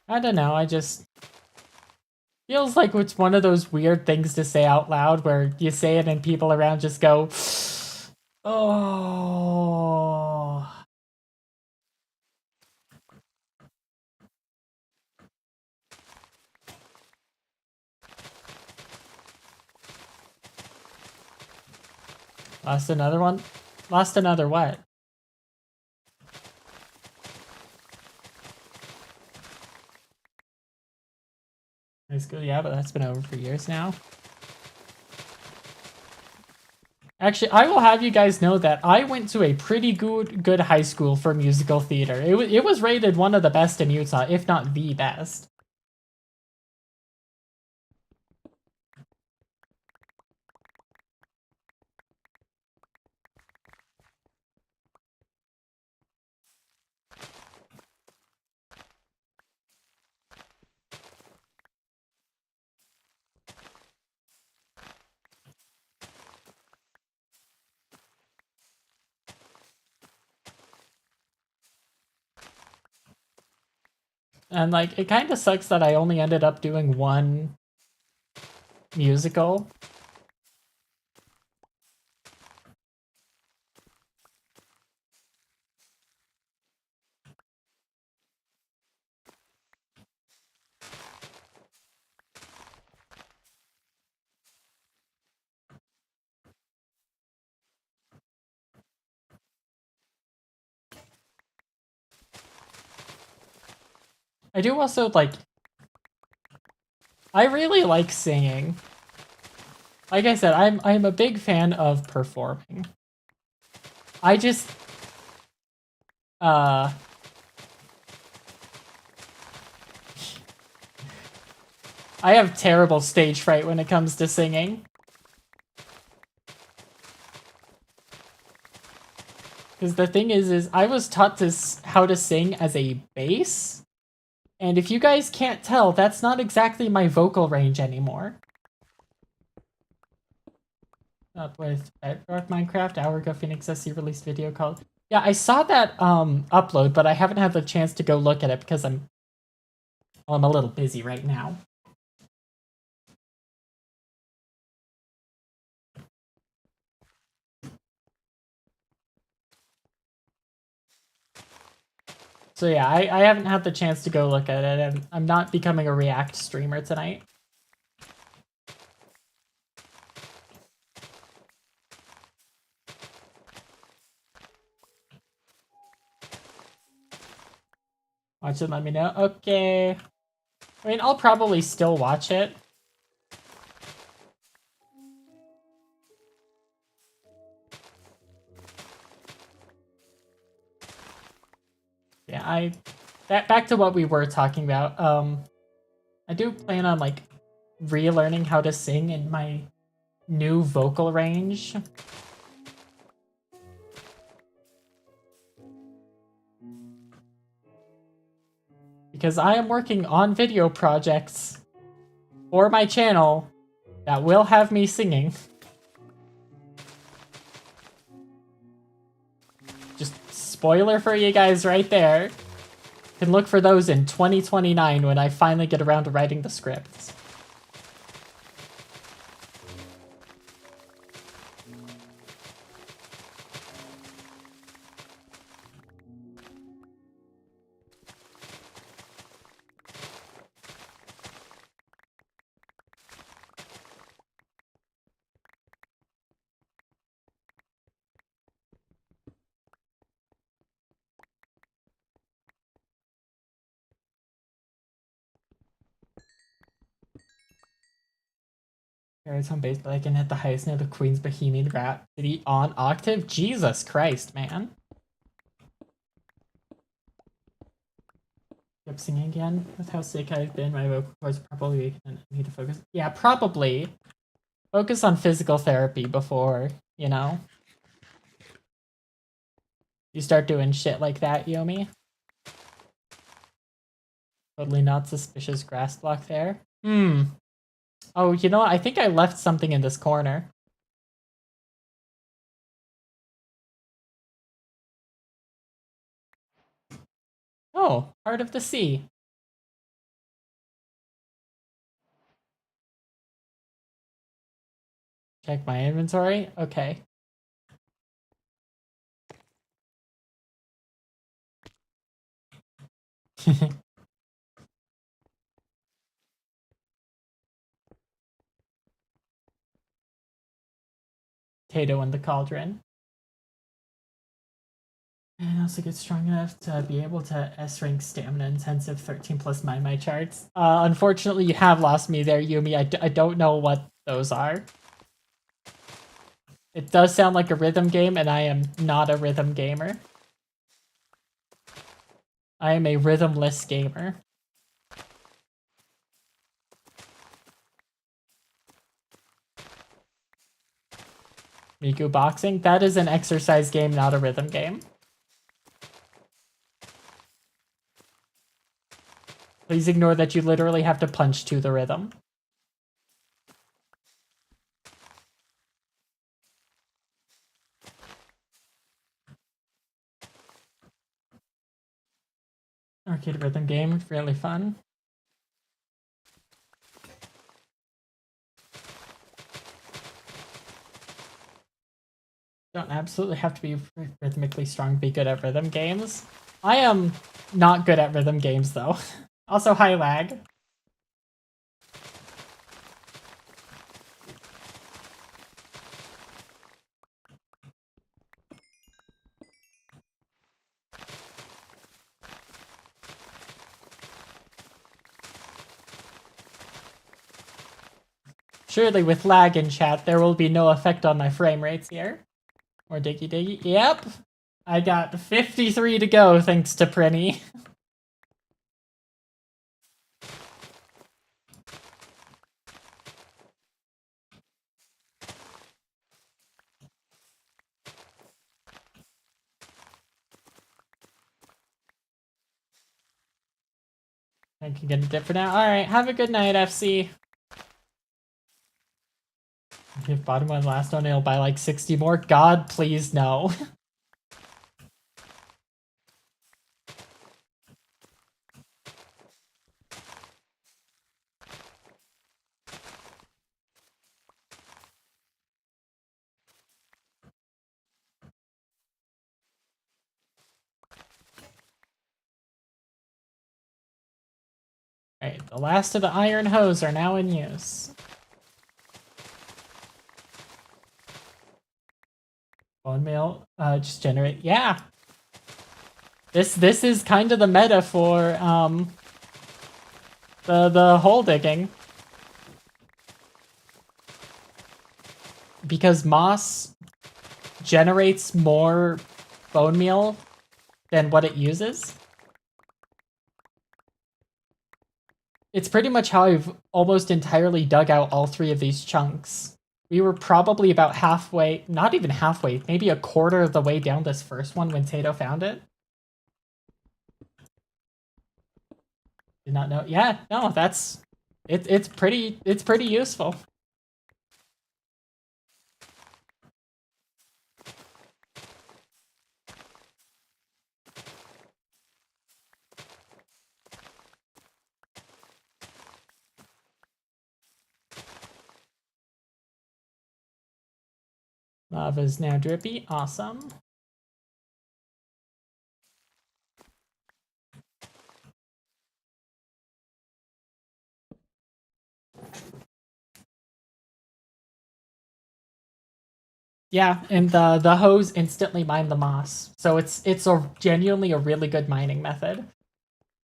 I don't know, I just... Feels like it's one of those weird things to say out loud where you say it and people around just go... Oh... Lost another one? Lost another what? High school, yeah, but that's been over for years now. Actually, I will have you guys know that I went to a pretty good high school for musical theater. It was rated one of the best in Utah, if not the best. And like, it kind of sucks that I only ended up doing one musical. I do also like... I really like singing. Like I said, I'm a big fan of performing. I just... I have terrible stage fright when it comes to singing. Because the thing is I was taught how to sing as a bass. And if you guys can't tell, that's not exactly my vocal range anymore. Up with Bedrock Minecraft, hour ago Phoenix SC released video called... Yeah, I saw that upload, but I haven't had the chance to go look at it because I'm a little busy right now. So yeah, I haven't had the chance to go look at it, and I'm not becoming a React streamer tonight. Watch it, let me know. Okay. I mean, I'll probably still watch it. Yeah, back to what we were talking about. I do plan on like relearning how to sing in my new vocal range. Because I am working on video projects for my channel that will have me singing. Just spoiler for you guys right there. Can look for those in 2029 when I finally get around to writing the scripts. It's on bass, but I can hit the highest note of Queen's Bohemian Rhapsody on octave? Jesus Christ, man. Yep, singing again. With how sick I've been, my vocal cords probably weak and I need to focus. Yeah, probably. Focus on physical therapy before, you know? You start doing shit like that, Yomi. Totally not suspicious grass block there. Oh, you know what? I think I left something in this corner. Oh, Heart of the Sea. Check my inventory. Okay. Potato in the cauldron. And also get strong enough to be able to S-rank stamina intensive 13 plus my charts. Unfortunately, you have lost me there, Yumi. I don't know what those are. It does sound like a rhythm game, and I am not a rhythm gamer. I am a rhythmless gamer. Miku Boxing? That is an exercise game, not a rhythm game. Please ignore that you literally have to punch to the rhythm. Arcade rhythm game, really fun. Don't absolutely have to be rhythmically strong to be good at rhythm games. I am not good at rhythm games, though. Also, high lag. Surely with lag in chat, there will be no effect on my frame rates here. Or diggy diggy. Yep. I got 53 to go thanks to Prinny. I can get a dip for now. Alright, have a good night, FC. If bottom one last one, it'll buy like 60 more. God, please no. Alright, the last of the iron hose are now in use. Bone meal, just generate, yeah! This is kind of the meta for the hole digging. Because moss generates more bone meal than what it uses. It's pretty much how I've almost entirely dug out all 3 of these chunks. We were probably about halfway, not even halfway, maybe a quarter of the way down this first one when Tato found it. Did not know. Yeah, no, that's it's pretty useful. Lava's now drippy. Awesome. Yeah, and the hose instantly mine the moss. So it's genuinely a really good mining method.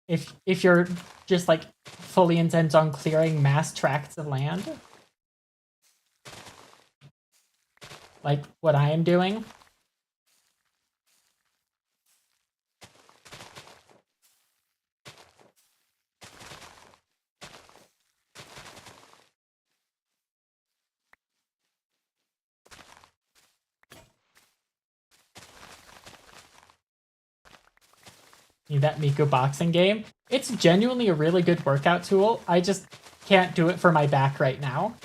If you're just like fully intent on clearing mass tracts of land, like what I am doing. That Miku boxing game. It's genuinely a really good workout tool. I just can't do it for my back right now.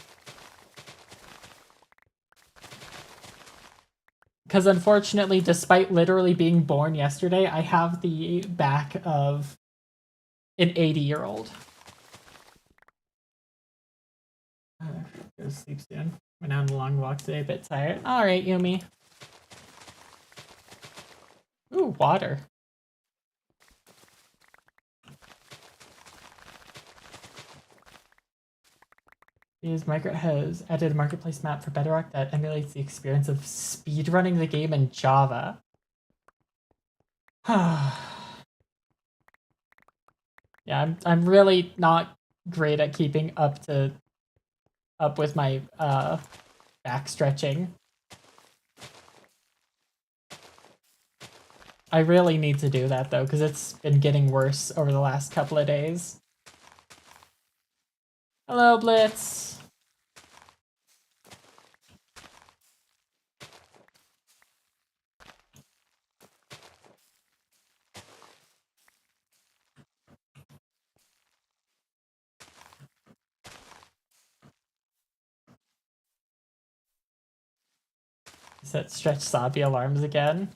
Because unfortunately, despite literally being born yesterday, I have the back of an 80-year-old. Go to sleep soon. Went on a long walk today, a bit tired. Alright, Yumi. Ooh, water. Micro has added a marketplace map for Bedrock that emulates the experience of speedrunning the game in Java. Yeah, I'm really not great at keeping up with my back stretching. I really need to do that though, because it's been getting worse over the last couple of days. Hello, Blitz. Set stretch Sabi alarms again.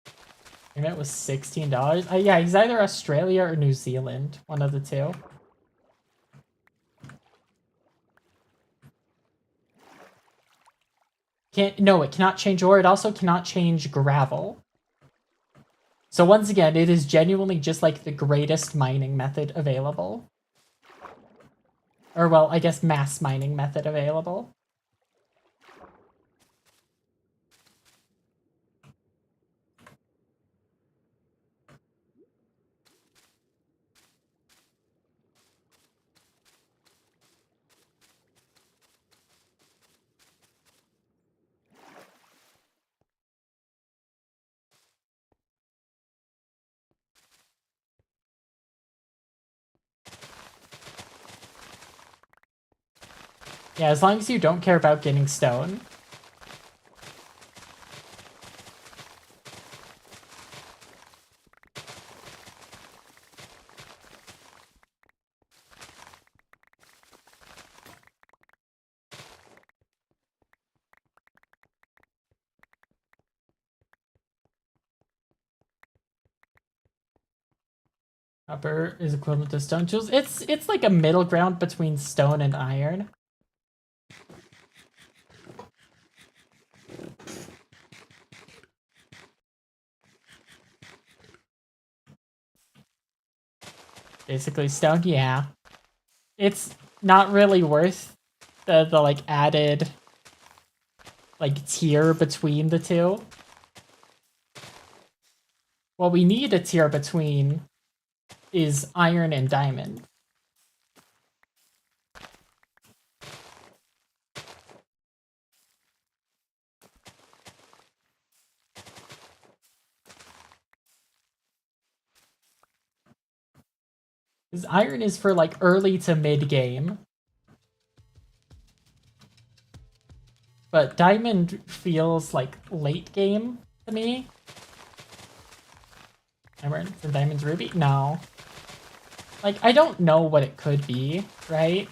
I think it was $16. Yeah, he's either Australia or New Zealand, one of the two. No, it cannot change ore. It also cannot change gravel. So once again, it is genuinely just like the greatest mining method available. Or well, I guess mass mining method available. Yeah, as long as you don't care about getting stone. Copper is equivalent to stone tools. It's like a middle ground between stone and iron. Basically stone, yeah. It's not really worth the like added like tier between the two. What we need a tier between is iron and diamond. Because iron is for like early to mid game. But diamond feels like late game to me. Emerald for diamond's ruby? No. Like, I don't know what it could be, right?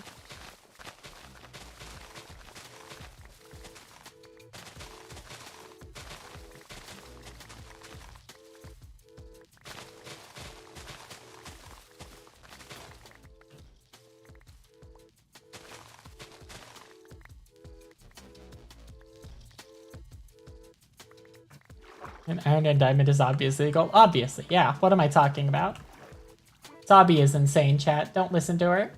And iron and diamond is obviously gold. Obviously, yeah. What am I talking about? Usabi is insane, chat. Don't listen to her.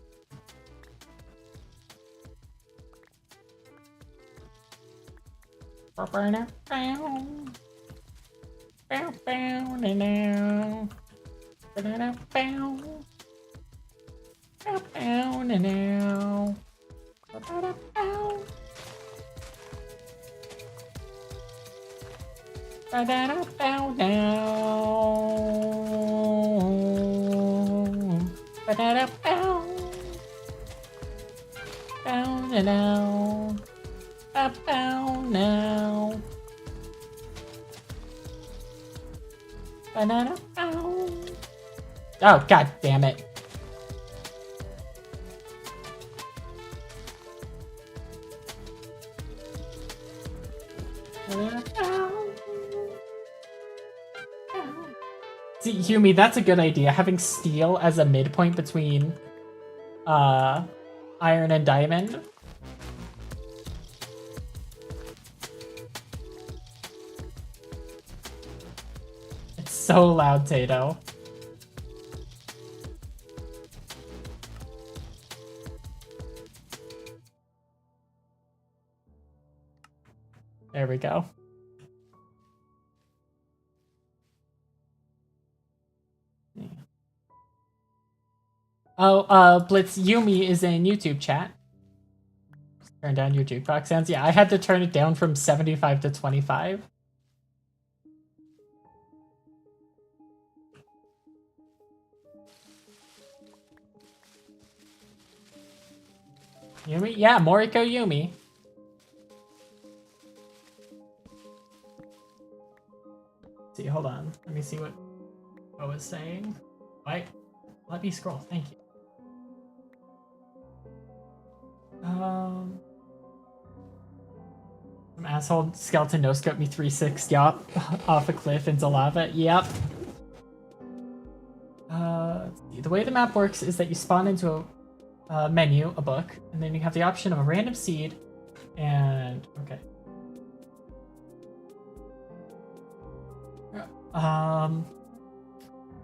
Oh, god damn it. See, Yumi, that's a good idea. Having steel as a midpoint between iron and diamond. It's so loud, Tato. There we go. Oh, Blitz Yumi is in YouTube chat. Turn down your jukebox sounds. Yeah, I had to turn it down from 75 to 25. Yumi? Yeah, Moriko Yumi. See, hold on. Let me see what I was saying. Wait, let me scroll. Thank you. Some asshole skeleton no-scope me 360 off a cliff into lava. Yep. Let's see. The way the map works is that you spawn into a menu, a book, and then you have the option of a random seed and okay.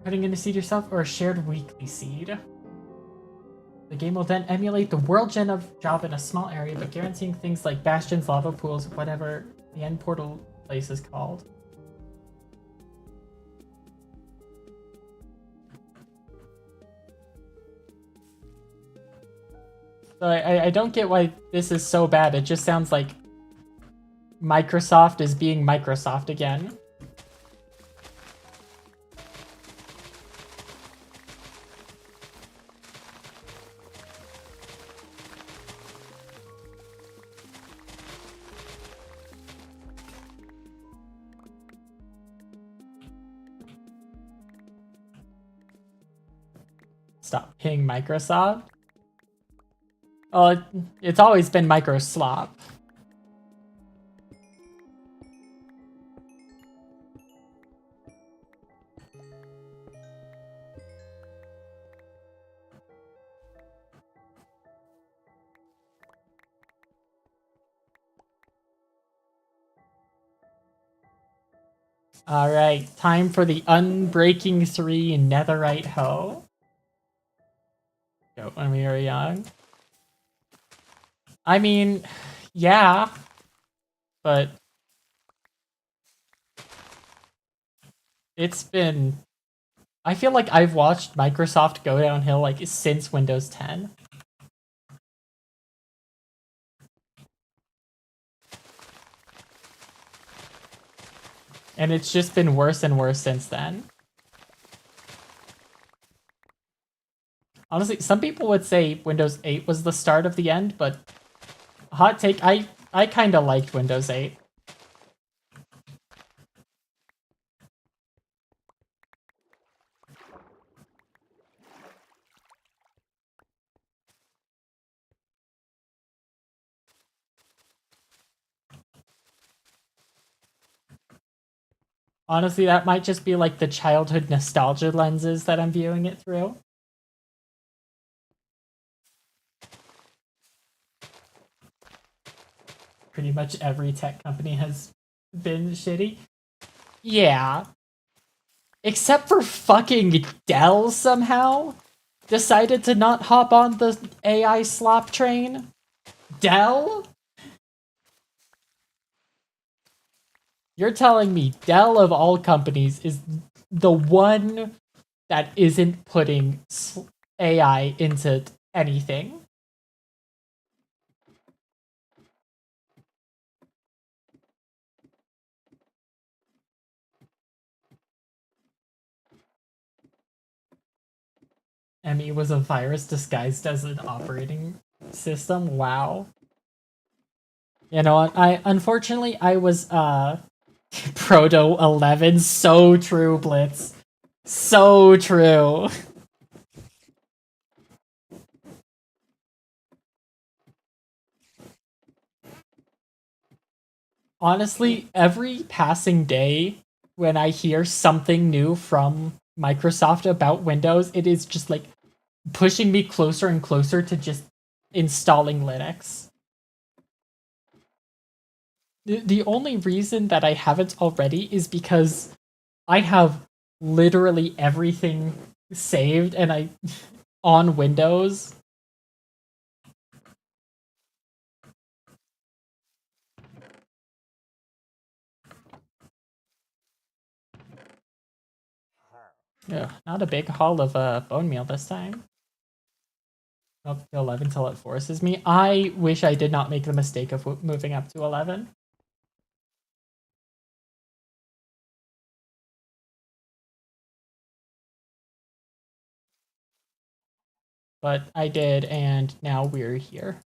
Putting in a seed yourself or a shared weekly seed. The game will then emulate the world gen of job in a small area, but guaranteeing things like bastions, lava pools, whatever the end portal place is called. So I don't get why this is so bad. It just sounds like Microsoft is being Microsoft again. Stop being Microsoft. Oh, it's always been Microslop. All right, time for the Unbreaking 3 Netherite Hoe. Go when we were young. I mean, yeah. but it's been. I feel like I've watched Microsoft go downhill like since Windows 10. And it's just been worse and worse since then. Honestly, some people would say Windows 8 was the start of the end, but hot take, I kind of liked Windows 8. Honestly, that might just be like the childhood nostalgia lenses that I'm viewing it through. Pretty much every tech company has been shitty. Yeah. Except for fucking Dell somehow decided to not hop on the AI slop train. Dell? You're telling me Dell of all companies is the one that isn't putting AI into anything? ME was a virus disguised as an operating system. Wow. You know what? I was Proto 11. So true, Blitz. So true. Honestly, every passing day when I hear something new from Microsoft about Windows, it is just like pushing me closer and closer to just installing Linux. The only reason that I haven't already is because I have literally everything saved and I on Windows. Ugh, not a big haul of bone meal this time. Up to 11 till it forces me. I wish I did not make the mistake of moving up to 11. But I did, and now we're here.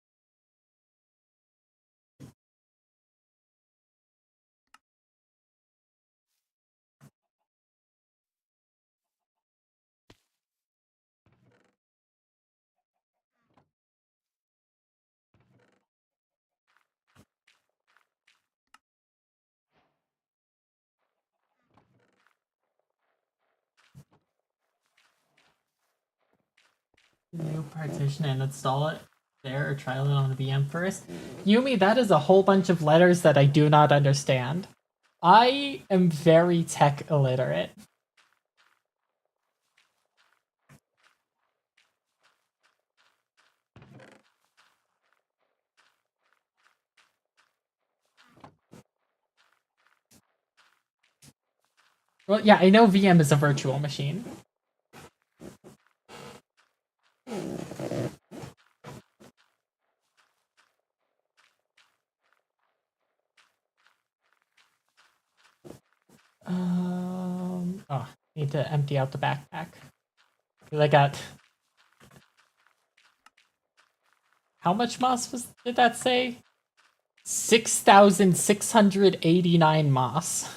New partition and install it there or trial it on the VM first. Yumi, that is a whole bunch of letters that I do not understand. I am very tech illiterate. Well, yeah, I know VM is a virtual machine. Oh, need to empty out the backpack. I got. How much moss did that say? 6,689 moss.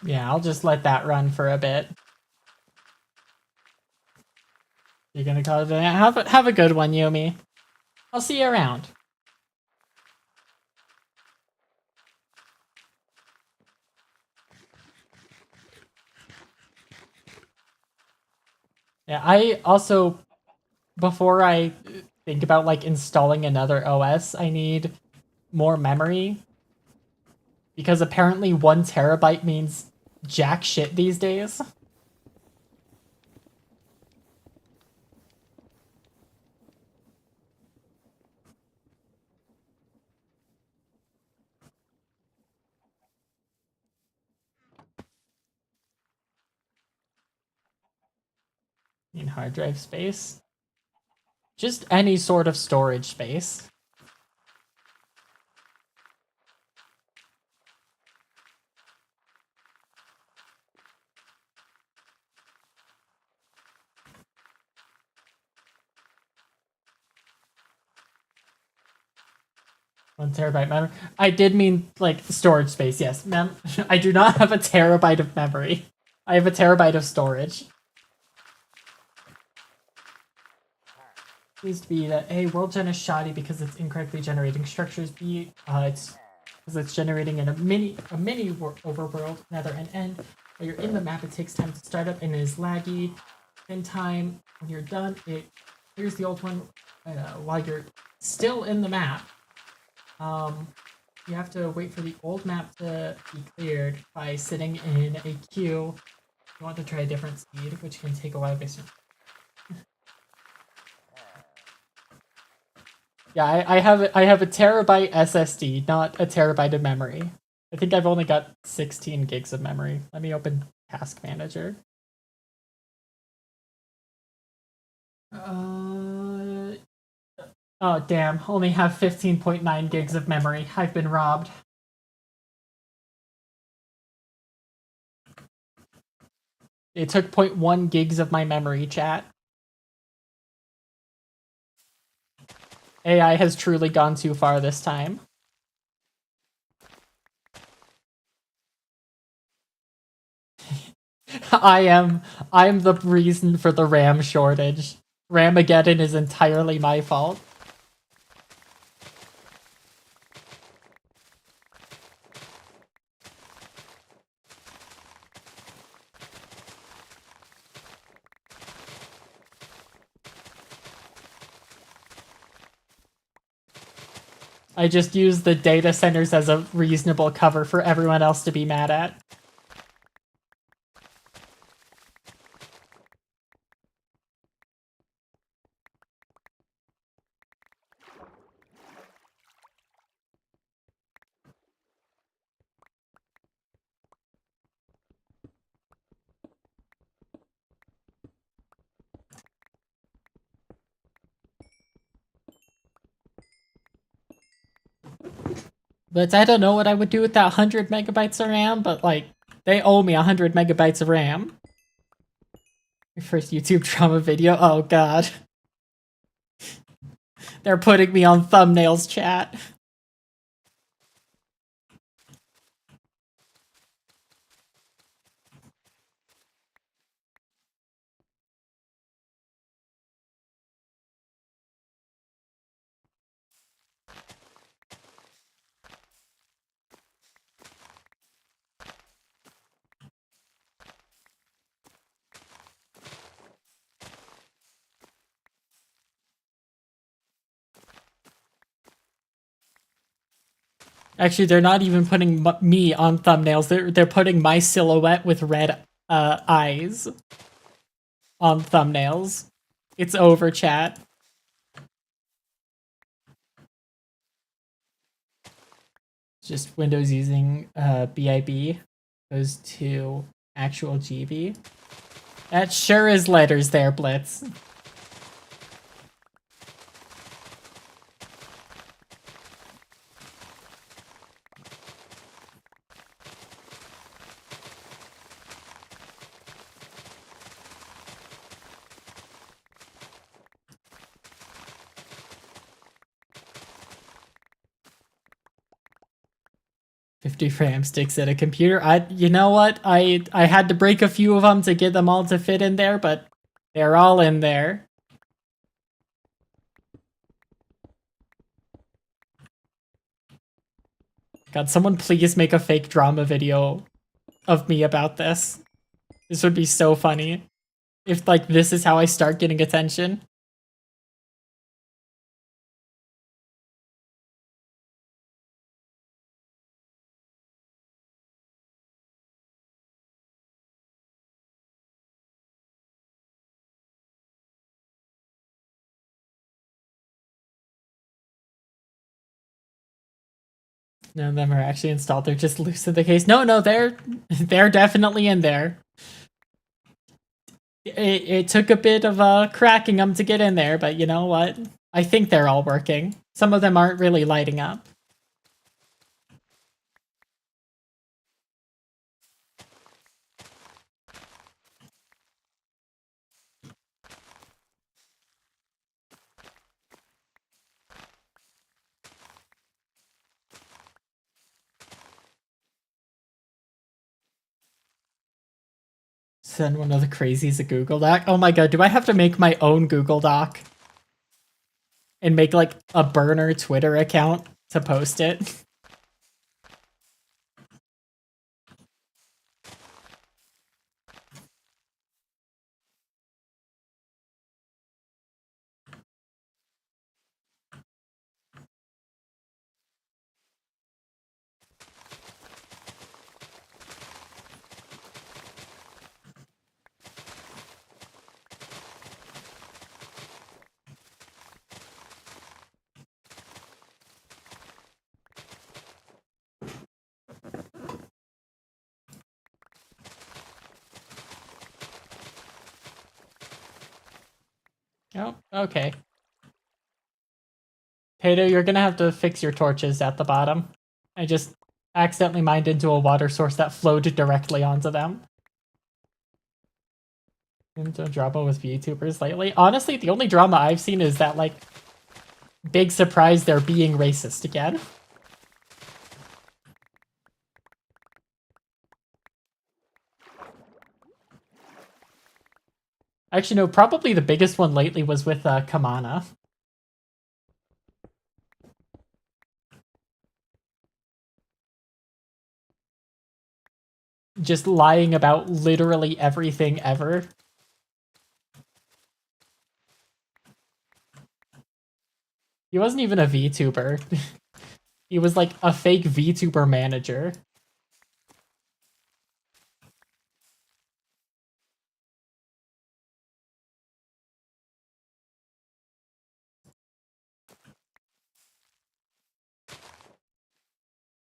Yeah, I'll just let that run for a bit. You're gonna call it a have a good one, Yumi. I'll see you around. Yeah, I also before I think about like installing another OS, I need more memory. Because apparently 1 terabyte means jack shit these days. In hard drive space. Just any sort of storage space. One terabyte memory. I did mean like storage space, yes. I do not have a terabyte of memory. I have a terabyte of storage. Needs to be that A, world gen is shoddy because it's incorrectly generating structures. B, it's because it's generating in a mini overworld, nether, and end. While you're in the map, it takes time to start up and it is laggy. In time, when you're done, it clears the old one while you're still in the map. You have to wait for the old map to be cleared by sitting in a queue. You want to try a different speed, which can take a while based on... Yeah, I have a terabyte SSD, not a terabyte of memory. I think I've only got 16 gigs of memory. Let me open Task Manager. Oh, damn. Only have 15.9 gigs of memory. I've been robbed. It took 0.1 gigs of my memory, chat. AI has truly gone too far this time. I'm the reason for the RAM shortage. Ramageddon is entirely my fault. I just use the data centers as a reasonable cover for everyone else to be mad at. But I don't know what I would do with that 100 megabytes of RAM, but like, they owe me 100 megabytes of RAM. Your first YouTube drama video? Oh god. They're putting me on thumbnails, chat. Actually, they're not even putting me on thumbnails. They're putting my silhouette with red eyes on thumbnails. It's over, chat. Just Windows using BIB goes to actual GB. That sure is letters there, Blitz. RAM sticks at a computer. You know what? I had to break a few of them to get them all to fit in there, but they're all in there. God, someone please make a fake drama video of me about this. This would be so funny. If, like, this is how I start getting attention. None of them are actually installed. They're just loose in the case. No, they're definitely in there. It took a bit of cracking them to get in there, but you know what? I think they're all working. Some of them aren't really lighting up. Send one of the crazies a Google Doc. Oh my god, do I have to make my own Google Doc? And make like a burner Twitter account to post it? Oh, okay. Tato, you're gonna have to fix your torches at the bottom. I just accidentally mined into a water source that flowed directly onto them. Into drama with VTubers lately. Honestly, the only drama I've seen is that, like, big surprise they're being racist again. Actually, no, probably the biggest one lately was with Kamana. Just lying about literally everything ever. He wasn't even a VTuber. He was like a fake VTuber manager.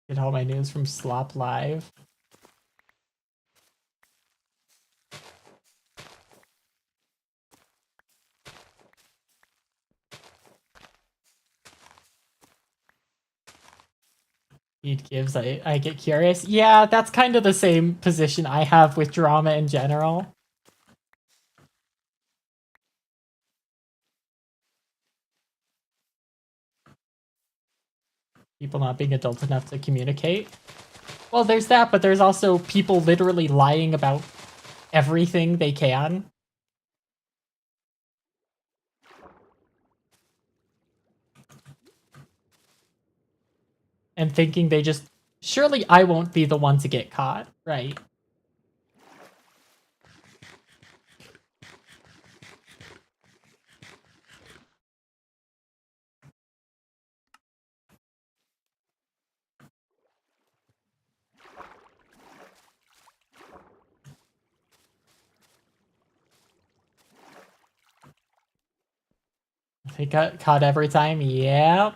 Get all my news from Slop Live. It gives, I get curious. Yeah, that's kind of the same position I have with drama in general. People not being adult enough to communicate. Well, there's that, but there's also people literally lying about everything they can. And thinking they just, surely I won't be the one to get caught, right? They got caught every time, yeah.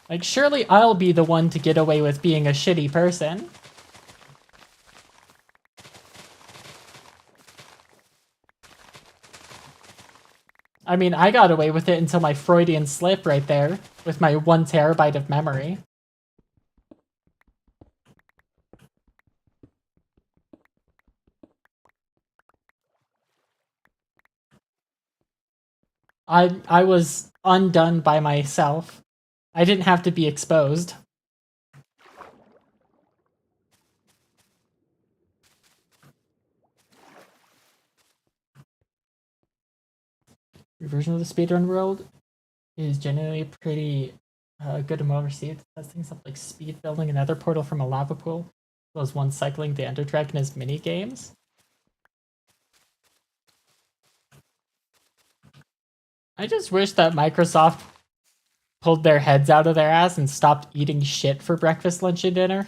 Like, surely I'll be the one to get away with being a shitty person. I mean, I got away with it until my Freudian slip right there, with my 1 terabyte of memory. I was undone by myself. I didn't have to be exposed. Your version of the speedrun world is generally pretty good and well received. It has things up like speed building another portal from a lava pool, as well as one cycling the Ender Dragon as mini games. I just wish that Microsoft pulled their heads out of their ass and stopped eating shit for breakfast, lunch, and dinner.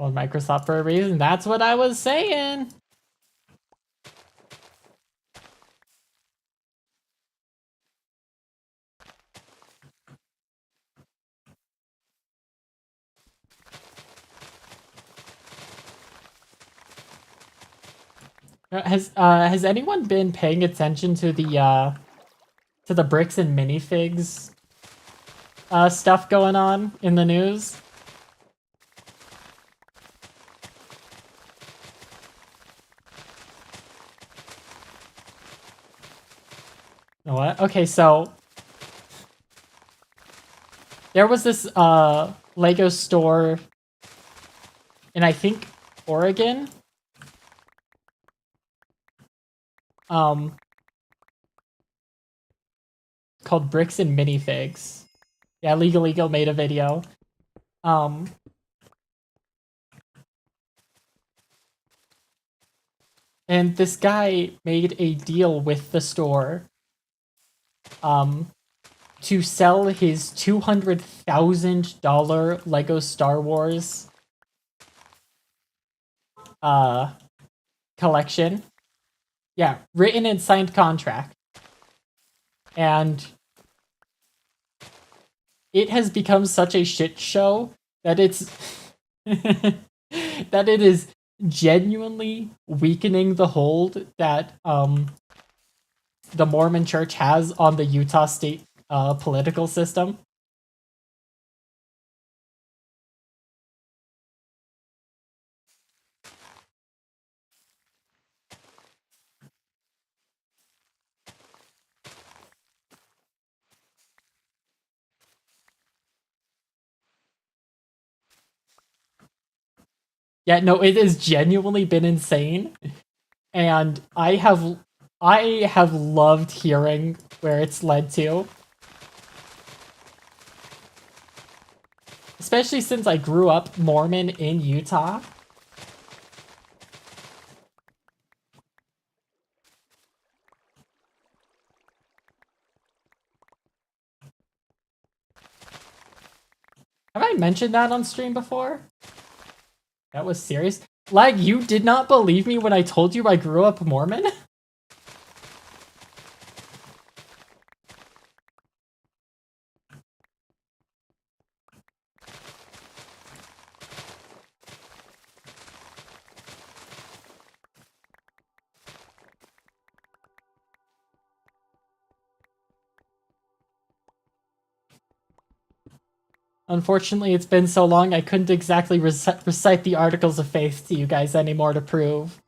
Well, Microsoft for a reason. That's what I was saying. Has anyone been paying attention to the bricks and minifigs stuff going on in the news? What? Okay, so there was this Lego store in, I think, Oregon. Called Bricks and Minifigs. Yeah, Legal Eagle made a video. And this guy made a deal with the store to sell his $200,000 Lego Star Wars collection. Yeah, written and signed contract. And it has become such a shit show that it's that it is genuinely weakening the hold that the Mormon Church has on the Utah state political system. Yeah, no, it has genuinely been insane, and I have loved hearing where it's led to. Especially since I grew up Mormon in Utah. Have I mentioned that on stream before? That was serious. Lag, you did not believe me when I told you I grew up Mormon? Unfortunately, it's been so long I couldn't exactly recite the Articles of Faith to you guys anymore to prove.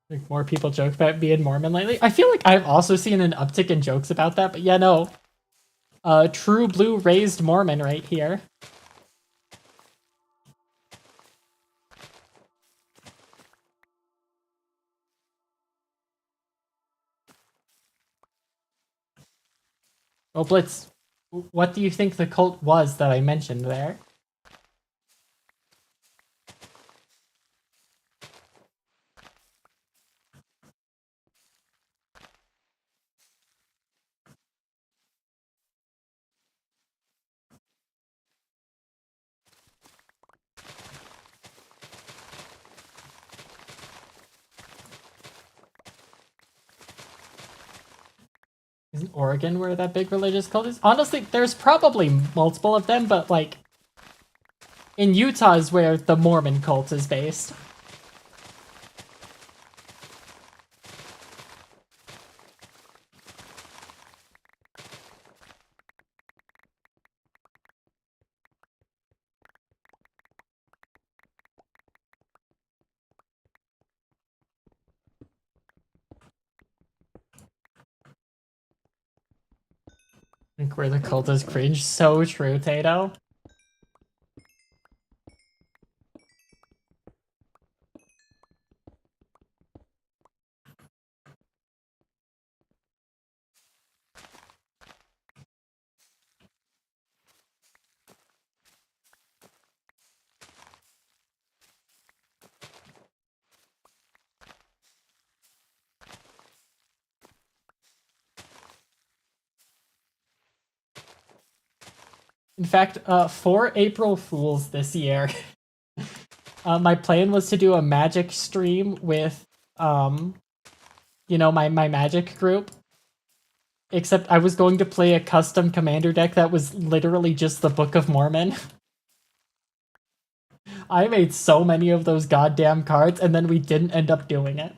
Like, more people joke about being Mormon lately. I feel like I've also seen an uptick in jokes about that, but yeah, no. True blue raised Mormon right here. Well, Blitz, what do you think the cult was that I mentioned there? Isn't Oregon where that big religious cult is? Honestly, there's probably multiple of them, but like in Utah is where the Mormon cult is based. I think where the cult is cringe. So true, Tato. In fact, for April Fools this year, my plan was to do a magic stream with, you know, my magic group. Except I was going to play a custom commander deck that was literally just the Book of Mormon. I made so many of those goddamn cards, and then we didn't end up doing it.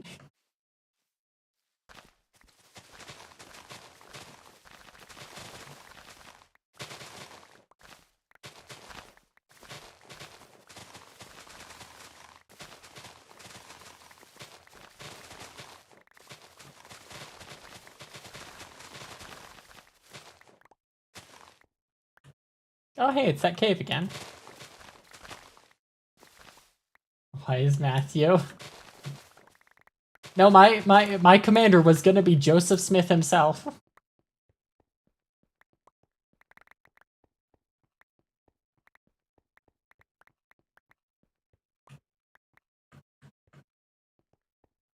Oh hey, it's that cave again. Why is Matthew? No, my commander was gonna be Joseph Smith himself.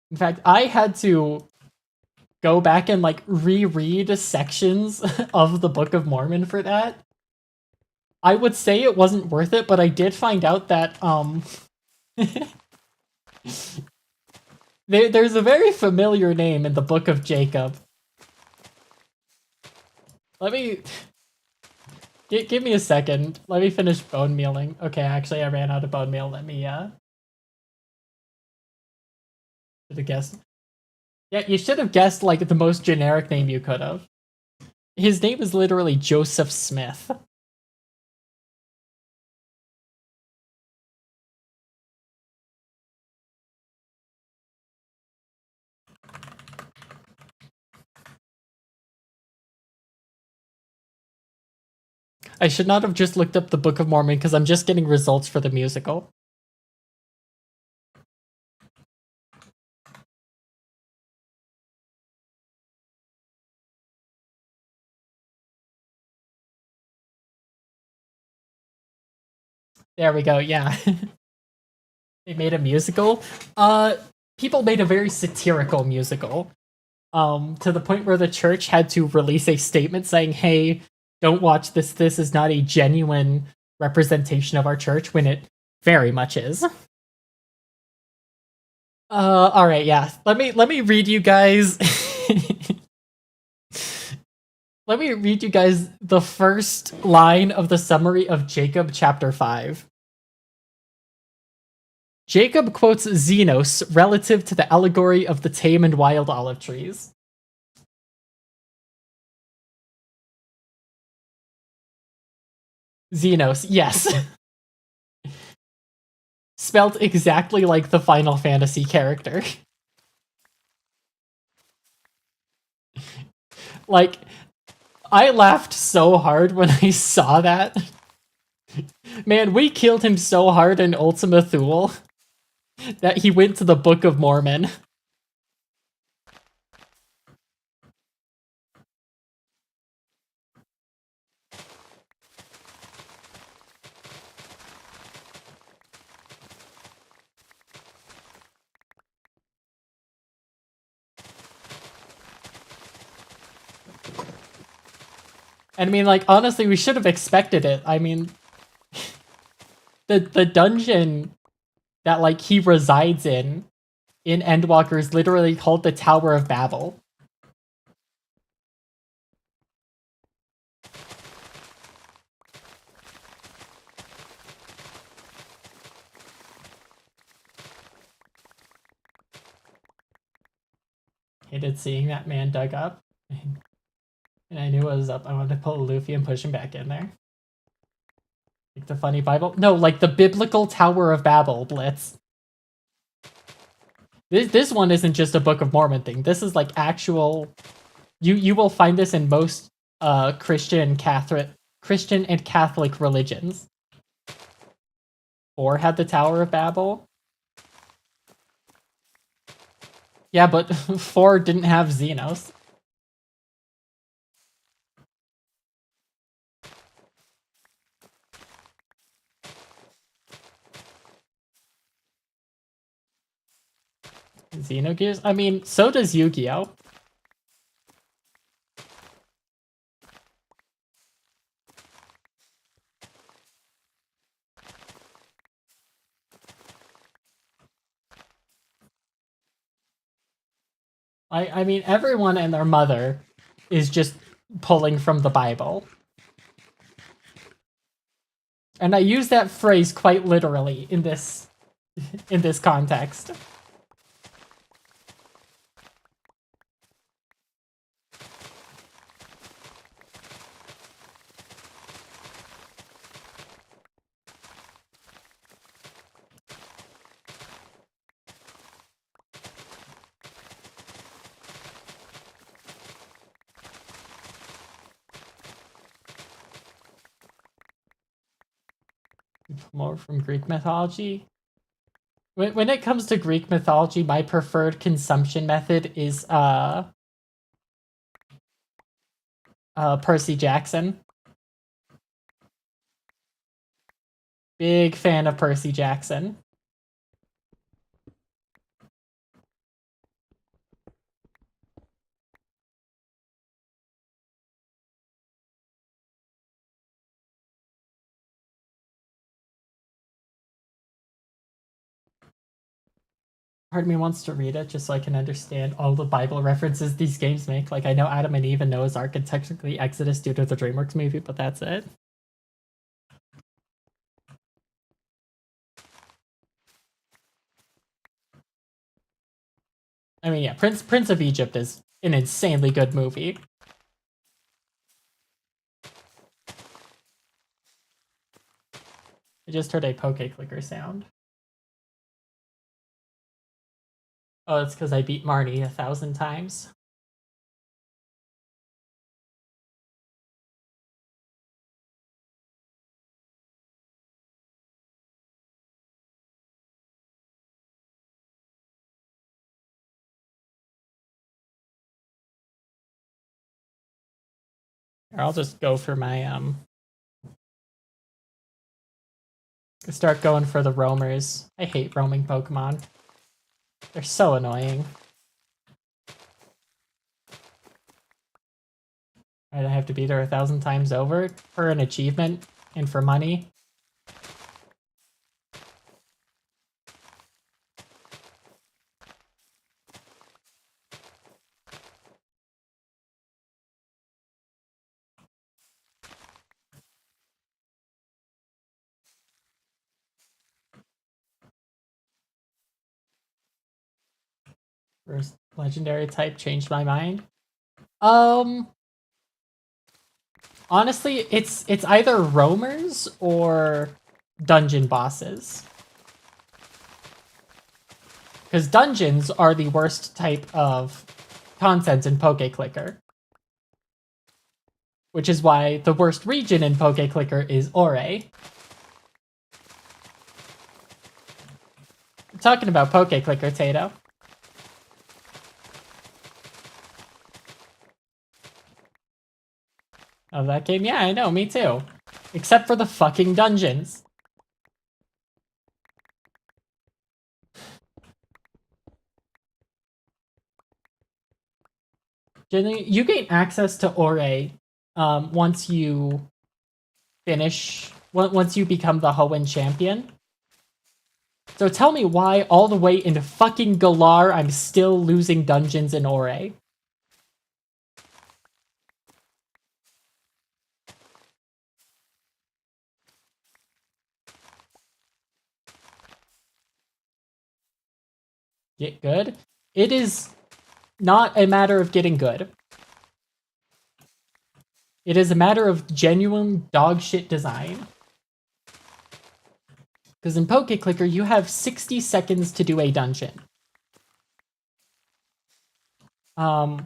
In fact, I had to go back and like reread sections of the Book of Mormon for that. I would say it wasn't worth it, but I did find out that there's a very familiar name in the Book of Jacob. Let me give me a second. Let me finish bone mealing. Okay, actually I ran out of bone meal. Let me should have guessed. Yeah, you should have guessed like the most generic name you could have. His name is literally Joseph Smith. I should not have just looked up the Book of Mormon because I'm just getting results for the musical. There we go, yeah. They made a musical. People made a very satirical musical. To the point where the church had to release a statement saying, hey, don't watch this. This is not a genuine representation of our church, when it very much is. Alright, yeah. Let me read you guys. Let me read you guys the first line of the summary of Jacob chapter 5. Jacob quotes Xenos relative to the allegory of the tame and wild olive trees. Xenos, yes. Spelled exactly like the Final Fantasy character. Like, I laughed so hard when I saw that. Man, we killed him so hard in Ultima Thule that he went to the Book of Mormon. And I mean, like, honestly, we should have expected it. I mean, the dungeon that, like, he resides in Endwalker is literally called the Tower of Babel. Hated seeing that man dug up. And I knew it was up. I wanted to pull Luffy and push him back in there. Like the funny Bible? No, like the biblical Tower of Babel, Blitz. This one isn't just a Book of Mormon thing. This is like actual... You will find this in most Christian and Catholic religions. 4 had the Tower of Babel. Yeah, but 4 didn't have Xenos. Xenogears? I mean, so does Yu-Gi-Oh! I mean, everyone and their mother is just pulling from the Bible. And I use that phrase quite literally in this context. More from Greek mythology. When it comes to Greek mythology, my preferred consumption method is Percy Jackson. Big fan of Percy Jackson. Part of me wants to read it just so I can understand all the Bible references these games make. Like, I know Adam and Eve and Noah's Ark and technically Exodus due to the DreamWorks movie, but that's it. I mean, yeah, Prince of Egypt is an insanely good movie. I just heard a poke clicker sound. Oh, it's because I beat Marnie 1,000 times. Or I'll just go for my start going for the roamers. I hate roaming Pokemon. They're so annoying. Right, I have to beat her 1,000 times over for an achievement and for money. First legendary type changed my mind. Honestly, it's either roamers or dungeon bosses. Because dungeons are the worst type of content in Poke Clicker. Which is why the worst region in Poke Clicker is Ore. We're talking about Poke Clicker, Tato. Oh, that game? Yeah, I know, me too. Except for the fucking dungeons. Generally, you gain access to Ore once you once you become the Hoenn champion. So tell me why all the way in fucking Galar I'm still losing dungeons in Ore. Get good? It is not a matter of getting good. It is a matter of genuine dog shit design. Because in Poke Clicker, you have 60 seconds to do a dungeon. And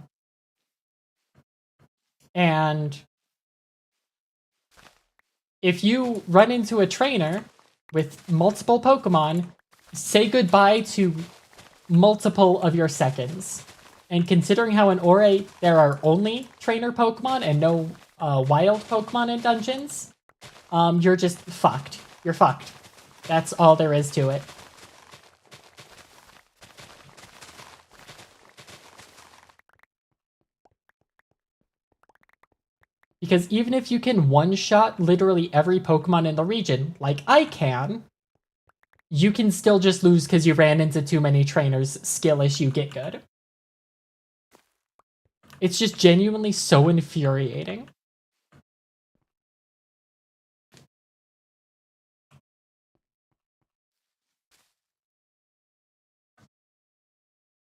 if you run into a trainer with multiple Pokemon, say goodbye to multiple of your seconds. And considering how in Ore there are only trainer Pokemon and no wild Pokemon in dungeons, you're just fucked. You're fucked. That's all there is to it. Because even if you can one-shot literally every Pokemon in the region, like I can, you can still just lose because you ran into too many trainers, skill issue, get good. It's just genuinely so infuriating.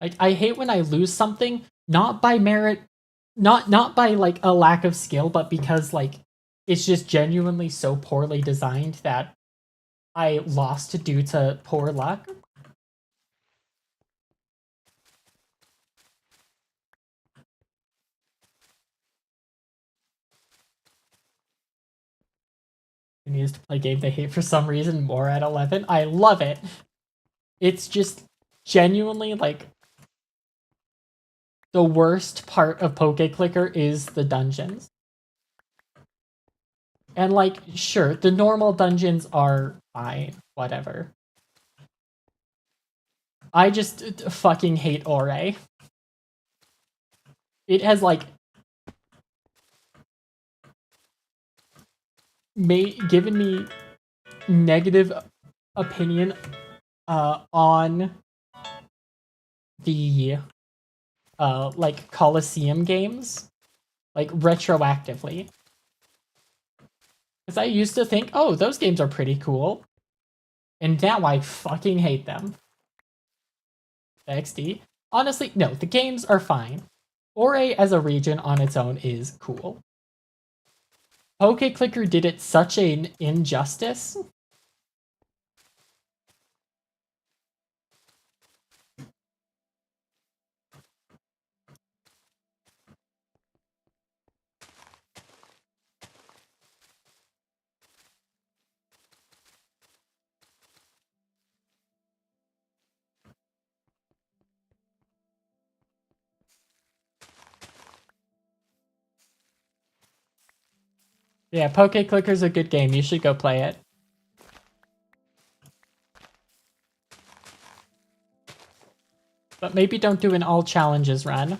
Like, I hate when I lose something, not by merit, not by like a lack of skill, but because like it's just genuinely so poorly designed that I lost due to poor luck. Who needs to play game they hate for some reason more at 11? I love it. It's just genuinely like the worst part of Poke Clicker is the dungeons. And like, sure, the normal dungeons are fine, whatever. I just fucking hate Ore. It has like given me negative opinion on the like Coliseum games, like retroactively. Because I used to think, oh, those games are pretty cool. And now I fucking hate them. XD. Honestly, no, the games are fine. Ore as a region on its own is cool. Poke Clicker did it such an injustice. Yeah, Poke Clicker's a good game. You should go play it. But maybe don't do an all challenges run.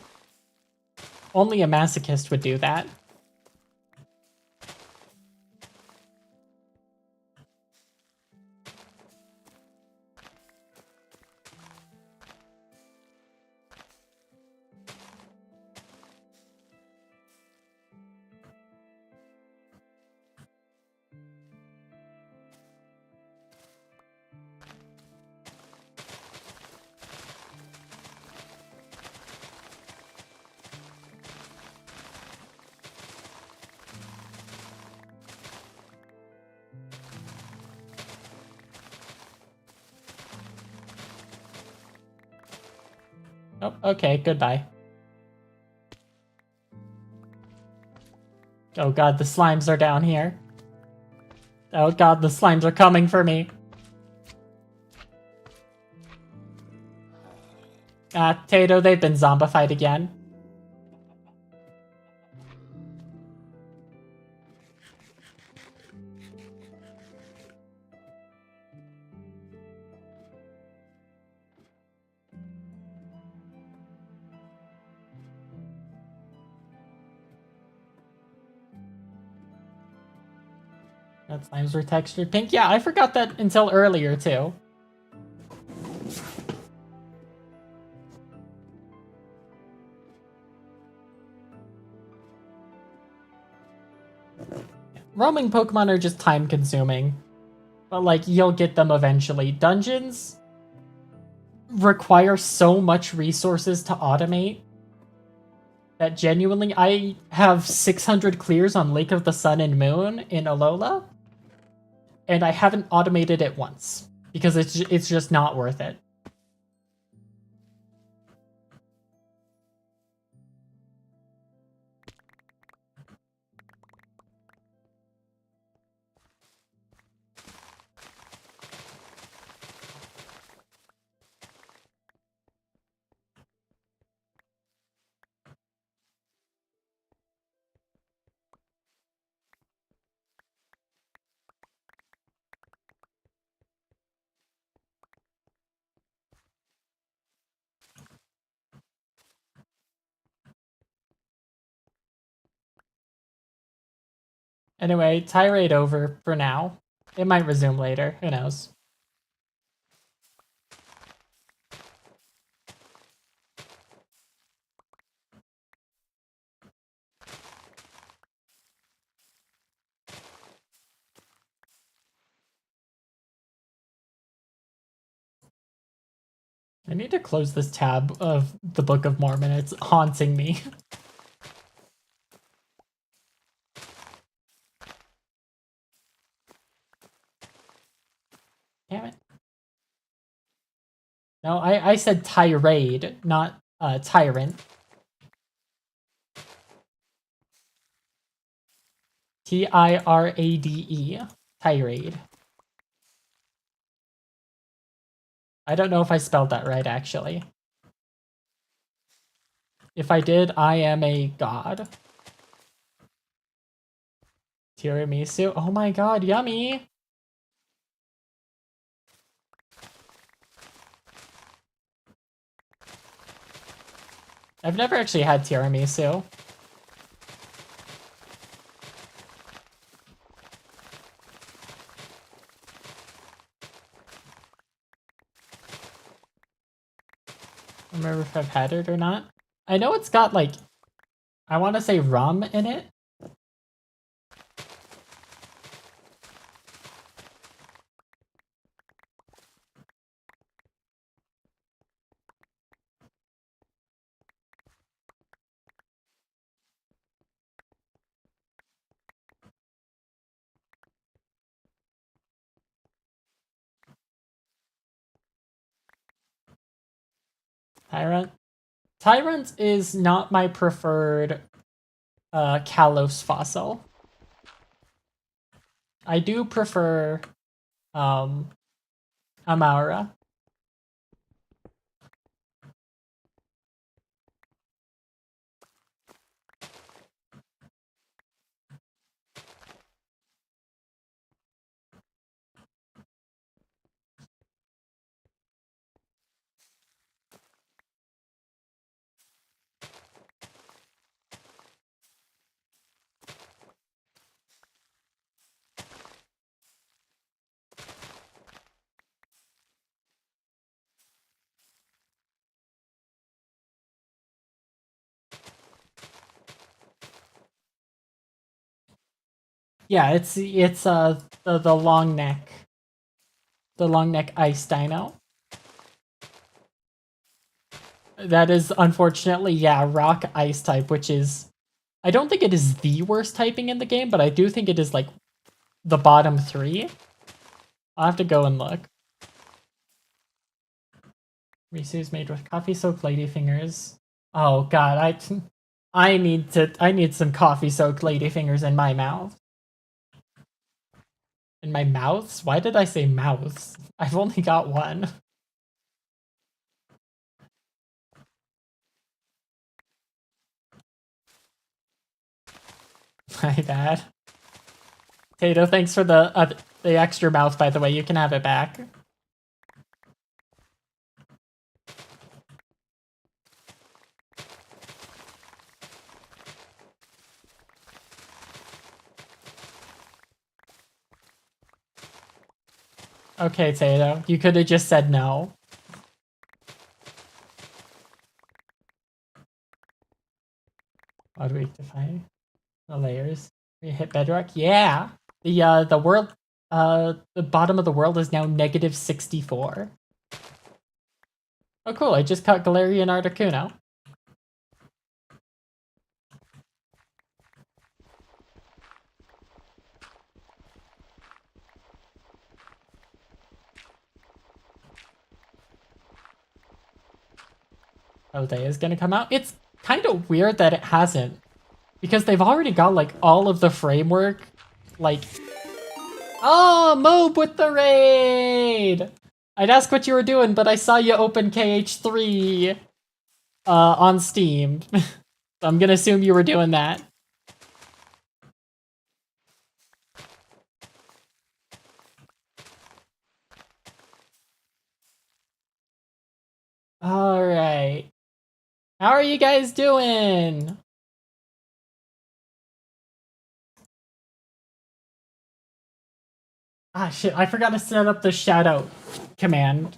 Only a masochist would do that. Oh, okay, goodbye. Oh god, the slimes are down here. Oh god, the slimes are coming for me. Tato, they've been zombified again. That slimes were textured pink. Yeah, I forgot that until earlier, too. Roaming Pokemon are just time consuming. But, like, you'll get them eventually. Dungeons require so much resources to automate that genuinely, I have 600 clears on Lake of the Sun and Moon in Alola, and I haven't automated it once because it's just not worth it. Anyway, tirade over for now. It might resume later. Who knows? I need to close this tab of the Book of Mormon. It's haunting me. Damn it. No, I said tirade, not tyrant. Tirade. Tirade. I don't know if I spelled that right, actually. If I did, I am a god. Tiramisu. Oh my god, yummy! I've never actually had tiramisu. I don't remember if I've had it or not. I know it's got like, I want to say rum in it. Tyrant. Tyrant is not my preferred Kalos fossil. I do prefer Amaura. Yeah, it's the long neck. The long neck ice dino. That is unfortunately, yeah, rock ice type, which is, I don't think it is the worst typing in the game, but I do think it is like the bottom 3. I'll have to go and look. Risu's made with coffee soaked ladyfingers. Oh god, I need some coffee soaked ladyfingers in my mouth. In my mouths? Why did I say mouths? I've only got one. My bad. Tato, thanks for the extra mouth, by the way. You can have it back. Okay, Tato, you could have just said no. How do we define the layers? We hit bedrock? Yeah! The world, the bottom of the world is now negative 64. Oh cool, I just caught Galarian Articuno. Oh, they is gonna come out? It's kind of weird that it hasn't. Because they've already got, like, all of the framework, like... Oh, Mobe with the raid! I'd ask what you were doing, but I saw you open KH3 on Steam. So I'm gonna assume you were doing that. Alright. How are you guys doing? Ah, shit, I forgot to set up the shoutout command.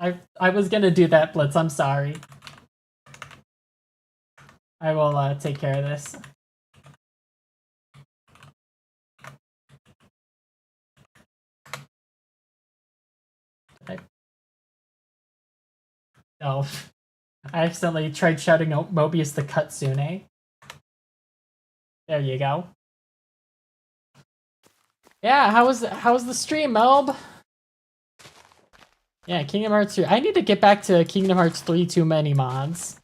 I was gonna do that, Blitz, I'm sorry. I will take care of this. Oh, I accidentally tried shouting out Mobius the Kutsune. There you go. Yeah, how was the stream, Melb? Yeah, Kingdom Hearts 3. I need to get back to Kingdom Hearts 3 too many mods.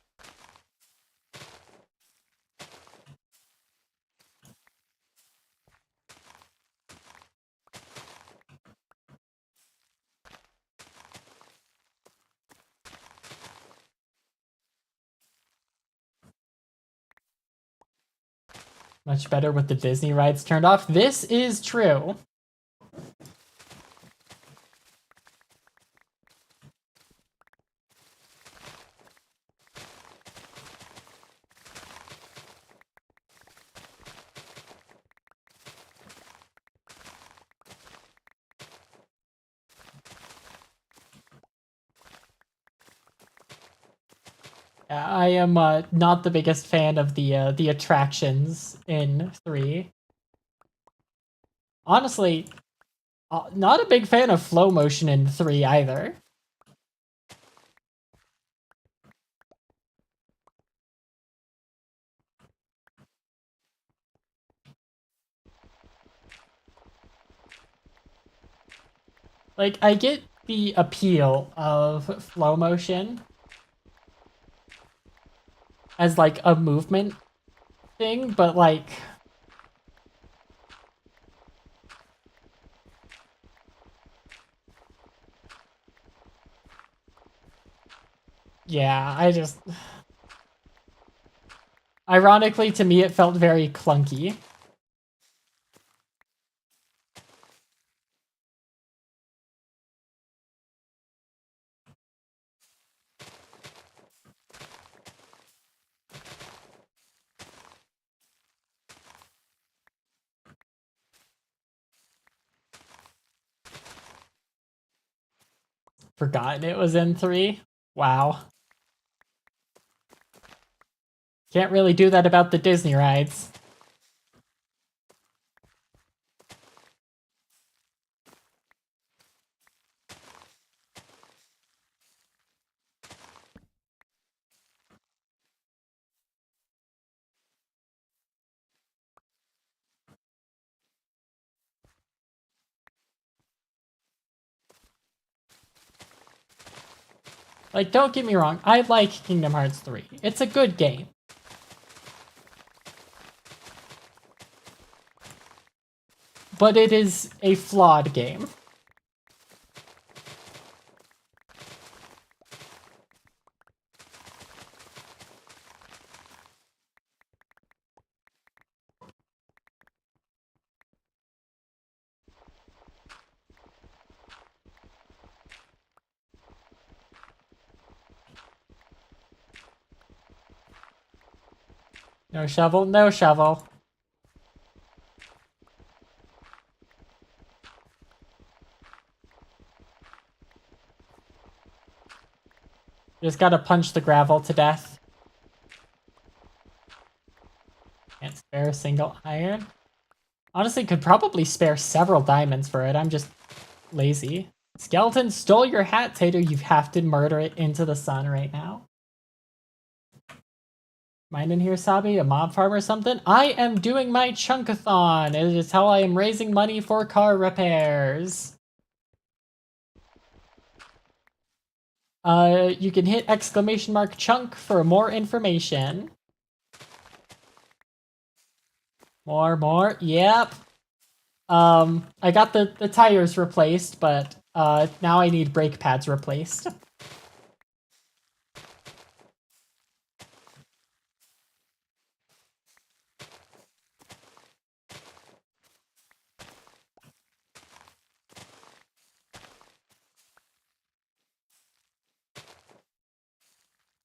Much better with the Disney rides turned off. This is true. I am not the biggest fan of the attractions in 3. Honestly, not a big fan of flow motion in 3 either. Like, I get the appeal of flow motion as like a movement thing, but like yeah, I just ironically to me it felt very clunky. Forgotten it was in 3. Wow. Can't really do that about the Disney rides. Like, don't get me wrong, I like Kingdom Hearts 3. It's a good game. But it is a flawed game. No shovel, no shovel. Just gotta punch the gravel to death. Can't spare a single iron. Honestly, could probably spare several diamonds for it. I'm just lazy. Skeleton stole your hat, Tater. You have to murder it into the sun right now. Mine in here, Sabi? A mob farm or something? I am doing my chunkathon. It is how I am raising money for car repairs. You can hit !chunk for more information. More. Yep. I got the tires replaced, but now I need brake pads replaced.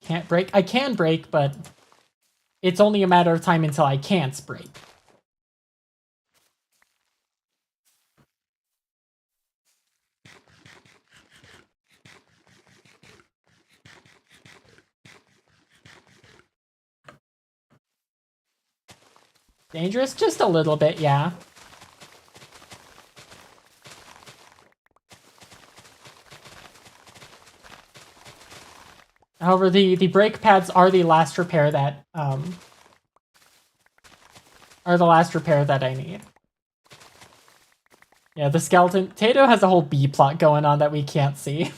Can't brake. I can brake, but it's only a matter of time until I can't brake. Dangerous? Just a little bit, yeah. However, the brake pads are the last repair that I need. Yeah, the skeleton. Tato has a whole B plot going on that we can't see.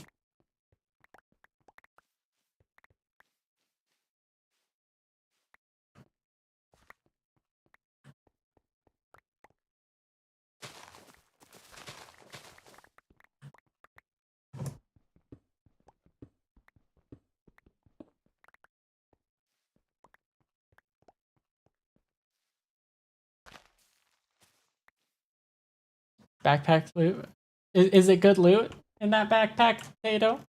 Backpack loot. Is it good loot in that backpack, Tato?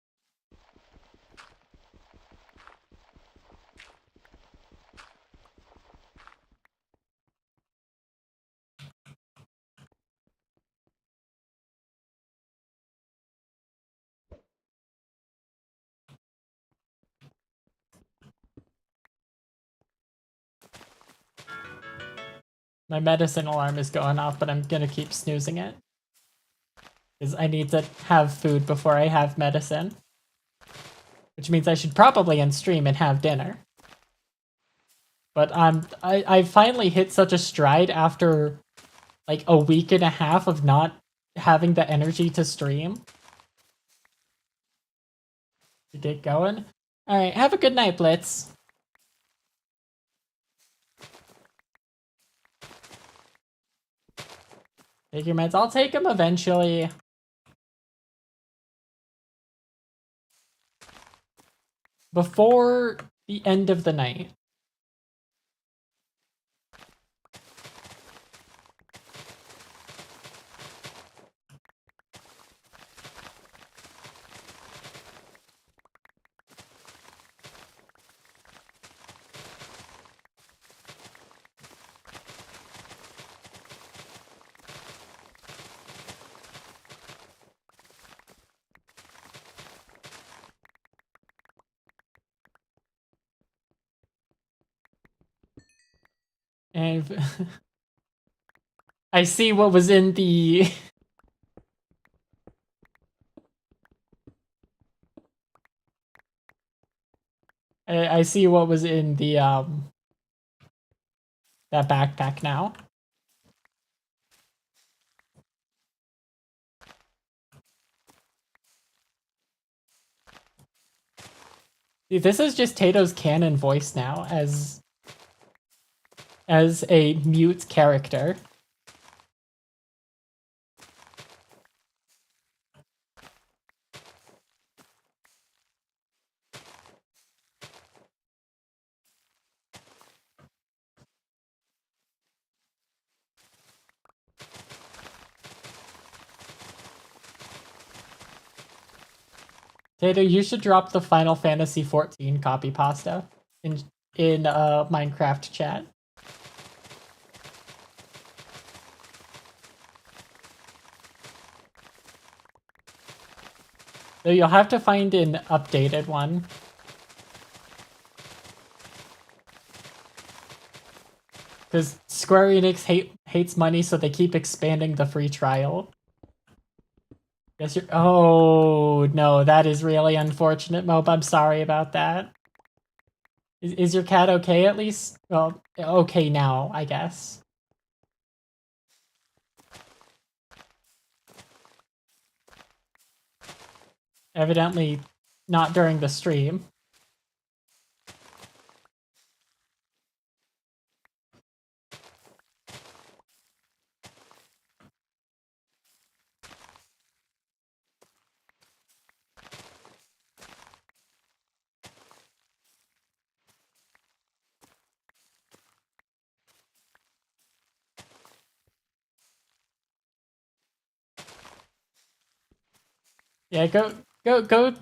My medicine alarm is going off, but I'm gonna keep snoozing it. Because I need to have food before I have medicine. Which means I should probably end stream and have dinner. But I finally hit such a stride after like a week and a half of not having the energy to stream. You get going? Alright, have a good night, Blitz. Take your meds. I'll take them eventually. Before the end of the night. And I see what was in the... I see what was in the, that backpack now. See, this is just Tato's canon voice now as a mute character. Tato, you should drop the Final Fantasy XIV copy pasta in Minecraft chat. So you'll have to find an updated one. Because Square Enix hates money, so they keep expanding the free trial. Yes, you're... Oh, no, that is really unfortunate, Mope. I'm sorry about that. Is your cat okay, at least? Well, okay now, I guess. Evidently not during the stream. Yeah, go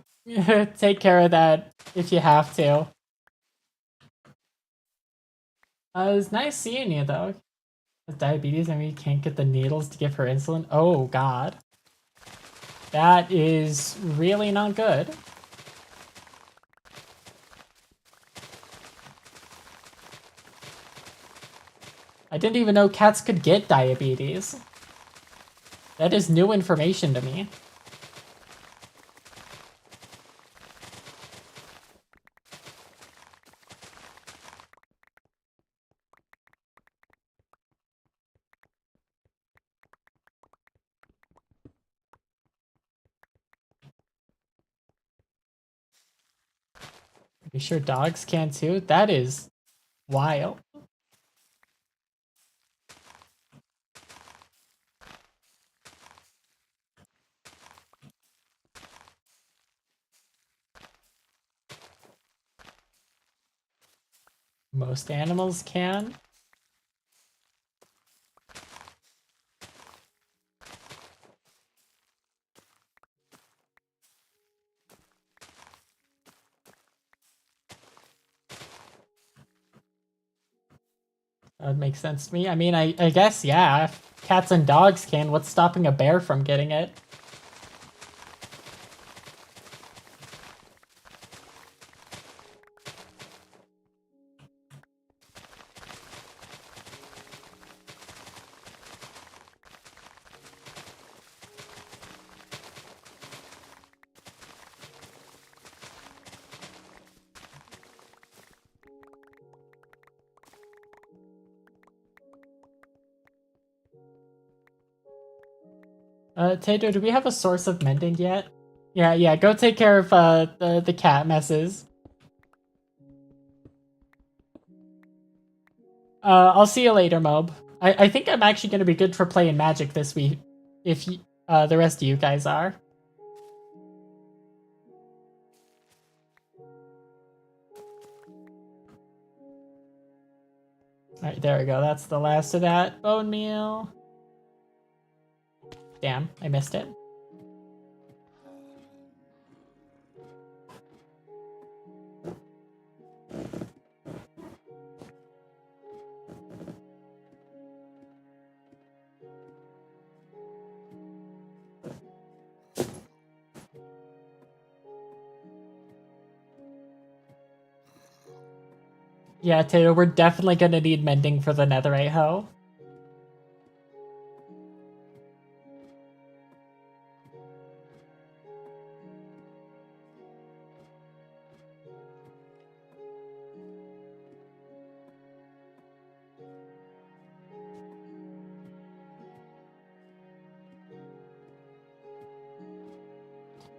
take care of that if you have to. It was nice seeing you, though. With diabetes, I mean, you can't get the needles to give her insulin. Oh, God. That is really not good. I didn't even know cats could get diabetes. That is new information to me. You sure dogs can too? That is wild. Most animals can. That would make sense to me. I mean, I guess, yeah, if cats and dogs can, what's stopping a bear from getting it? Tato, do we have a source of mending yet? Yeah, go take care of the cat messes. I'll see you later, Mob. I think I'm actually gonna be good for playing Magic this week, if the rest of you guys are. Alright, there we go. That's the last of that bone meal. Damn, I missed it. Yeah, Tato, we're definitely gonna need mending for the netherite hoe.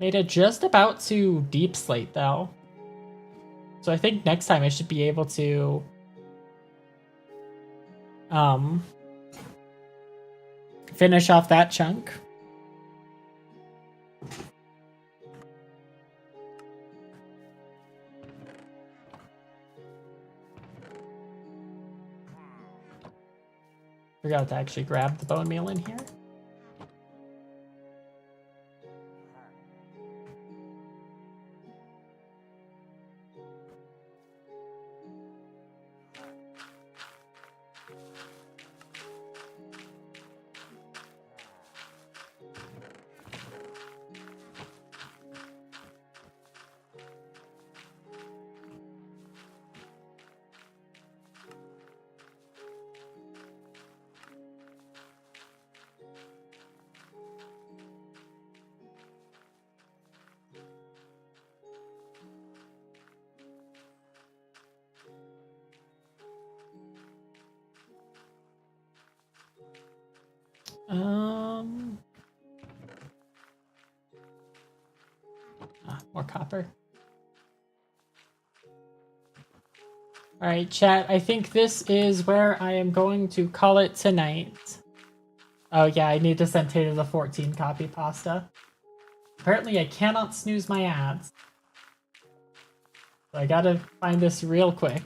Made it just about to deep slate though. So I think next time I should be able to finish off that chunk. Forgot to actually grab the bone meal in here. More copper. Alright, chat, I think this is where I am going to call it tonight. Oh yeah, I need to send Tato the 14 copy pasta. Apparently I cannot snooze my ads. So I gotta find this real quick.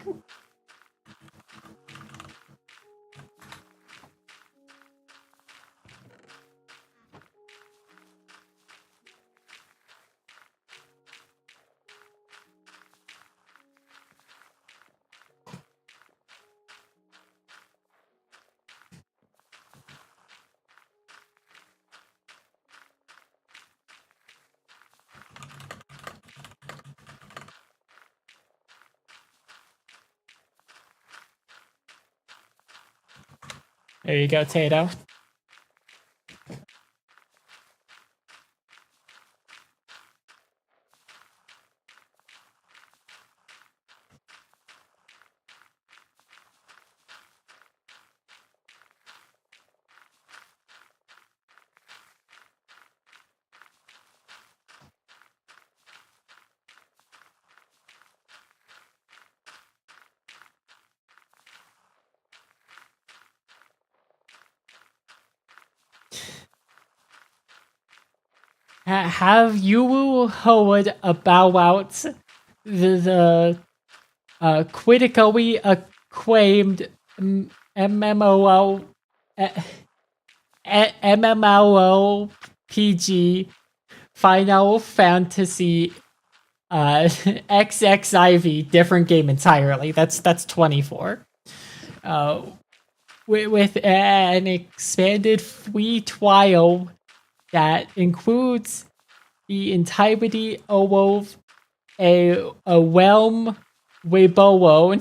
There you go, Tato. have you heard about the critically acclaimed MMO MMORPG Final Fantasy XXIV, different game entirely. That's 24. With an expanded free trial that includes the entirety of a realm reborn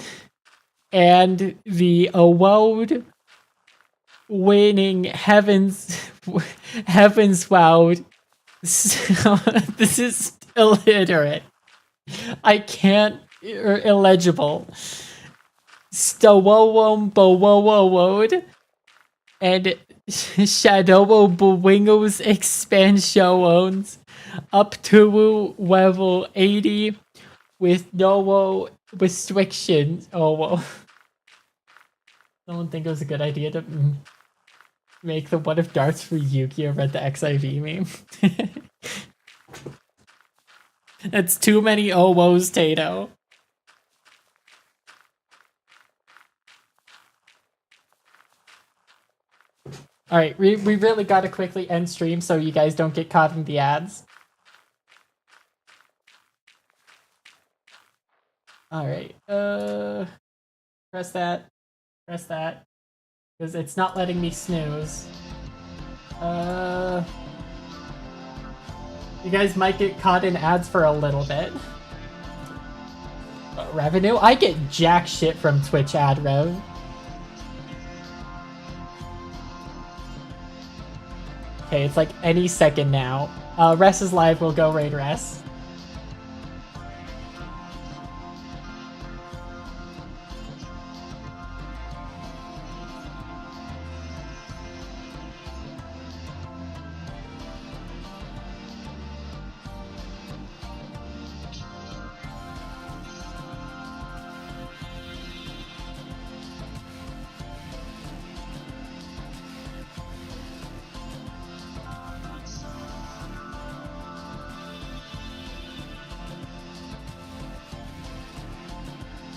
and the award-winning Heaven's World. So, this is illiterate. I can't, illegible. Stowowom Bowowowoed and Shadow Bwingles expansions up to level 80 with no restrictions. Oh, well. I don't think it was a good idea to make the What If Darts for Yu-Gi-Oh! Read the XIV meme. That's too many Owos, Tato. Alright, we really gotta quickly end stream so you guys don't get caught in the ads. Alright, press that. Press that. Because it's not letting me snooze. You guys might get caught in ads for a little bit. Revenue? I get jack shit from Twitch ad rev. Okay, it's like any second now. Rest is live, we'll go raid Rest.